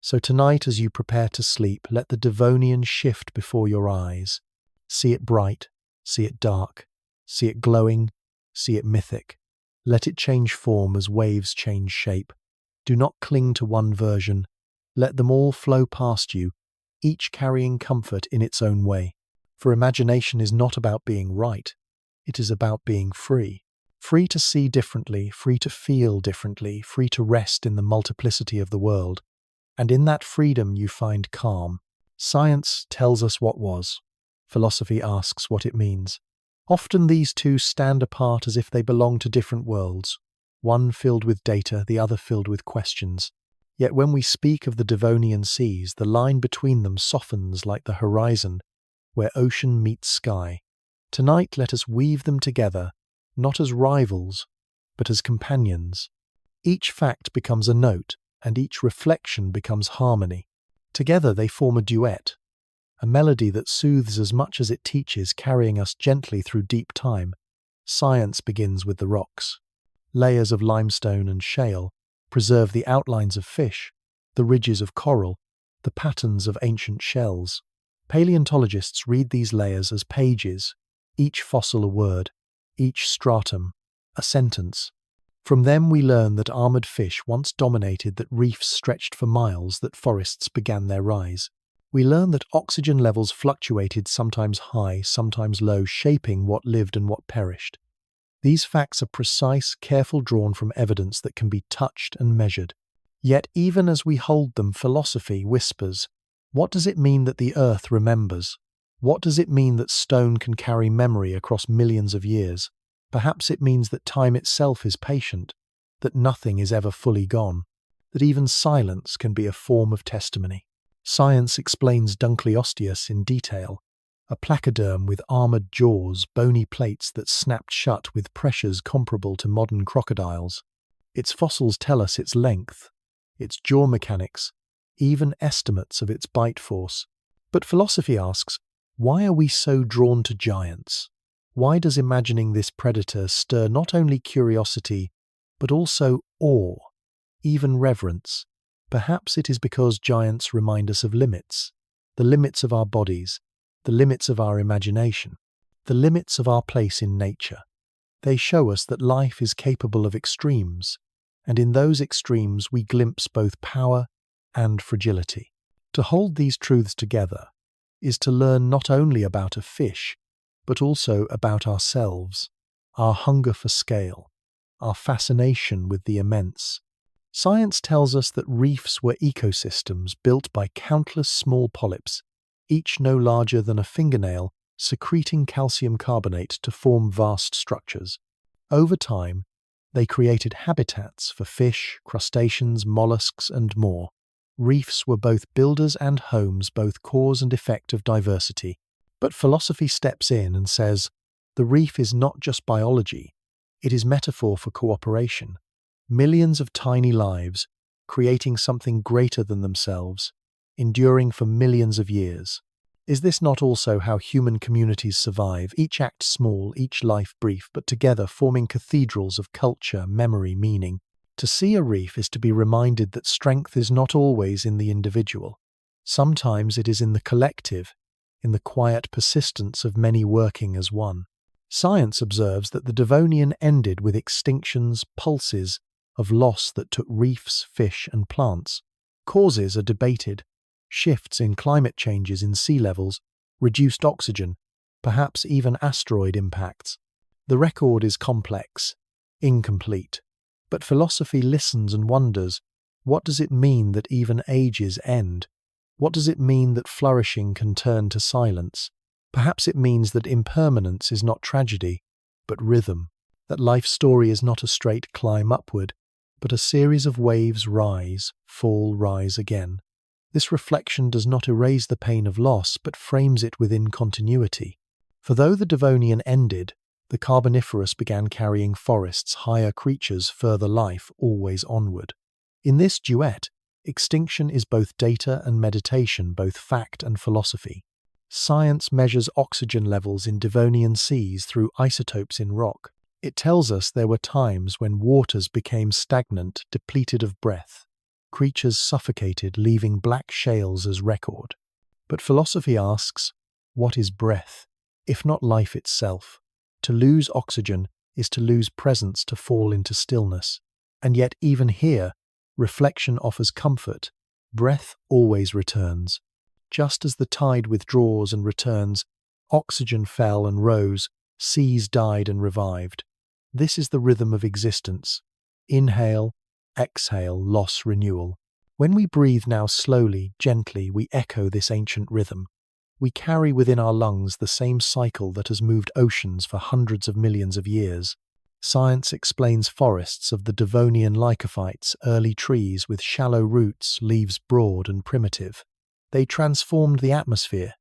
So tonight, as you prepare to sleep, let the Devonian shift before your eyes. See it bright, see it dark, see it glowing, see it mythic. Let it change form as waves change shape. Do not cling to one version. Let them all flow past you, each carrying comfort in its own way. For imagination is not about being right. It is about being free. Free to see differently, free to feel differently, free to rest in the multiplicity of the world. And in that freedom you find calm. Science tells us what was. Philosophy asks what it means. Often these two stand apart as if they belong to different worlds, one filled with data, the other filled with questions. Yet when we speak of the Devonian seas, the line between them softens like the horizon, where ocean meets sky. Tonight let us weave them together, not as rivals, but as companions. Each fact becomes a note, and each reflection becomes harmony. Together they form a duet, a melody that soothes as much as it teaches, carrying us gently through deep time. Science begins with the rocks. Layers of limestone and shale preserve the outlines of fish, the ridges of coral, the patterns of ancient shells. Paleontologists read these layers as pages, each fossil a word, each stratum a sentence. From them we learn that armoured fish once dominated, that reefs stretched for miles, that forests began their rise. We learn that oxygen levels fluctuated, sometimes high, sometimes low, shaping what lived and what perished. These facts are precise, careful, drawn from evidence that can be touched and measured. Yet even as we hold them, philosophy whispers, what does it mean that the earth remembers? What does it mean that stone can carry memory across millions of years? Perhaps it means that time itself is patient, that nothing is ever fully gone, that even silence can be a form of testimony. Science explains Dunkleosteus in detail, a placoderm with armoured jaws, bony plates that snapped shut with pressures comparable to modern crocodiles. Its fossils tell us its length, its jaw mechanics, even estimates of its bite force. But philosophy asks, why are we so drawn to giants? Why does imagining this predator stir not only curiosity, but also awe, even reverence? Perhaps it is because giants remind us of limits, the limits of our bodies, the limits of our imagination, the limits of our place in nature. They show us that life is capable of extremes, and in those extremes we glimpse both power and fragility. To hold these truths together, is to learn not only about a fish, but also about ourselves, our hunger for scale, our fascination with the immense. Science tells us that reefs were ecosystems built by countless small polyps, each no larger than a fingernail, secreting calcium carbonate to form vast structures. Over time, they created habitats for fish, crustaceans, mollusks, and more. Reefs were both builders and homes, both cause and effect of diversity. But philosophy steps in and says, the reef is not just biology, it is metaphor for cooperation. Millions of tiny lives, creating something greater than themselves, enduring for millions of years. Is this not also how human communities survive, each act small, each life brief, but together forming cathedrals of culture, memory, meaning? To see a reef is to be reminded that strength is not always in the individual. Sometimes it is in the collective, in the quiet persistence of many working as one. Science observes that the Devonian ended with extinctions, pulses of loss that took reefs, fish, and plants. Causes are debated. Shifts in climate changes in sea levels, reduced oxygen, perhaps even asteroid impacts. The record is complex, incomplete. But philosophy listens and wonders, what does it mean that even ages end? What does it mean that flourishing can turn to silence? Perhaps it means that impermanence is not tragedy, but rhythm, that life's story is not a straight climb upward, but a series of waves rise, fall, rise again. This reflection does not erase the pain of loss, but frames it within continuity. For though the Devonian ended, the Carboniferous began carrying forests, higher creatures, further life, always onward. In this duet, extinction is both data and meditation, both fact and philosophy. Science measures oxygen levels in Devonian seas through isotopes in rock. It tells us there were times when waters became stagnant, depleted of breath. Creatures suffocated, leaving black shales as record. But philosophy asks, what is breath, if not life itself? To lose oxygen is to lose presence, to fall into stillness. And yet even here, reflection offers comfort. Breath always returns. Just as the tide withdraws and returns, oxygen fell and rose, seas died and revived. This is the rhythm of existence. Inhale, exhale, loss, renewal. When we breathe now slowly, gently, we echo this ancient rhythm. We carry within our lungs the same cycle that has moved oceans for hundreds of millions of years. Science explains forests of the Devonian lycophytes, early trees with shallow roots, leaves broad and primitive. They transformed the atmosphere,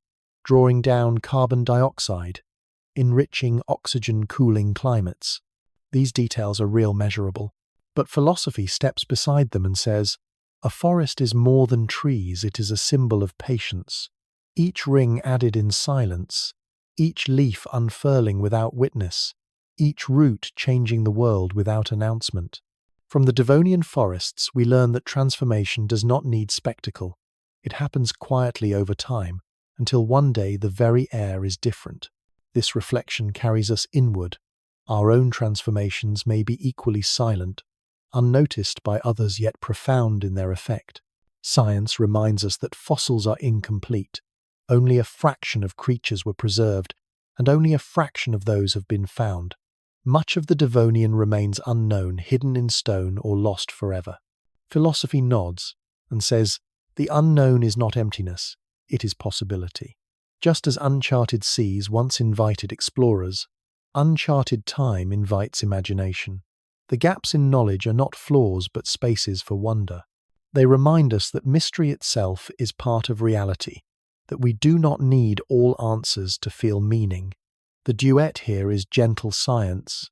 drawing down carbon dioxide, enriching oxygen-cooling climates. These details are real measurable. But philosophy steps beside them and says, a forest is more than trees, it is a symbol of patience. Each ring added in silence, each leaf unfurling without witness, each root changing the world without announcement. From the Devonian forests, we learn that transformation does not need spectacle. It happens quietly over time, until one day the very air is different. This reflection carries us inward. Our own transformations may be equally silent, unnoticed by others yet profound in their effect. Science reminds us that fossils are incomplete. Only a fraction of creatures were preserved, and only a fraction of those have been found. Much of the Devonian remains unknown, hidden in stone, or lost forever. Philosophy nods and says, the unknown is not emptiness, it is possibility. Just as uncharted seas once invited explorers, uncharted time invites imagination. The gaps in knowledge are not flaws but spaces for wonder. They remind us that mystery itself is part of reality, that we do not need all answers to feel meaning. The duet here is gentle science,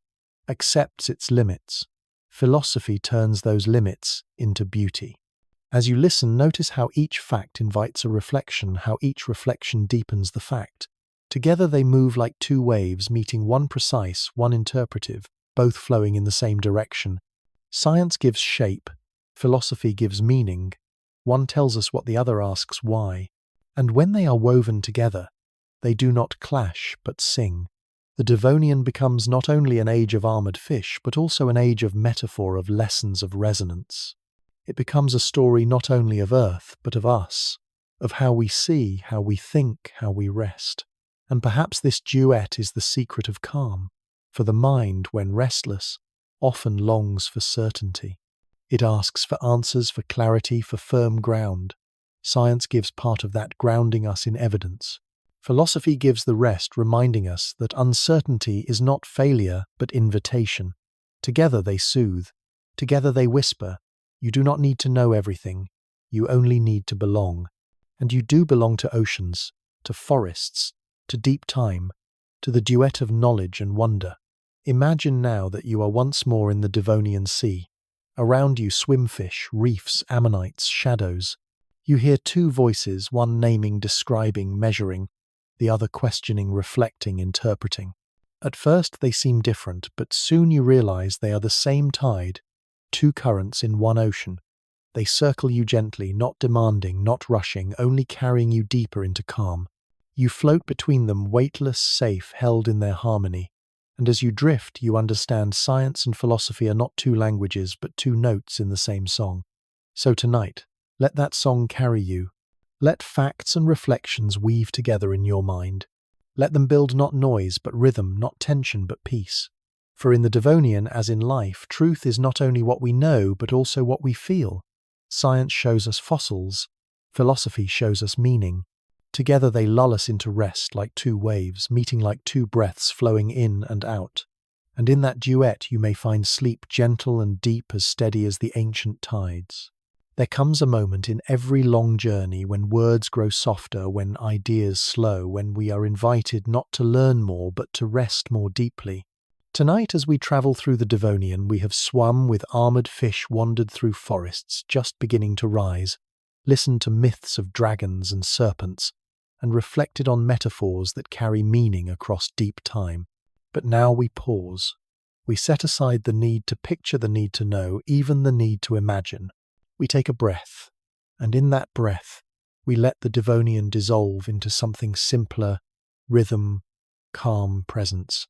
accepts its limits. Philosophy turns those limits into beauty. As you listen, notice how each fact invites a reflection, how each reflection deepens the fact. Together they move like two waves, meeting one precise, one interpretive, both flowing in the same direction. Science gives shape, philosophy gives meaning. One tells us what the other asks why. And when they are woven together, they do not clash but sing. The Devonian becomes not only an age of armoured fish, but also an age of metaphor, of lessons of resonance. It becomes a story not only of Earth, but of us, of how we see, how we think, how we rest. And perhaps this duet is the secret of calm, for the mind, when restless, often longs for certainty. It asks for answers, for clarity, for firm ground. Science gives part of that, grounding us in evidence. Philosophy gives the rest, reminding us that uncertainty is not failure, but invitation. Together they soothe. Together they whisper, you do not need to know everything. You only need to belong. And you do belong to oceans, to forests, to deep time, to the duet of knowledge and wonder. Imagine now that you are once more in the Devonian Sea. Around you swimfish, reefs, ammonites, shadows. You hear two voices, one naming, describing, measuring, the other questioning, reflecting, interpreting. At first they seem different, but soon you realize they are the same tide, two currents in one ocean. They circle you gently, not demanding, not rushing, only carrying you deeper into calm. You float between them, weightless, safe, held in their harmony. And as you drift, you understand science and philosophy are not two languages, but two notes in the same song. So tonight, let that song carry you. Let facts and reflections weave together in your mind. Let them build not noise, but rhythm, not tension, but peace. For in the Devonian, as in life, truth is not only what we know, but also what we feel. Science shows us fossils. Philosophy shows us meaning. Together they lull us into rest like two waves, meeting like two breaths flowing in and out. And in that duet you may find sleep gentle and deep, as steady as the ancient tides. There comes a moment in every long journey when words grow softer, when ideas slow, when we are invited not to learn more but to rest more deeply. Tonight, as we travel through the Devonian, we have swum with armoured fish, wandered through forests just beginning to rise, listened to myths of dragons and serpents, and reflected on metaphors that carry meaning across deep time. But now we pause. We set aside the need to picture, the need to know, even the need to imagine. We take a breath, and in that breath, we let the Devonian dissolve into something simpler, rhythm, calm presence.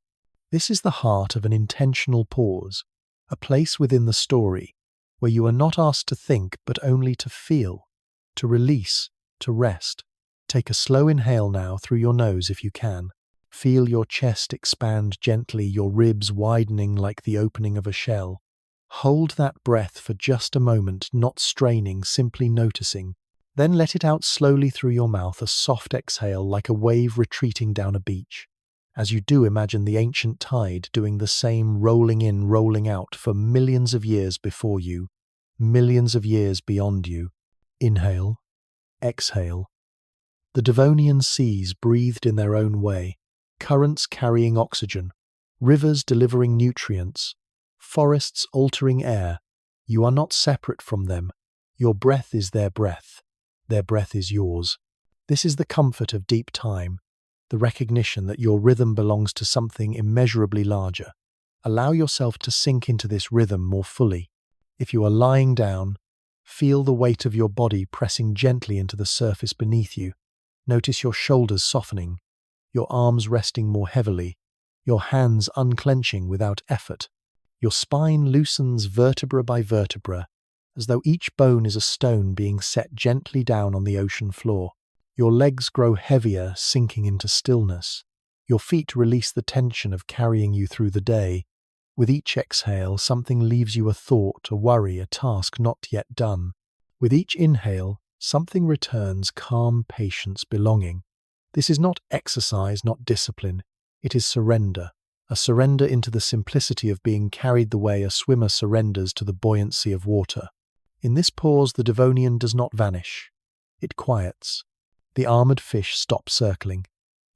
This is the heart of an intentional pause, a place within the story where you are not asked to think but only to feel, to release, to rest. Take a slow inhale now through your nose if you can. Feel your chest expand gently, your ribs widening like the opening of a shell. Hold that breath for just a moment, not straining, simply noticing. Then let it out slowly through your mouth, a soft exhale like a wave retreating down a beach. As you do, imagine the ancient tide doing the same, rolling in, rolling out for millions of years before you, millions of years beyond you. Inhale, exhale. The Devonian seas breathed in their own way, currents carrying oxygen, rivers delivering nutrients, forests altering air. You are not separate from them. Your breath is their breath is yours. This is the comfort of deep time, the recognition that your rhythm belongs to something immeasurably larger. Allow yourself to sink into this rhythm more fully. If you are lying down, feel the weight of your body pressing gently into the surface beneath you. Notice your shoulders softening, your arms resting more heavily, your hands unclenching without effort. Your spine loosens vertebra by vertebra, as though each bone is a stone being set gently down on the ocean floor. Your legs grow heavier, sinking into stillness. Your feet release the tension of carrying you through the day. With each exhale, something leaves you, a thought, a worry, a task not yet done. With each inhale, something returns, calm, patience, belonging. This is not exercise, not discipline. It is surrender. A surrender into the simplicity of being carried the way a swimmer surrenders to the buoyancy of water. In this pause, the Devonian does not vanish. It quiets. The armoured fish stop circling.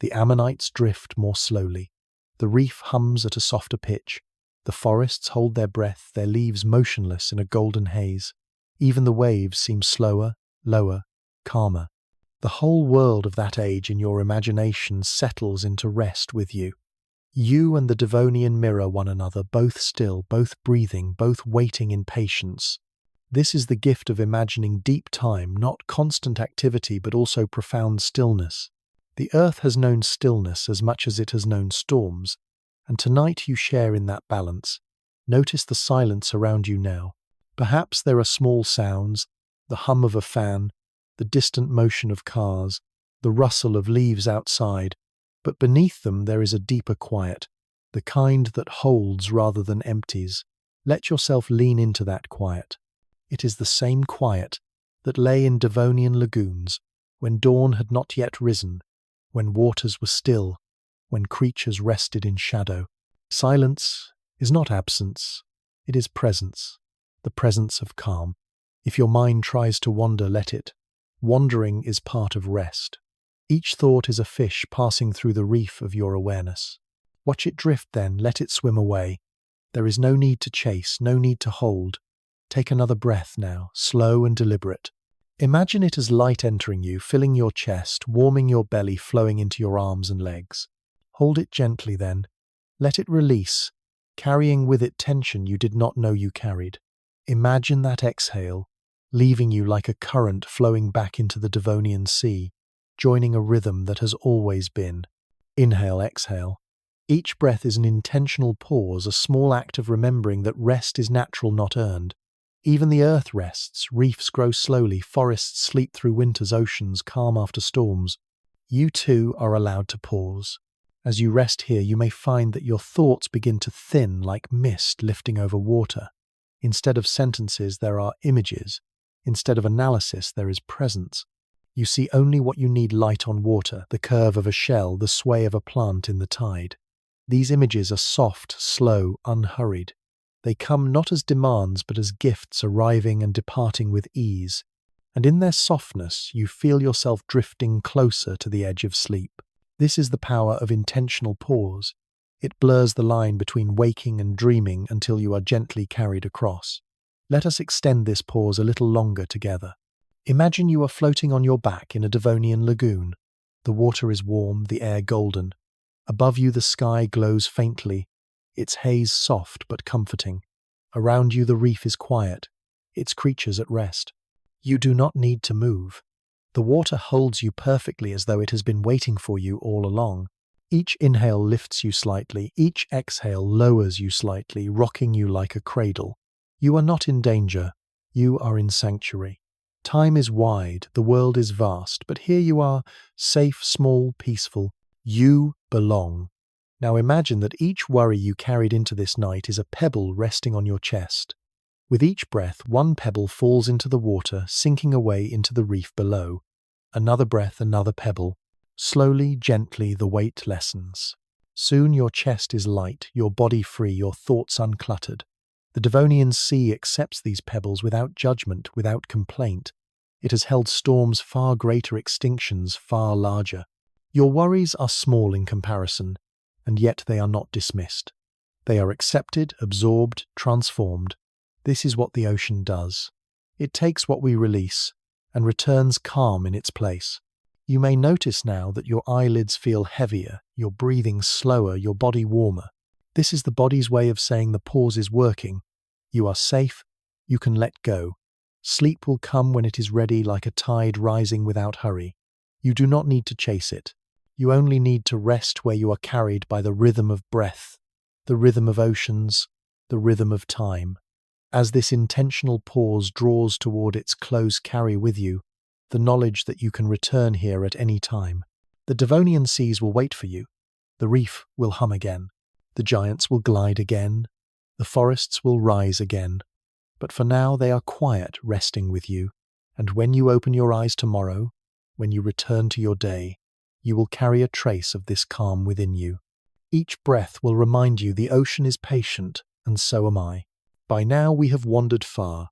The ammonites drift more slowly. The reef hums at a softer pitch. The forests hold their breath, their leaves motionless in a golden haze. Even the waves seem slower, lower, calmer. The whole world of that age in your imagination settles into rest with you. You and the Devonian mirror one another, both still, both breathing, both waiting in patience. This is the gift of imagining deep time, not constant activity but also profound stillness. The earth has known stillness as much as it has known storms, and tonight you share in that balance. Notice the silence around you now. Perhaps there are small sounds, the hum of a fan, the distant motion of cars, the rustle of leaves outside, but beneath them there is a deeper quiet, the kind that holds rather than empties. Let yourself lean into that quiet. It is the same quiet that lay in Devonian lagoons when dawn had not yet risen, when waters were still, when creatures rested in shadow. Silence is not absence, it is presence, the presence of calm. If your mind tries to wander, let it. Wandering is part of rest. Each thought is a fish passing through the reef of your awareness. Watch it drift then, let it swim away. There is no need to chase, no need to hold. Take another breath now, slow and deliberate. Imagine it as light entering you, filling your chest, warming your belly, flowing into your arms and legs. Hold it gently then. Let it release, carrying with it tension you did not know you carried. Imagine that exhale, leaving you like a current flowing back into the Devonian Sea, joining a rhythm that has always been. Inhale, exhale. Each breath is an intentional pause, a small act of remembering that rest is natural, not earned. Even the earth rests, reefs grow slowly, forests sleep through winters, oceans calm after storms. You too are allowed to pause. As you rest here, you may find that your thoughts begin to thin like mist lifting over water. Instead of sentences, there are images. Instead of analysis, there is presence. You see only what you need: light on water, the curve of a shell, the sway of a plant in the tide. These images are soft, slow, unhurried. They come not as demands but as gifts arriving and departing with ease. And in their softness, you feel yourself drifting closer to the edge of sleep. This is the power of intentional pause. It blurs the line between waking and dreaming until you are gently carried across. Let us extend this pause a little longer together. Imagine you are floating on your back in a Devonian lagoon. The water is warm, the air golden. Above you the sky glows faintly, its haze soft but comforting. Around you the reef is quiet, its creatures at rest. You do not need to move. The water holds you perfectly, as though it has been waiting for you all along. Each inhale lifts you slightly, each exhale lowers you slightly, rocking you like a cradle. You are not in danger, you are in sanctuary. Time is wide, the world is vast, but here you are, safe, small, peaceful. You belong. Now imagine that each worry you carried into this night is a pebble resting on your chest. With each breath, one pebble falls into the water, sinking away into the reef below. Another breath, another pebble. Slowly, gently, the weight lessens. Soon your chest is light, your body free, your thoughts uncluttered. The Devonian Sea accepts these pebbles without judgment, without complaint. It has held storms far greater, extinctions far larger. Your worries are small in comparison, and yet they are not dismissed. They are accepted, absorbed, transformed. This is what the ocean does. It takes what we release and returns calm in its place. You may notice now that your eyelids feel heavier, your breathing slower, your body warmer. This is the body's way of saying the pause is working. You are safe, you can let go. Sleep will come when it is ready, like a tide rising without hurry. You do not need to chase it. You only need to rest where you are carried by the rhythm of breath, the rhythm of oceans, the rhythm of time. As this intentional pause draws toward its close, carry with you the knowledge that you can return here at any time. The Devonian seas will wait for you. The reef will hum again. The giants will glide again. The forests will rise again. But for now they are quiet, resting with you. And when you open your eyes tomorrow, when you return to your day, you will carry a trace of this calm within you. Each breath will remind you the ocean is patient, and so am I. By now we have wandered far.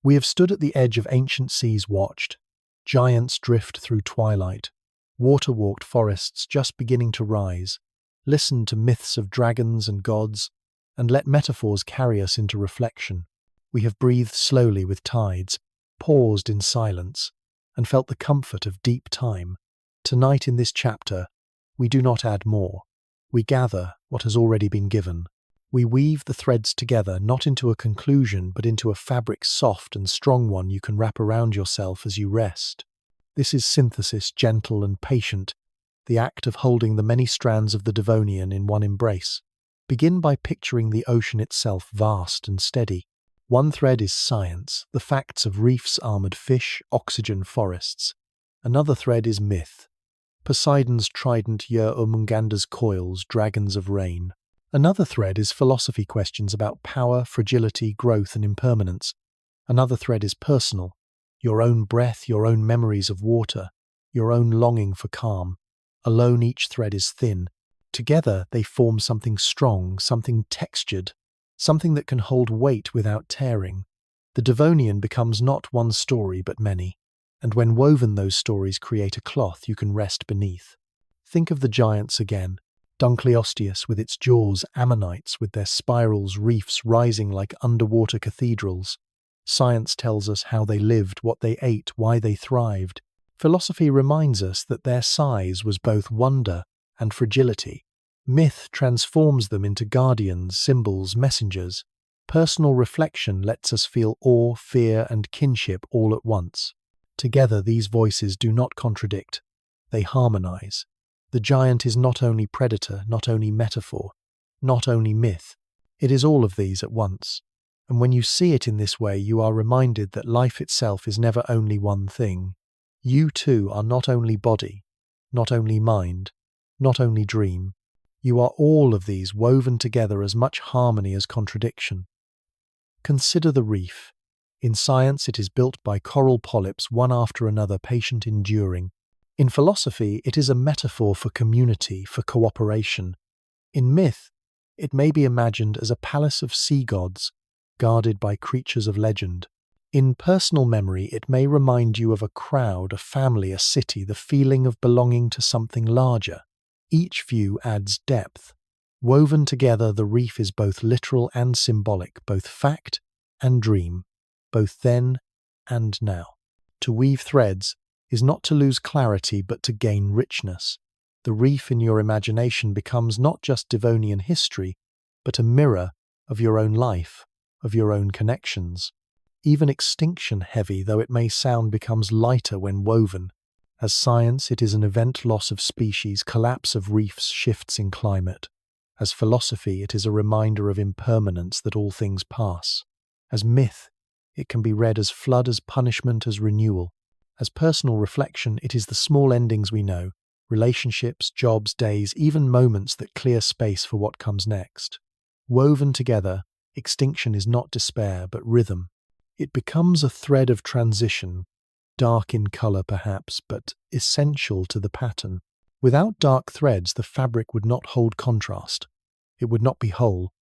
We have stood at the edge of ancient seas, watched giants drift through twilight, water-walked forests just beginning to rise, listened to myths of dragons and gods, and let metaphors carry us into reflection. We have breathed slowly with tides, paused in silence, and felt the comfort of deep time. Tonight in this chapter, we do not add more. We gather what has already been given. We weave the threads together, not into a conclusion, but into a fabric soft and strong one you can wrap around yourself as you rest. This is synthesis, gentle and patient, the act of holding the many strands of the Devonian in one embrace. Begin by picturing the ocean itself, vast and steady. One thread is science, the facts of reefs, armored fish, oxygen forests. Another thread is myth, Poseidon's trident, Yer-Umunganda's coils, dragons of rain. Another thread is philosophy questions about power, fragility, growth, and impermanence. Another thread is personal, your own breath, your own memories of water, your own longing for calm. Alone each thread is thin. Together they form something strong, something textured, something that can hold weight without tearing. The Devonian becomes not one story but many, and when woven those stories create a cloth you can rest beneath. Think of the giants again, Dunkleosteus with its jaws, ammonites with their spirals, reefs rising like underwater cathedrals. Science tells us how they lived, what they ate, why they thrived. Philosophy reminds us that their size was both wonder and fragility. Myth transforms them into guardians, symbols, messengers. Personal reflection lets us feel awe, fear, and kinship all at once. Together these voices do not contradict, they harmonize. The giant is not only predator, not only metaphor, not only myth. It is all of these at once. And when you see it in this way, you are reminded that life itself is never only one thing. You too are not only body, not only mind, not only dream. You are all of these woven together as much harmony as contradiction. Consider the reef. In science, it is built by coral polyps, one after another, patient, enduring. In philosophy, it is a metaphor for community, for cooperation. In myth, it may be imagined as a palace of sea gods, guarded by creatures of legend. In personal memory, it may remind you of a crowd, a family, a city, the feeling of belonging to something larger. Each view adds depth. Woven together, the reef is both literal and symbolic, both fact and dream, both then and now. To weave threads is not to lose clarity but to gain richness. The reef in your imagination becomes not just Devonian history, but a mirror of your own life, of your own connections. Even extinction, heavy though it may sound, becomes lighter when woven. As science, it is an event loss of species, collapse of reefs, shifts in climate. As philosophy, it is a reminder of impermanence, that all things pass. As myth, it can be read as flood, as punishment, as renewal. As personal reflection, it is the small endings we know, relationships, jobs, days, even moments that clear space for what comes next. Woven together, extinction is not despair, but rhythm. It becomes a thread of transition, dark in color perhaps, but essential to the pattern. Without dark threads, the fabric would not hold contrast. It would not be whole.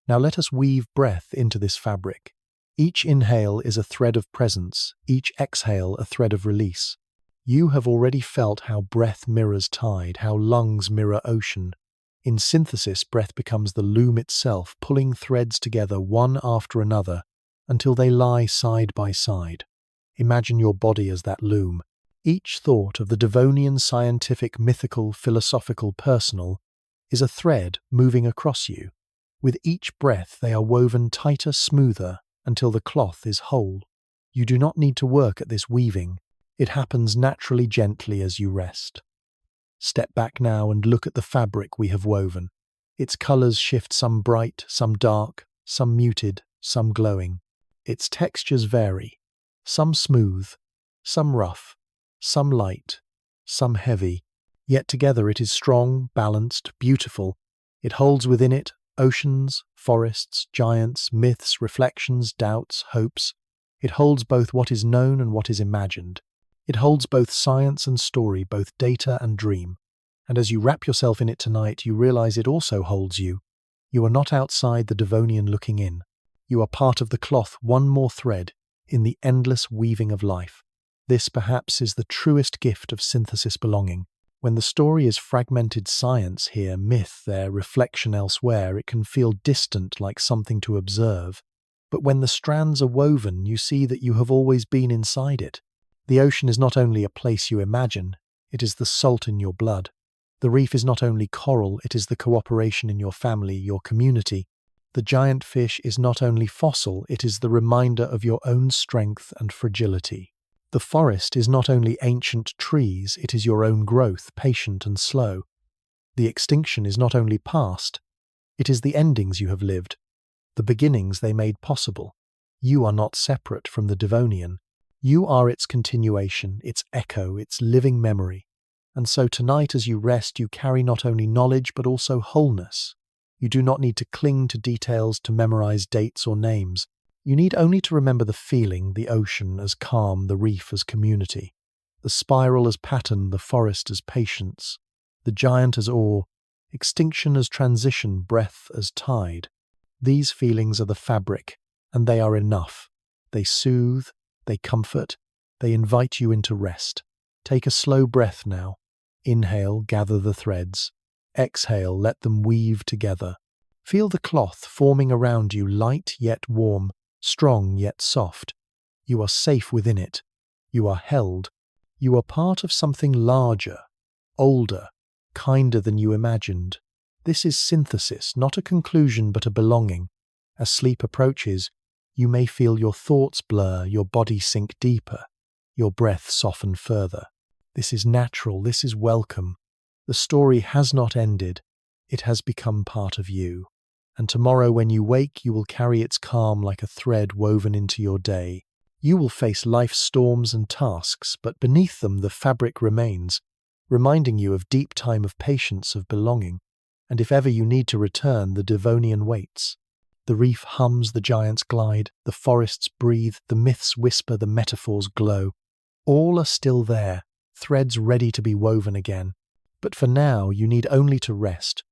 Now let us weave breath into this fabric. Each inhale is a thread of presence, each exhale a thread of release. You have already felt how breath mirrors tide, how lungs mirror ocean. In synthesis, breath becomes the loom itself, pulling threads together one after another until they lie side by side. Imagine your body as that loom. Each thought of the Devonian scientific, mythical, philosophical, personal is a thread moving across you. With each breath they are woven tighter, smoother, until the cloth is whole. You do not need to work at this weaving. It happens naturally, gently as you rest. Step back now and look at the fabric we have woven. Its colors shift, some bright, some dark, some muted, some glowing. Its textures vary, some smooth, some rough, some light, some heavy. Yet together it is strong, balanced, beautiful. It holds within it oceans, forests, giants, myths, reflections, doubts, hopes. It holds both what is known and what is imagined. It holds both science and story, both data and dream. And as you wrap yourself in it tonight, you realize it also holds you. You are not outside the Devonian looking in. You are part of the cloth, one more thread in the endless weaving of life. This perhaps is the truest gift of synthesis belonging. When the story is fragmented science here, myth there, reflection elsewhere, it can feel distant, like something to observe. But when the strands are woven, you see that you have always been inside it. The ocean is not only a place you imagine, it is the salt in your blood. The reef is not only coral, it is the cooperation in your family, your community. The giant fish is not only fossil, it is the reminder of your own strength and fragility. The forest is not only ancient trees, it is your own growth, patient and slow. The extinction is not only past, it is the endings you have lived, the beginnings they made possible. You are not separate from the Devonian. You are its continuation, its echo, its living memory. And so tonight as you rest, you carry not only knowledge but also wholeness. You do not need to cling to details, to memorize dates or names. You need only to remember the feeling, the ocean as calm, the reef as community, the spiral as pattern, the forest as patience, the giant as awe, extinction as transition, breath as tide. These feelings are the fabric, and they are enough. They soothe, they comfort, they invite you into rest. Take a slow breath now. Inhale, gather the threads. Exhale, let them weave together. Feel the cloth forming around you, light yet warm, strong yet soft. You are safe within it. You are held. You are part of something larger, older, kinder than you imagined. This is synthesis, not a conclusion but a belonging. As sleep approaches, you may feel your thoughts blur, your body sink deeper, your breath soften further. This is natural, this is welcome. The story has not ended, it has become part of you. And tomorrow when you wake, you will carry its calm like a thread woven into your day. You will face life's storms and tasks, but beneath them the fabric remains, reminding you of deep time of patience, of belonging. And if ever you need to return, the Devonian waits. The reef hums, the giants glide, the forests breathe, the myths whisper, the metaphors glow. All are still there, threads ready to be woven again. But for now, you need only to rest,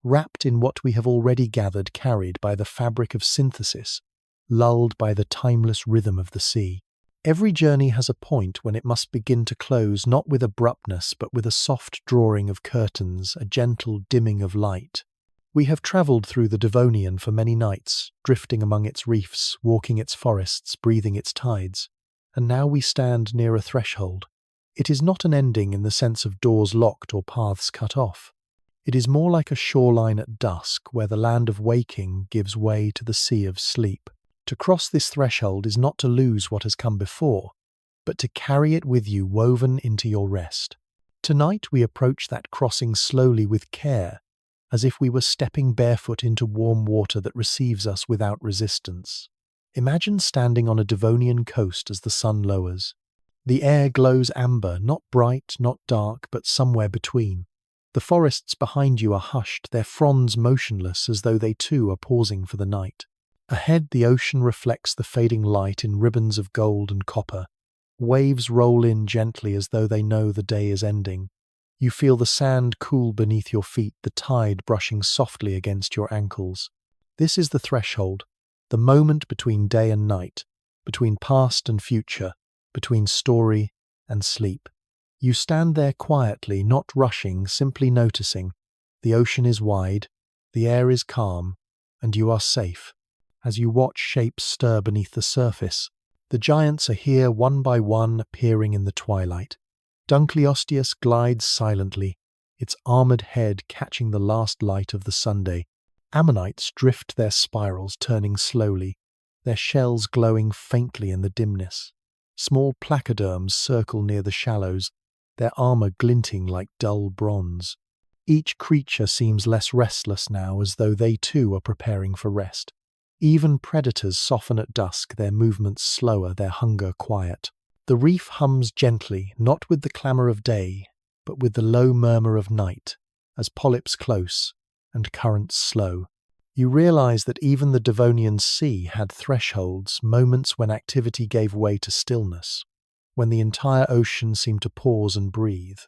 wrapped in what we have already gathered, carried by the fabric of synthesis, lulled by the timeless rhythm of the sea. Every journey has a point when it must begin to close, not with abruptness, but with a soft drawing of curtains, a gentle dimming of light. We have travelled through the Devonian for many nights, drifting among its reefs, walking its forests, breathing its tides. And now we stand near a threshold. It is not an ending in the sense of doors locked or paths cut off. It is more like a shoreline at dusk, where the land of waking gives way to the sea of sleep. To cross this threshold is not to lose what has come before, but to carry it with you woven into your rest. Tonight we approach that crossing slowly with care, as if we were stepping barefoot into warm water that receives us without resistance. Imagine standing on a Devonian coast as the sun lowers. The air glows amber, not bright, not dark, but somewhere between. The forests behind you are hushed, their fronds motionless as though they too are pausing for the night. Ahead, the ocean reflects the fading light in ribbons of gold and copper. Waves roll in gently as though they know the day is ending. You feel the sand cool beneath your feet, the tide brushing softly against your ankles. This is the threshold, the moment between day and night, between past and future, between story and sleep. You stand there quietly, not rushing, simply noticing. The ocean is wide, the air is calm, and you are safe. As you watch shapes stir beneath the surface, the giants are here one by one, appearing in the twilight. Dunkleosteus glides silently, its armoured head catching the last light of the Sunday. Ammonites drift their spirals, turning slowly, their shells glowing faintly in the dimness. Small placoderms circle near the shallows, their armour glinting like dull bronze. Each creature seems less restless now, as though they too are preparing for rest. Even predators soften at dusk, their movements slower, their hunger quiet. The reef hums gently, not with the clamour of day, but with the low murmur of night, as polyps close and currents slow. You realize that even the Devonian sea had thresholds, moments when activity gave way to stillness, when the entire ocean seemed to pause and breathe.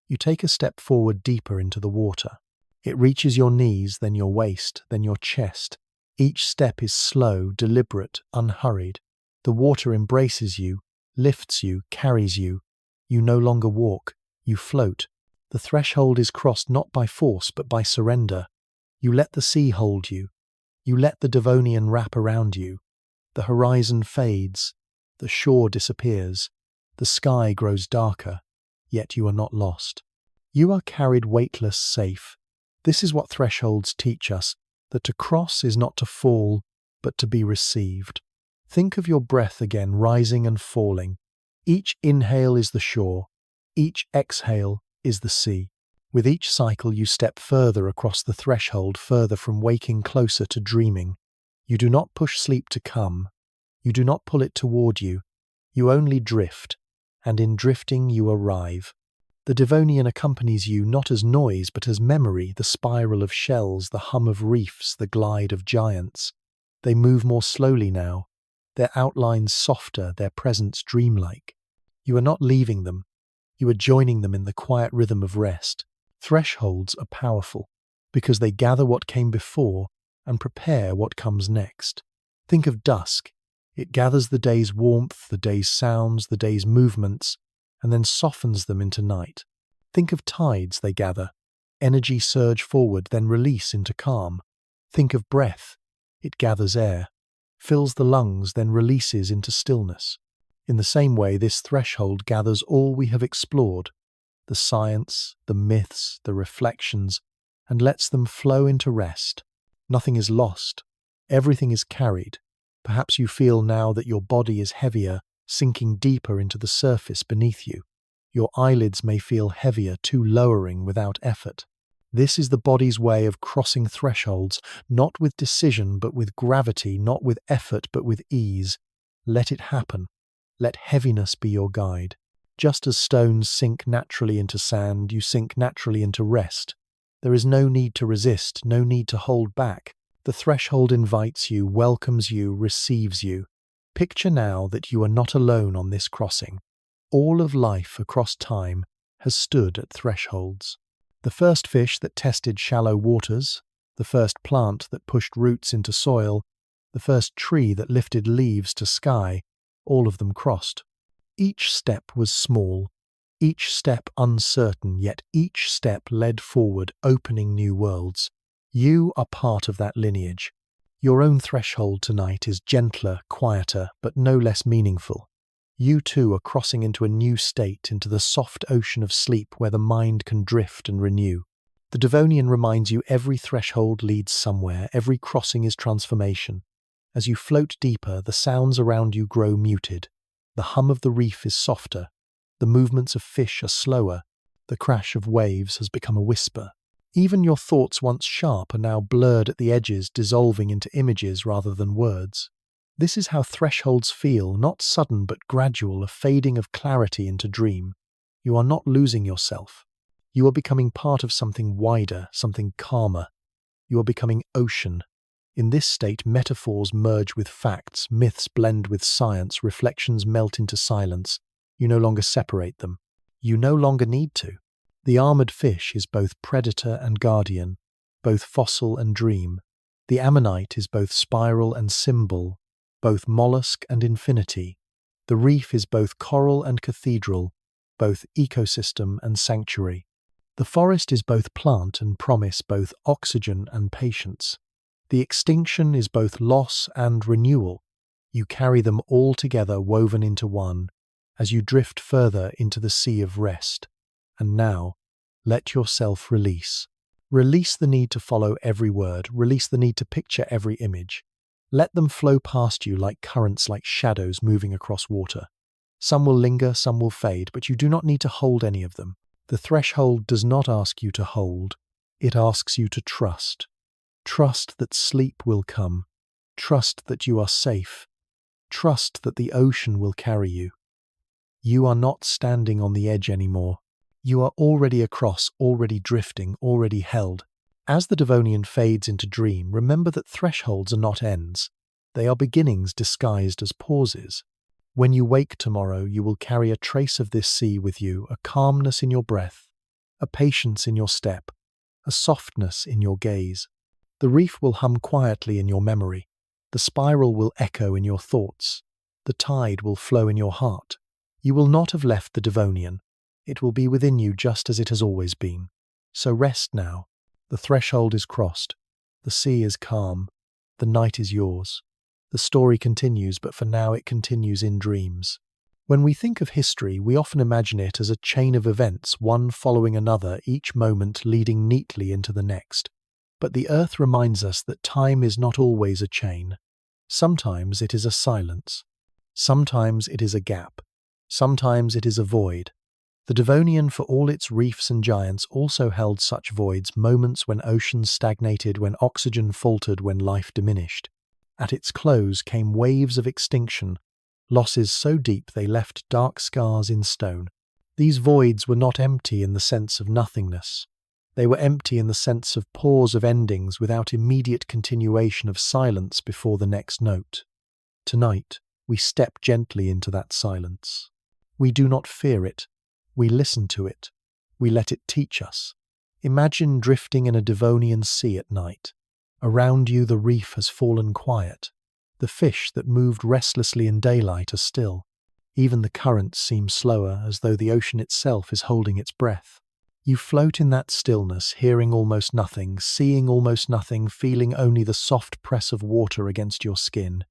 You take a step forward deeper into the water. It reaches your knees, then your waist, then your chest. Each step is slow, deliberate, unhurried. The water embraces you, lifts you, carries you. You no longer walk, you float. The threshold is crossed not by force but by surrender. You let the sea hold you. You let the Devonian wrap around you. The horizon fades. The shore disappears. The sky grows darker. Yet you are not lost. You are carried weightless, safe. This is what thresholds teach us, that to cross is not to fall, but to be received. Think of your breath again, rising and falling. Each inhale is the shore. Each exhale is the sea. With each cycle you step further across the threshold, further from waking, closer to dreaming. You do not push sleep to come. You do not pull it toward you. You only drift, and in drifting you arrive. The Devonian accompanies you not as noise but as memory, the spiral of shells, the hum of reefs, the glide of giants. They move more slowly now, their outlines softer, their presence dreamlike. You are not leaving them. You are joining them in the quiet rhythm of rest. Thresholds are powerful because they gather what came before and prepare what comes next. Think of dusk. It gathers the day's warmth, the day's sounds, the day's movements, and then softens them into night. Think of tides they gather. Energy surge forward, then release into calm. Think of breath. It gathers air, fills the lungs, then releases into stillness. In the same way, this threshold gathers all we have explored, the science, the myths, the reflections, and lets them flow into rest. Nothing is lost. Everything is carried. Perhaps you feel now that your body is heavier, sinking deeper into the surface beneath you. Your eyelids may feel heavier, too lowering without effort. This is the body's way of crossing thresholds, not with decision but with gravity, not with effort but with ease. Let it happen. Let heaviness be your guide. Just as stones sink naturally into sand, you sink naturally into rest. There is no need to resist, no need to hold back. The threshold invites you, welcomes you, receives you. Picture now that you are not alone on this crossing. All of life across time has stood at thresholds. The first fish that tested shallow waters, the first plant that pushed roots into soil, the first tree that lifted leaves to sky, all of them crossed. Each step was small, each step uncertain, yet each step led forward, opening new worlds. You are part of that lineage. Your own threshold tonight is gentler, quieter, but no less meaningful. You too are crossing into a new state, into the soft ocean of sleep where the mind can drift and renew. The Devonian reminds you every threshold leads somewhere, every crossing is transformation. As you float deeper, the sounds around you grow muted. The hum of the reef is softer. The movements of fish are slower. The crash of waves has become a whisper. Even your thoughts, once sharp, are now blurred at the edges, dissolving into images rather than words. This is how thresholds feel, not sudden but gradual, a fading of clarity into dream. You are not losing yourself. You are becoming part of something wider, something calmer. You are becoming ocean. In this state, metaphors merge with facts, myths blend with science, reflections melt into silence. You no longer separate them. You no longer need to. The armored fish is both predator and guardian, both fossil and dream. The ammonite is both spiral and symbol, both mollusk and infinity. The reef is both coral and cathedral, both ecosystem and sanctuary. The forest is both plant and promise, both oxygen and patience. The extinction is both loss and renewal. You carry them all together, woven into one, as you drift further into the sea of rest. And now, let yourself release. Release the need to follow every word, release the need to picture every image. Let them flow past you like currents, like shadows moving across water. Some will linger, some will fade, but you do not need to hold any of them. The threshold does not ask you to hold, it asks you to trust. Trust that sleep will come. Trust that you are safe. Trust that the ocean will carry you. You are not standing on the edge anymore. You are already across, already drifting, already held. As the Devonian fades into dream, remember that thresholds are not ends. They are beginnings disguised as pauses. When you wake tomorrow, you will carry a trace of this sea with you, a calmness in your breath, a patience in your step, a softness in your gaze. The reef will hum quietly in your memory. The spiral will echo in your thoughts. The tide will flow in your heart. You will not have left the Devonian. It will be within you just as it has always been. So rest now. The threshold is crossed. The sea is calm. The night is yours. The story continues, but for now it continues in dreams. When we think of history, we often imagine it as a chain of events, one following another, each moment leading neatly into the next. But the earth reminds us that time is not always a chain. Sometimes it is a silence. Sometimes it is a gap. Sometimes it is a void. The Devonian, for all its reefs and giants, also held such voids, moments when oceans stagnated, when oxygen faltered, when life diminished. At its close came waves of extinction, losses so deep they left dark scars in stone. These voids were not empty in the sense of nothingness. They were empty in the sense of pause of endings without immediate continuation of silence before the next note. Tonight, we step gently into that silence. We do not fear it. We listen to it. We let it teach us. Imagine drifting in a Devonian sea at night. Around you the reef has fallen quiet. The fish that moved restlessly in daylight are still. Even the currents seem slower, as though the ocean itself is holding its breath. You float in that stillness, hearing almost nothing, seeing almost nothing, feeling only the soft press of water against your skin.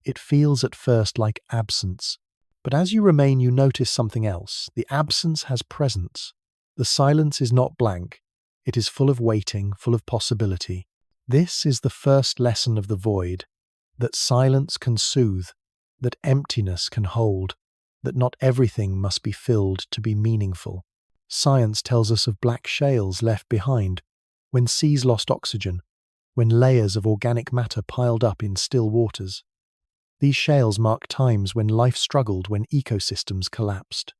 It feels at first like absence, but as you remain you notice something else. The absence has presence. The silence is not blank. It is full of waiting, full of possibility. This is the first lesson of the void, that silence can soothe, that emptiness can hold, that not everything must be filled to be meaningful. Science tells us of black shales left behind, when seas lost oxygen, when layers of organic matter piled up in still waters. These shales mark times when life struggled, when ecosystems collapsed.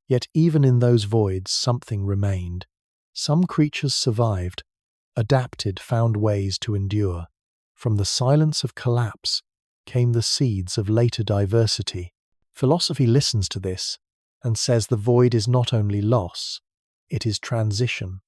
Yet even in those voids something remained. Some creatures survived, adapted, found ways to endure. From the silence of collapse came the seeds of later diversity. Philosophy listens to this and says the void is not only loss, it is transition.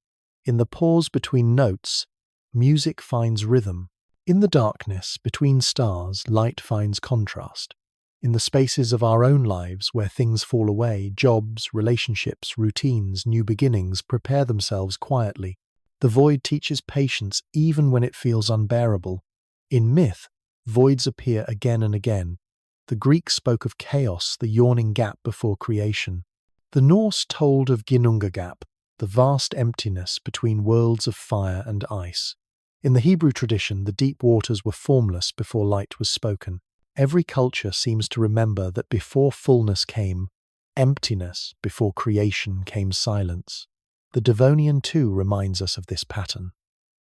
In the pause between notes, music finds rhythm. In the darkness between stars, light finds contrast. In the spaces of our own lives where things fall away, jobs, relationships, routines, new beginnings prepare themselves quietly. The void teaches patience even when it feels unbearable. In myth, voids appear again and again. The Greeks spoke of chaos, the yawning gap before creation. The Norse told of Ginnunga Gap, the vast emptiness between worlds of fire and ice. In the Hebrew tradition, the deep waters were formless before light was spoken. Every culture seems to remember that before fullness came emptiness, before creation came silence. The Devonian too reminds us of this pattern.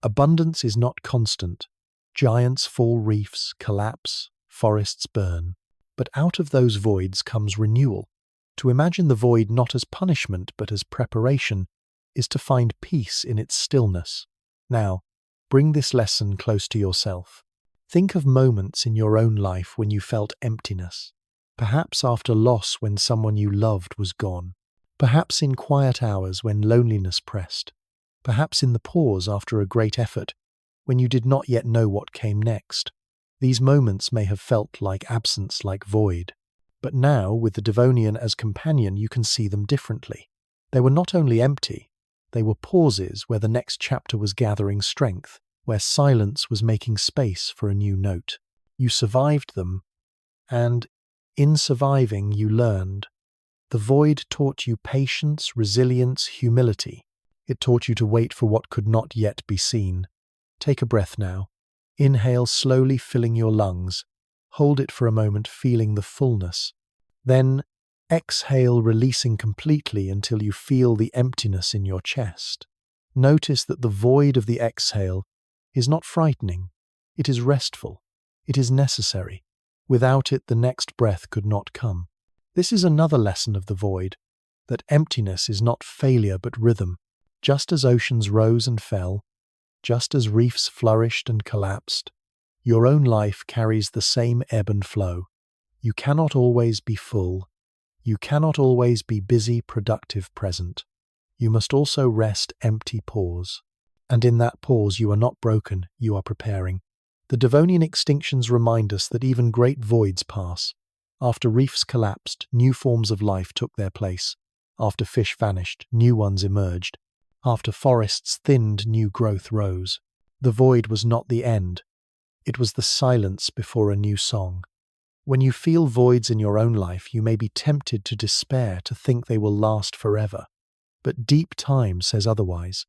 Abundance is not constant. Giants fall, reefs collapse, forests burn. But out of those voids comes renewal. To imagine the void not as punishment but as preparation is to find peace in its stillness. Now, bring this lesson close to yourself. Think of moments in your own life when you felt emptiness. Perhaps after loss, when someone you loved was gone. Perhaps in quiet hours when loneliness pressed. Perhaps in the pause after a great effort, when you did not yet know what came next. These moments may have felt like absence, like void. But now, with the Devonian as companion, you can see them differently. They were not only empty, they were pauses where the next chapter was gathering strength, where silence was making space for a new note. You survived them, and in surviving you learned. The void taught you patience, resilience, humility. It taught you to wait for what could not yet be seen. Take a breath now. Inhale slowly, filling your lungs. Hold it for a moment, feeling the fullness. Then exhale, releasing completely until you feel the emptiness in your chest. Notice that the void of the exhale is not frightening. It is restful. It is necessary. Without it, the next breath could not come. This is another lesson of the void, that emptiness is not failure but rhythm. Just as oceans rose and fell, just as reefs flourished and collapsed, your own life carries the same ebb and flow. You cannot always be full. You cannot always be busy, productive, present. You must also rest, empty, pause. And in that pause you are not broken, you are preparing. The Devonian extinctions remind us that even great voids pass. After reefs collapsed, new forms of life took their place. After fish vanished, new ones emerged. After forests thinned, new growth rose. The void was not the end. It was the silence before a new song. When you feel voids in your own life, you may be tempted to despair, to think they will last forever. But deep time says otherwise.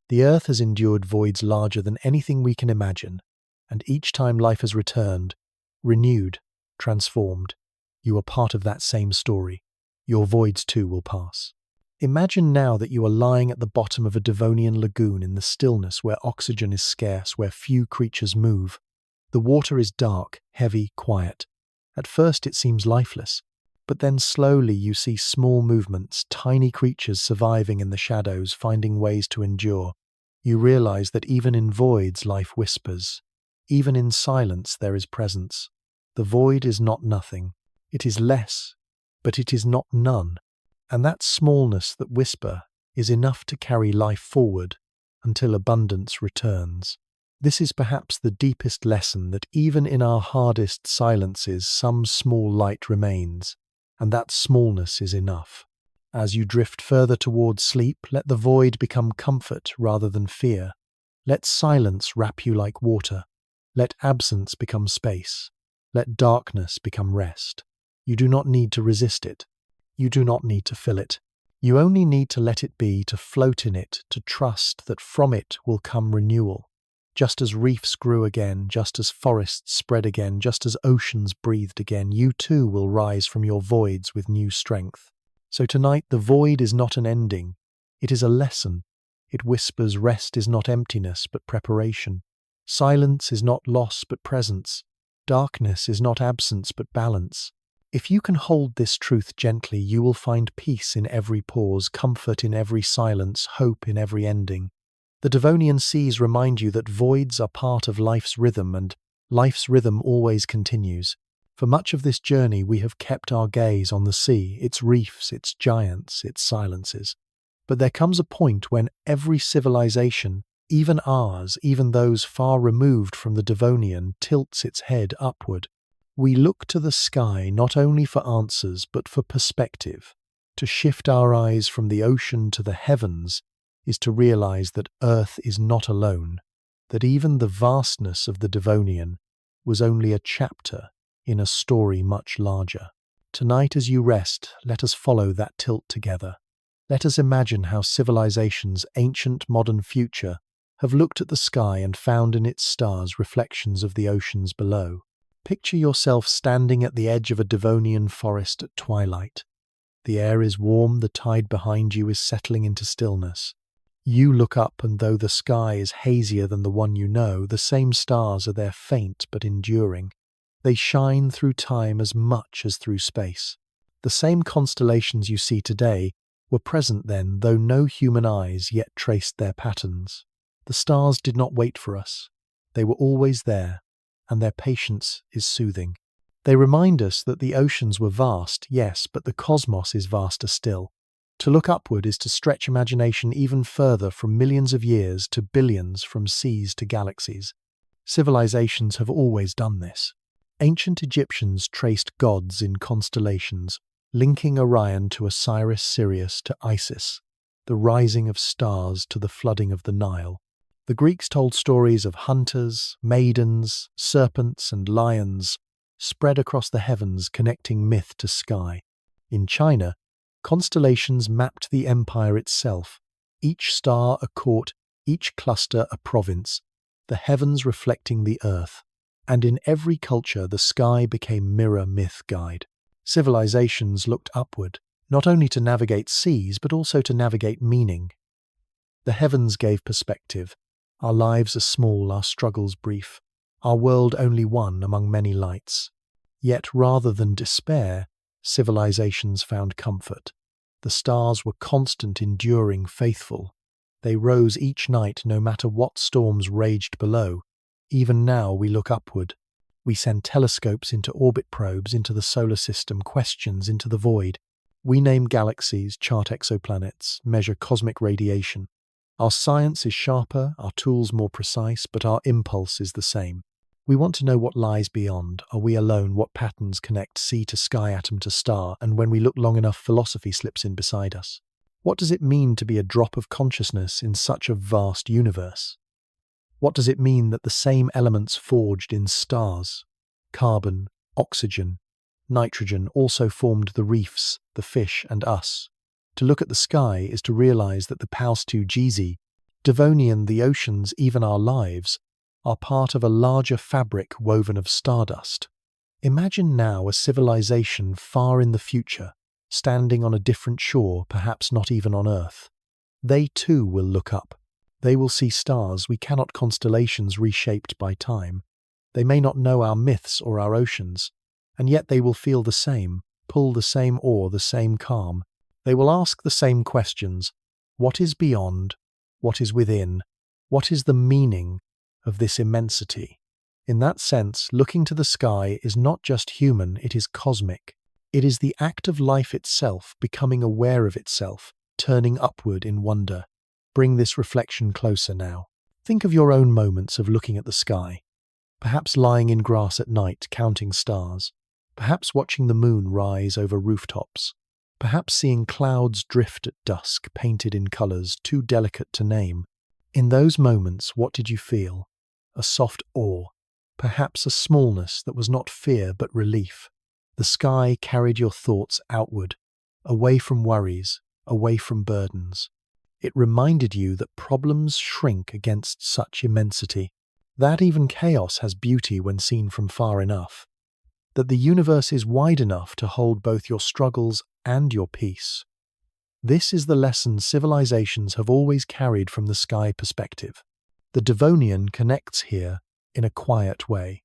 The earth has endured voids larger than anything we can imagine, and each time life has returned, renewed, transformed, you are part of that same story. Your voids too will pass. Imagine now that you are lying at the bottom of a Devonian lagoon in the stillness where oxygen is scarce, where few creatures move. The water is dark, heavy, quiet. At first it seems lifeless, but then slowly you see small movements, tiny creatures surviving in the shadows, finding ways to endure. You realize that even in voids life whispers. Even in silence there is presence. The void is not nothing. It is less, but it is not none. And that smallness that whisper is enough to carry life forward until abundance returns. This is perhaps the deepest lesson, that even in our hardest silences some small light remains, and that smallness is enough. As you drift further towards sleep, let the void become comfort rather than fear. Let silence wrap you like water. Let absence become space. Let darkness become rest. You do not need to resist it. You do not need to fill it. You only need to let it be, to float in it, to trust that from it will come renewal. Just as reefs grew again, just as forests spread again, just as oceans breathed again, you too will rise from your voids with new strength. So tonight the void is not an ending. It is a lesson. It whispers rest is not emptiness but preparation. Silence is not loss but presence. Darkness is not absence but balance. If you can hold this truth gently, you will find peace in every pause, comfort in every silence, hope in every ending. The Devonian seas remind you that voids are part of life's rhythm, and life's rhythm always continues. For much of this journey we have kept our gaze on the sea, its reefs, its giants, its silences. But there comes a point when every civilization, even ours, even those far removed from the Devonian, tilts its head upward. We look to the sky not only for answers but for perspective. To shift our eyes from the ocean to the heavens is to realize that Earth is not alone, that even the vastness of the Devonian was only a chapter in a story much larger. Tonight as you rest, let us follow that tilt together. Let us imagine how civilizations, ancient, modern, future, have looked at the sky and found in its stars reflections of the oceans below. Picture yourself standing at the edge of a Devonian forest at twilight. The air is warm, the tide behind you is settling into stillness. You look up, and though the sky is hazier than the one you know, the same stars are there, faint but enduring. They shine through time as much as through space. The same constellations you see today were present then, though no human eyes yet traced their patterns. The stars did not wait for us. They were always there, and their patience is soothing. They remind us that the oceans were vast, yes, but the cosmos is vaster still. To look upward is to stretch imagination even further, from millions of years to billions, from seas to galaxies. Civilizations have always done this. Ancient Egyptians traced gods in constellations, linking Orion to Osiris, Sirius to Isis, the rising of stars to the flooding of the Nile. The Greeks told stories of hunters, maidens, serpents, and lions spread across the heavens, connecting myth to sky. In China, constellations mapped the empire itself, each star a court, each cluster a province, the heavens reflecting the earth. And in every culture the sky became mirror myth guide. Civilizations looked upward, not only to navigate seas but also to navigate meaning. The heavens gave perspective. Our lives are small, our struggles brief, our world only one among many lights. Yet rather than despair, civilizations found comfort. The stars were constant, enduring, faithful. They rose each night no matter what storms raged below. Even now we look upward. We send telescopes into orbit, probes into the solar system, questions into the void. We name galaxies, chart exoplanets, measure cosmic radiation. Our science is sharper, our tools more precise, but our impulse is the same. We want to know what lies beyond. Are we alone? What patterns connect sea to sky, atom to star? And when we look long enough, philosophy slips in beside us. What does it mean to be a drop of consciousness in such a vast universe? What does it mean that the same elements forged in stars, carbon, oxygen, nitrogen, also formed the reefs, the fish, and us? To look at the sky is to realize that the Paustu Gizi, Devonian, the oceans, even our lives, are part of a larger fabric woven of stardust. Imagine now a civilization far in the future, standing on a different shore, perhaps not even on Earth. They too will look up. They will see stars we cannot, constellations reshaped by time. They may not know our myths or our oceans, and yet they will feel the same, pull the same oar, the same calm. They will ask the same questions. What is beyond? What is within? What is the meaning of this immensity? In that sense, looking to the sky is not just human, it is cosmic. It is the act of life itself becoming aware of itself, turning upward in wonder. Bring this reflection closer now. Think of your own moments of looking at the sky. Perhaps lying in grass at night, counting stars. Perhaps watching the moon rise over rooftops. Perhaps seeing clouds drift at dusk, painted in colours too delicate to name. In those moments, what did you feel? A soft awe. Perhaps a smallness that was not fear but relief. The sky carried your thoughts outward, away from worries, away from burdens. It reminded you that problems shrink against such immensity, that even chaos has beauty when seen from far enough, that the universe is wide enough to hold both your struggles and your peace. This is the lesson civilizations have always carried from the sky perspective. The Devonian connects here in a quiet way.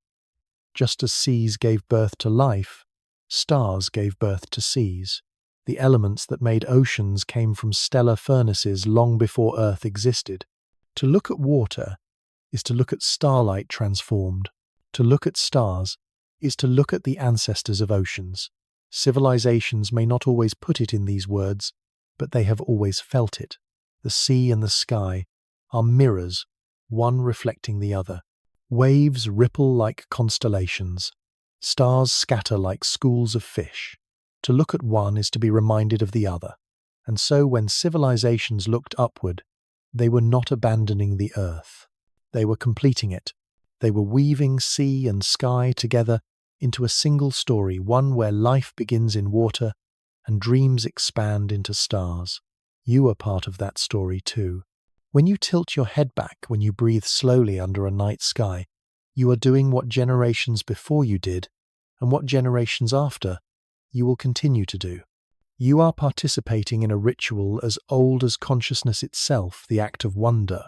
Just as seas gave birth to life, stars gave birth to seas. The elements that made oceans came from stellar furnaces long before Earth existed. To look at water is to look at starlight transformed. To look at stars is to look at the ancestors of oceans. Civilizations may not always put it in these words, but they have always felt it. The sea and the sky are mirrors, one reflecting the other. Waves ripple like constellations. Stars scatter like schools of fish. To look at one is to be reminded of the other. And so when civilizations looked upward, they were not abandoning the earth. They were completing it. They were weaving sea and sky together into a single story, one where life begins in water and dreams expand into stars. You are part of that story too. When you tilt your head back, when you breathe slowly under a night sky, you are doing what generations before you did, and what generations after you will continue to do. You are participating in a ritual as old as consciousness itself, the act of wonder.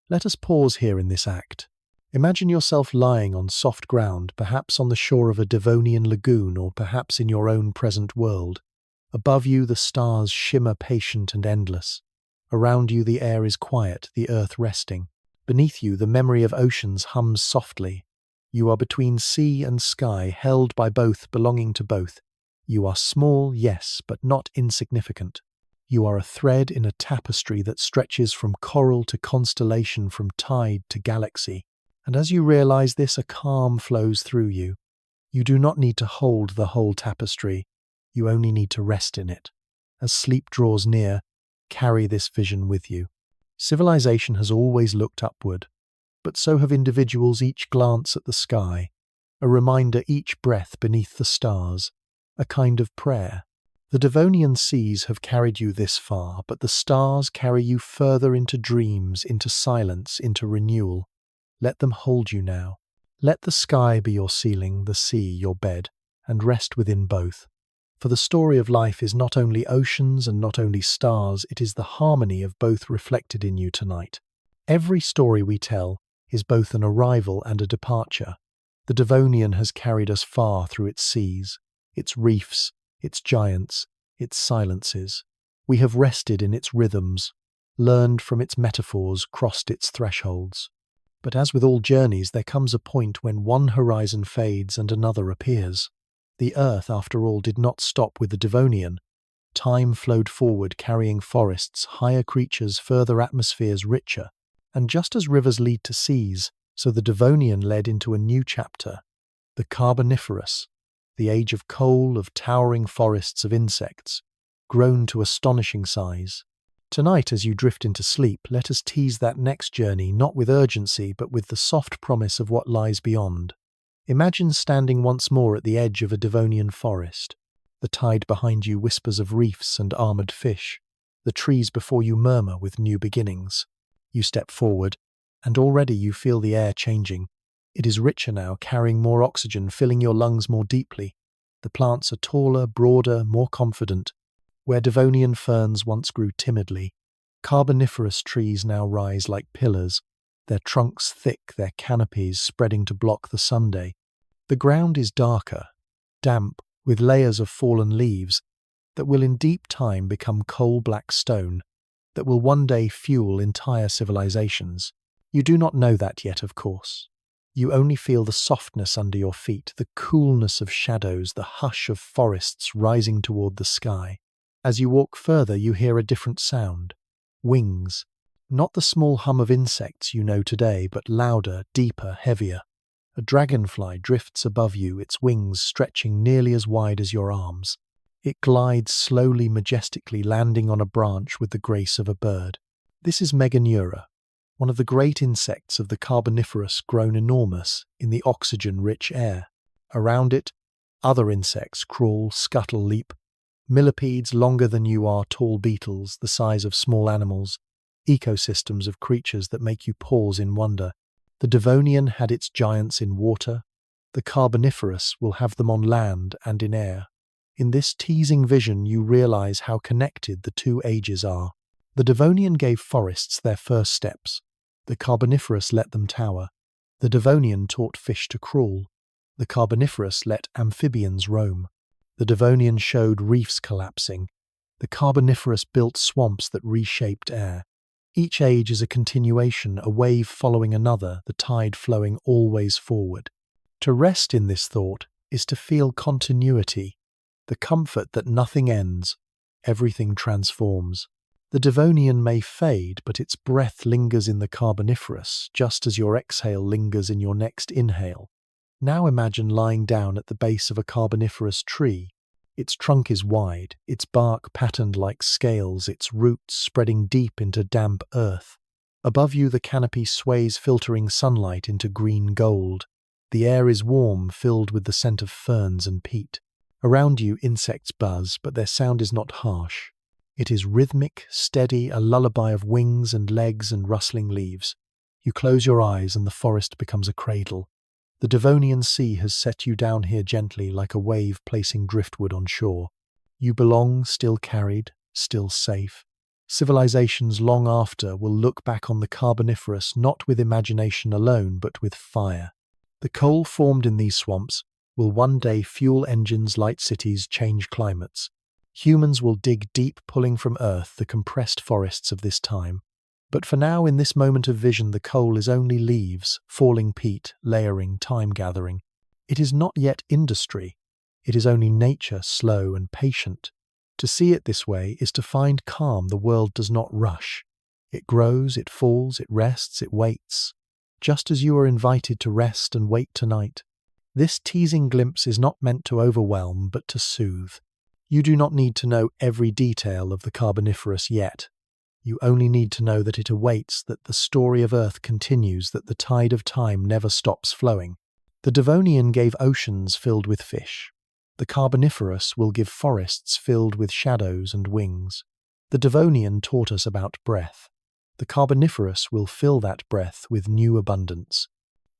Let us pause here in this act. Imagine yourself lying on soft ground, perhaps on the shore of a Devonian lagoon, or perhaps in your own present world. Above you, the stars shimmer patient and endless. Around you, the air is quiet, the earth resting. Beneath you, the memory of oceans hums softly. You are between sea and sky, held by both, belonging to both. You are small, yes, but not insignificant. You are a thread in a tapestry that stretches from coral to constellation, from tide to galaxy. And as you realize this, a calm flows through you. You do not need to hold the whole tapestry. You only need to rest in it. As sleep draws near, carry this vision with you. Civilization has always looked upward, but so have individuals. Each glance at the sky, a reminder, each breath beneath the stars, a kind of prayer. The Devonian seas have carried you this far, but the stars carry you further into dreams, into silence, into renewal. Let them hold you now. Let the sky be your ceiling, the sea your bed, and rest within both. For the story of life is not only oceans and not only stars, it is the harmony of both reflected in you tonight. Every story we tell is both an arrival and a departure. The Devonian has carried us far through its seas, its reefs, its giants, its silences. We have rested in its rhythms, learned from its metaphors, crossed its thresholds. But as with all journeys, there comes a point when one horizon fades and another appears. The earth, after all, did not stop with the Devonian. Time flowed forward, carrying forests, higher creatures, further atmospheres, richer. And just as rivers lead to seas, so the Devonian led into a new chapter, the Carboniferous, the age of coal, of towering forests, of insects, grown to astonishing size. Tonight, as you drift into sleep, let us tease that next journey, not with urgency, but with the soft promise of what lies beyond. Imagine standing once more at the edge of a Devonian forest. The tide behind you whispers of reefs and armoured fish. The trees before you murmur with new beginnings. You step forward, and already you feel the air changing. It is richer now, carrying more oxygen, filling your lungs more deeply. The plants are taller, broader, more confident. Where Devonian ferns once grew timidly, Carboniferous trees now rise like pillars, their trunks thick, their canopies spreading to block the sunday. The ground is darker, damp, with layers of fallen leaves that will in deep time become coal-black stone, that will one day fuel entire civilizations. You do not know that yet, of course. You only feel the softness under your feet, the coolness of shadows, the hush of forests rising toward the sky. As you walk further, you hear a different sound. Wings. Not the small hum of insects you know today, but louder, deeper, heavier. A dragonfly drifts above you, its wings stretching nearly as wide as your arms. It glides slowly, majestically, landing on a branch with the grace of a bird. This is Meganeura, one of the great insects of the Carboniferous grown enormous in the oxygen-rich air. Around it, other insects crawl, scuttle, leap. Millipedes longer than you are, tall beetles the size of small animals, ecosystems of creatures that make you pause in wonder. The Devonian had its giants in water. The Carboniferous will have them on land and in air. In this teasing vision, you realize how connected the two ages are. The Devonian gave forests their first steps. The Carboniferous let them tower. The Devonian taught fish to crawl. The Carboniferous let amphibians roam. The Devonian showed reefs collapsing. The Carboniferous built swamps that reshaped air. Each age is a continuation, a wave following another, the tide flowing always forward. To rest in this thought is to feel continuity, the comfort that nothing ends, everything transforms. The Devonian may fade, but its breath lingers in the Carboniferous, just as your exhale lingers in your next inhale. Now imagine lying down at the base of a Carboniferous tree. Its trunk is wide, its bark patterned like scales, its roots spreading deep into damp earth. Above you the canopy sways, filtering sunlight into green gold. The air is warm, filled with the scent of ferns and peat. Around you insects buzz, but their sound is not harsh. It is rhythmic, steady, a lullaby of wings and legs and rustling leaves. You close your eyes and the forest becomes a cradle. The Devonian sea has set you down here gently, like a wave placing driftwood on shore. You belong, still carried, still safe. Civilizations long after will look back on the Carboniferous not with imagination alone, but with fire. The coal formed in these swamps will one day fuel engines, light cities, change climates. Humans will dig deep, pulling from earth the compressed forests of this time. But for now, in this moment of vision, the coal is only leaves, falling peat, layering, time gathering. It is not yet industry. It is only nature, slow and patient. To see it this way is to find calm. The world does not rush. It grows, it falls, it rests, it waits. Just as you are invited to rest and wait tonight. This teasing glimpse is not meant to overwhelm, but to soothe. You do not need to know every detail of the Carboniferous yet. You only need to know that it awaits, that the story of Earth continues, that the tide of time never stops flowing. The Devonian gave oceans filled with fish. The Carboniferous will give forests filled with shadows and wings. The Devonian taught us about breath. The Carboniferous will fill that breath with new abundance.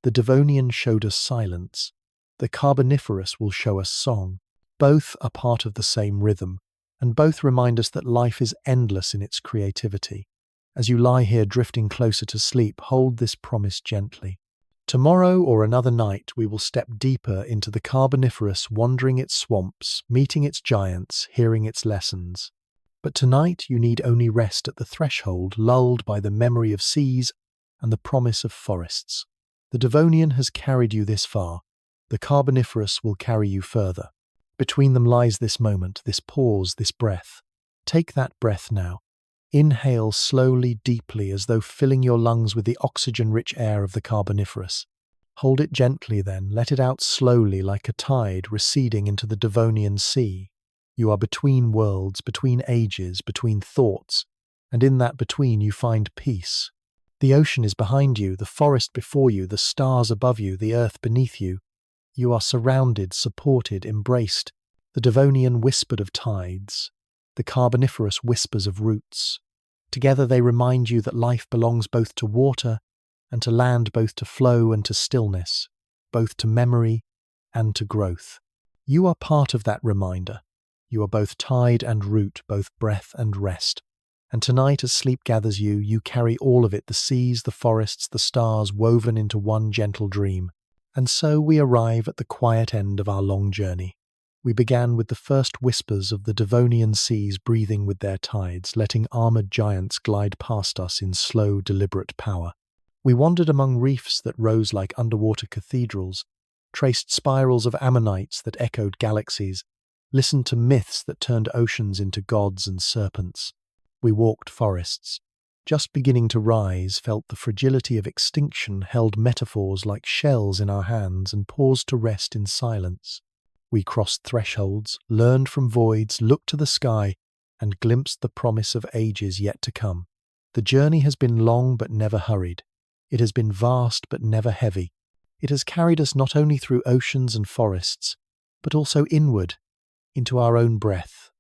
The Devonian showed us silence. The Carboniferous will show us song. Both are part of the same rhythm, and both remind us that life is endless in its creativity. As you lie here drifting closer to sleep, hold this promise gently. Tomorrow or another night we will step deeper into the Carboniferous, wandering its swamps, meeting its giants, hearing its lessons. But tonight you need only rest at the threshold, lulled by the memory of seas and the promise of forests. The Devonian has carried you this far. The Carboniferous will carry you further. Between them lies this moment, this pause, this breath. Take that breath now. Inhale slowly, deeply, as though filling your lungs with the oxygen-rich air of the Carboniferous. Hold it gently then, let it out slowly like a tide receding into the Devonian sea. You are between worlds, between ages, between thoughts, and in that between you find peace. The ocean is behind you, the forest before you, the stars above you, the earth beneath you. You are surrounded, supported, embraced. The Devonian whispered of tides. The Carboniferous whispers of roots. Together they remind you that life belongs both to water and to land, both to flow and to stillness, both to memory and to growth. You are part of that reminder. You are both tide and root, both breath and rest. And tonight, as sleep gathers you, you carry all of it, the seas, the forests, the stars, woven into one gentle dream. And so we arrive at the quiet end of our long journey. We began with the first whispers of the Devonian seas breathing with their tides, letting armoured giants glide past us in slow, deliberate power. We wandered among reefs that rose like underwater cathedrals, traced spirals of ammonites that echoed galaxies, listened to myths that turned oceans into gods and serpents. We walked forests, just beginning to rise, felt the fragility of extinction, held metaphors like shells in our hands, and paused to rest in silence. We crossed thresholds, learned from voids, looked to the sky, and glimpsed the promise of ages yet to come. The journey has been long but never hurried. It has been vast but never heavy. It has carried us not only through oceans and forests, but also inward, into our own breath,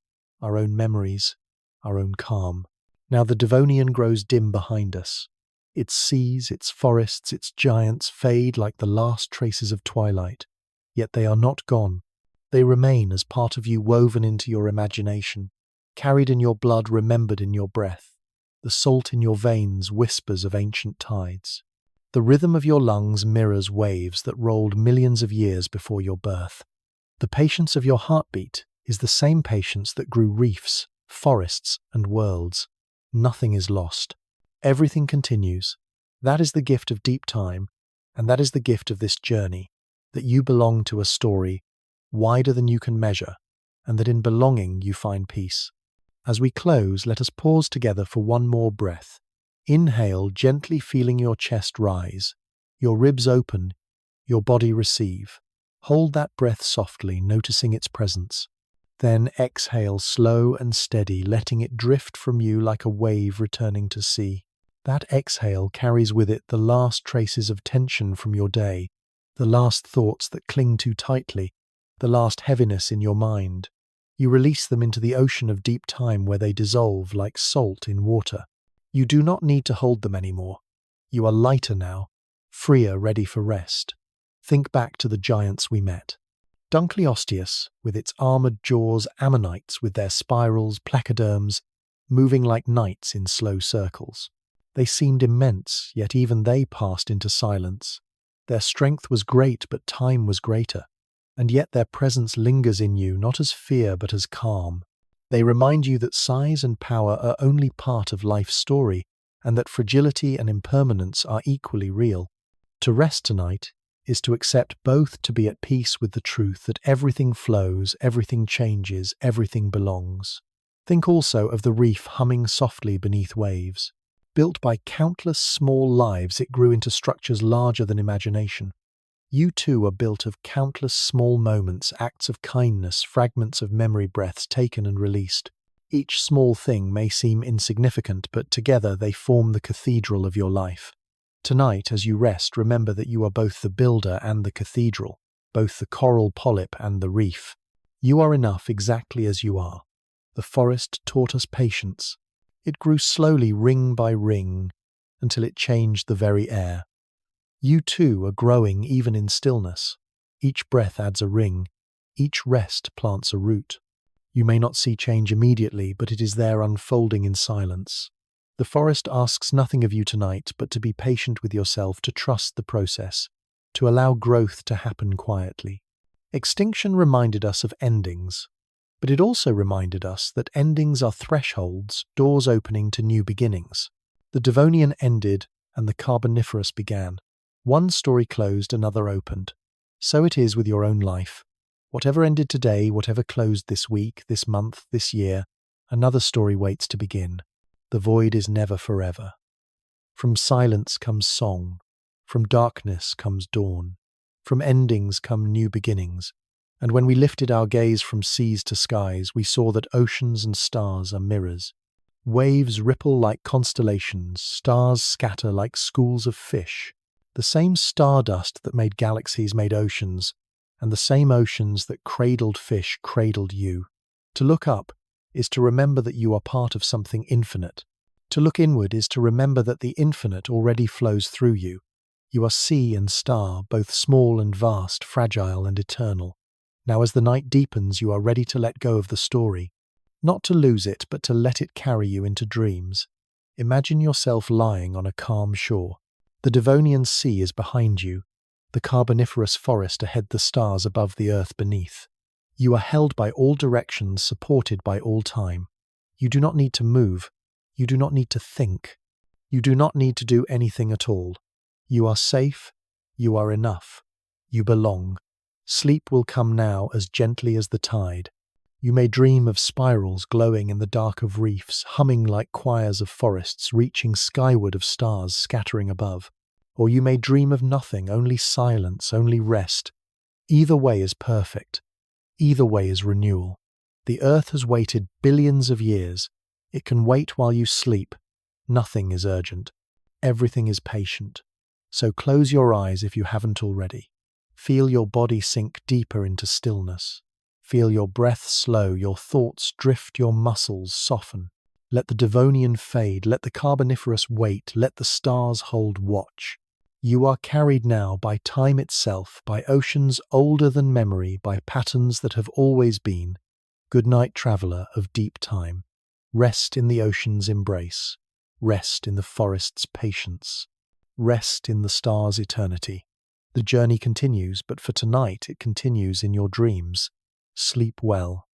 our own memories, our own calm. Now the Devonian grows dim behind us. Its seas, its forests, its giants fade like the last traces of twilight. Yet they are not gone. They remain as part of you, woven into your imagination, carried in your blood, remembered in your breath. The salt in your veins whispers of ancient tides. The rhythm of your lungs mirrors waves that rolled millions of years before your birth. The patience of your heartbeat is the same patience that grew reefs, forests, and worlds. Nothing is lost. Everything continues. That is the gift of deep time, and that is the gift of this journey, that you belong to a story wider than you can measure, and that in belonging you find peace. As we close, let us pause together for one more breath. Inhale, gently feeling your chest rise, your ribs open, your body receive. Hold that breath softly, noticing its presence. Then exhale, slow and steady, letting it drift from you like a wave returning to sea. That exhale carries with it the last traces of tension from your day, the last thoughts that cling too tightly, the last heaviness in your mind. You release them into the ocean of deep time where they dissolve like salt in water. You do not need to hold them anymore. You are lighter now, freer, ready for rest. Think back to the giants we met. Dunkleosteus, with its armoured jaws, ammonites with their spirals, placoderms, moving like knights in slow circles. They seemed immense, yet even they passed into silence. Their strength was great, but time was greater. And yet their presence lingers in you, not as fear, but as calm. They remind you that size and power are only part of life's story, and that fragility and impermanence are equally real. To rest tonight is to accept both, to be at peace with the truth that everything flows, everything changes, everything belongs. Think also of the reef humming softly beneath waves. Built by countless small lives, it grew into structures larger than imagination. You too are built of countless small moments, acts of kindness, fragments of memory, breaths taken and released. Each small thing may seem insignificant, but together they form the cathedral of your life. Tonight, as you rest, remember that you are both the builder and the cathedral, both the coral polyp and the reef. You are enough exactly as you are. The forest taught us patience. It grew slowly, ring by ring, until it changed the very air. You too are growing even in stillness. Each breath adds a ring. Each rest plants a root. You may not see change immediately, but it is there unfolding in silence. The forest asks nothing of you tonight but to be patient with yourself, to trust the process, to allow growth to happen quietly. Extinction reminded us of endings, but it also reminded us that endings are thresholds, doors opening to new beginnings. The Devonian ended and the Carboniferous began. One story closed, another opened. So it is with your own life. Whatever ended today, whatever closed this week, this month, this year, another story waits to begin. The void is never forever. From silence comes song. From darkness comes dawn. From endings come new beginnings. And when we lifted our gaze from seas to skies, we saw that oceans and stars are mirrors. Waves ripple like constellations, stars scatter like schools of fish. The same stardust that made galaxies made oceans, and the same oceans that cradled fish cradled you. To look up is to remember that you are part of something infinite. To look inward is to remember that the infinite already flows through you. You are sea and star, both small and vast, fragile and eternal. Now as the night deepens, you are ready to let go of the story. Not to lose it, but to let it carry you into dreams. Imagine yourself lying on a calm shore. The Devonian Sea is behind you, the Carboniferous forest ahead, the stars above, the earth beneath. You are held by all directions, supported by all time. You do not need to move. You do not need to think. You do not need to do anything at all. You are safe. You are enough. You belong. Sleep will come now as gently as the tide. You may dream of spirals glowing in the dark of reefs, humming like choirs of forests, reaching skyward, of stars scattering above. Or you may dream of nothing, only silence, only rest. Either way is perfect. Either way is renewal. The earth has waited billions of years. It can wait while you sleep. Nothing is urgent. Everything is patient. So close your eyes if you haven't already. Feel your body sink deeper into stillness. Feel your breath slow, your thoughts drift, your muscles soften. Let the Devonian fade, let the Carboniferous wait, let the stars hold watch. You are carried now by time itself, by oceans older than memory, by patterns that have always been. Good night, traveller of deep time. Rest in the ocean's embrace. Rest in the forest's patience. Rest in the stars' eternity. The journey continues, but for tonight it continues in your dreams. Sleep well.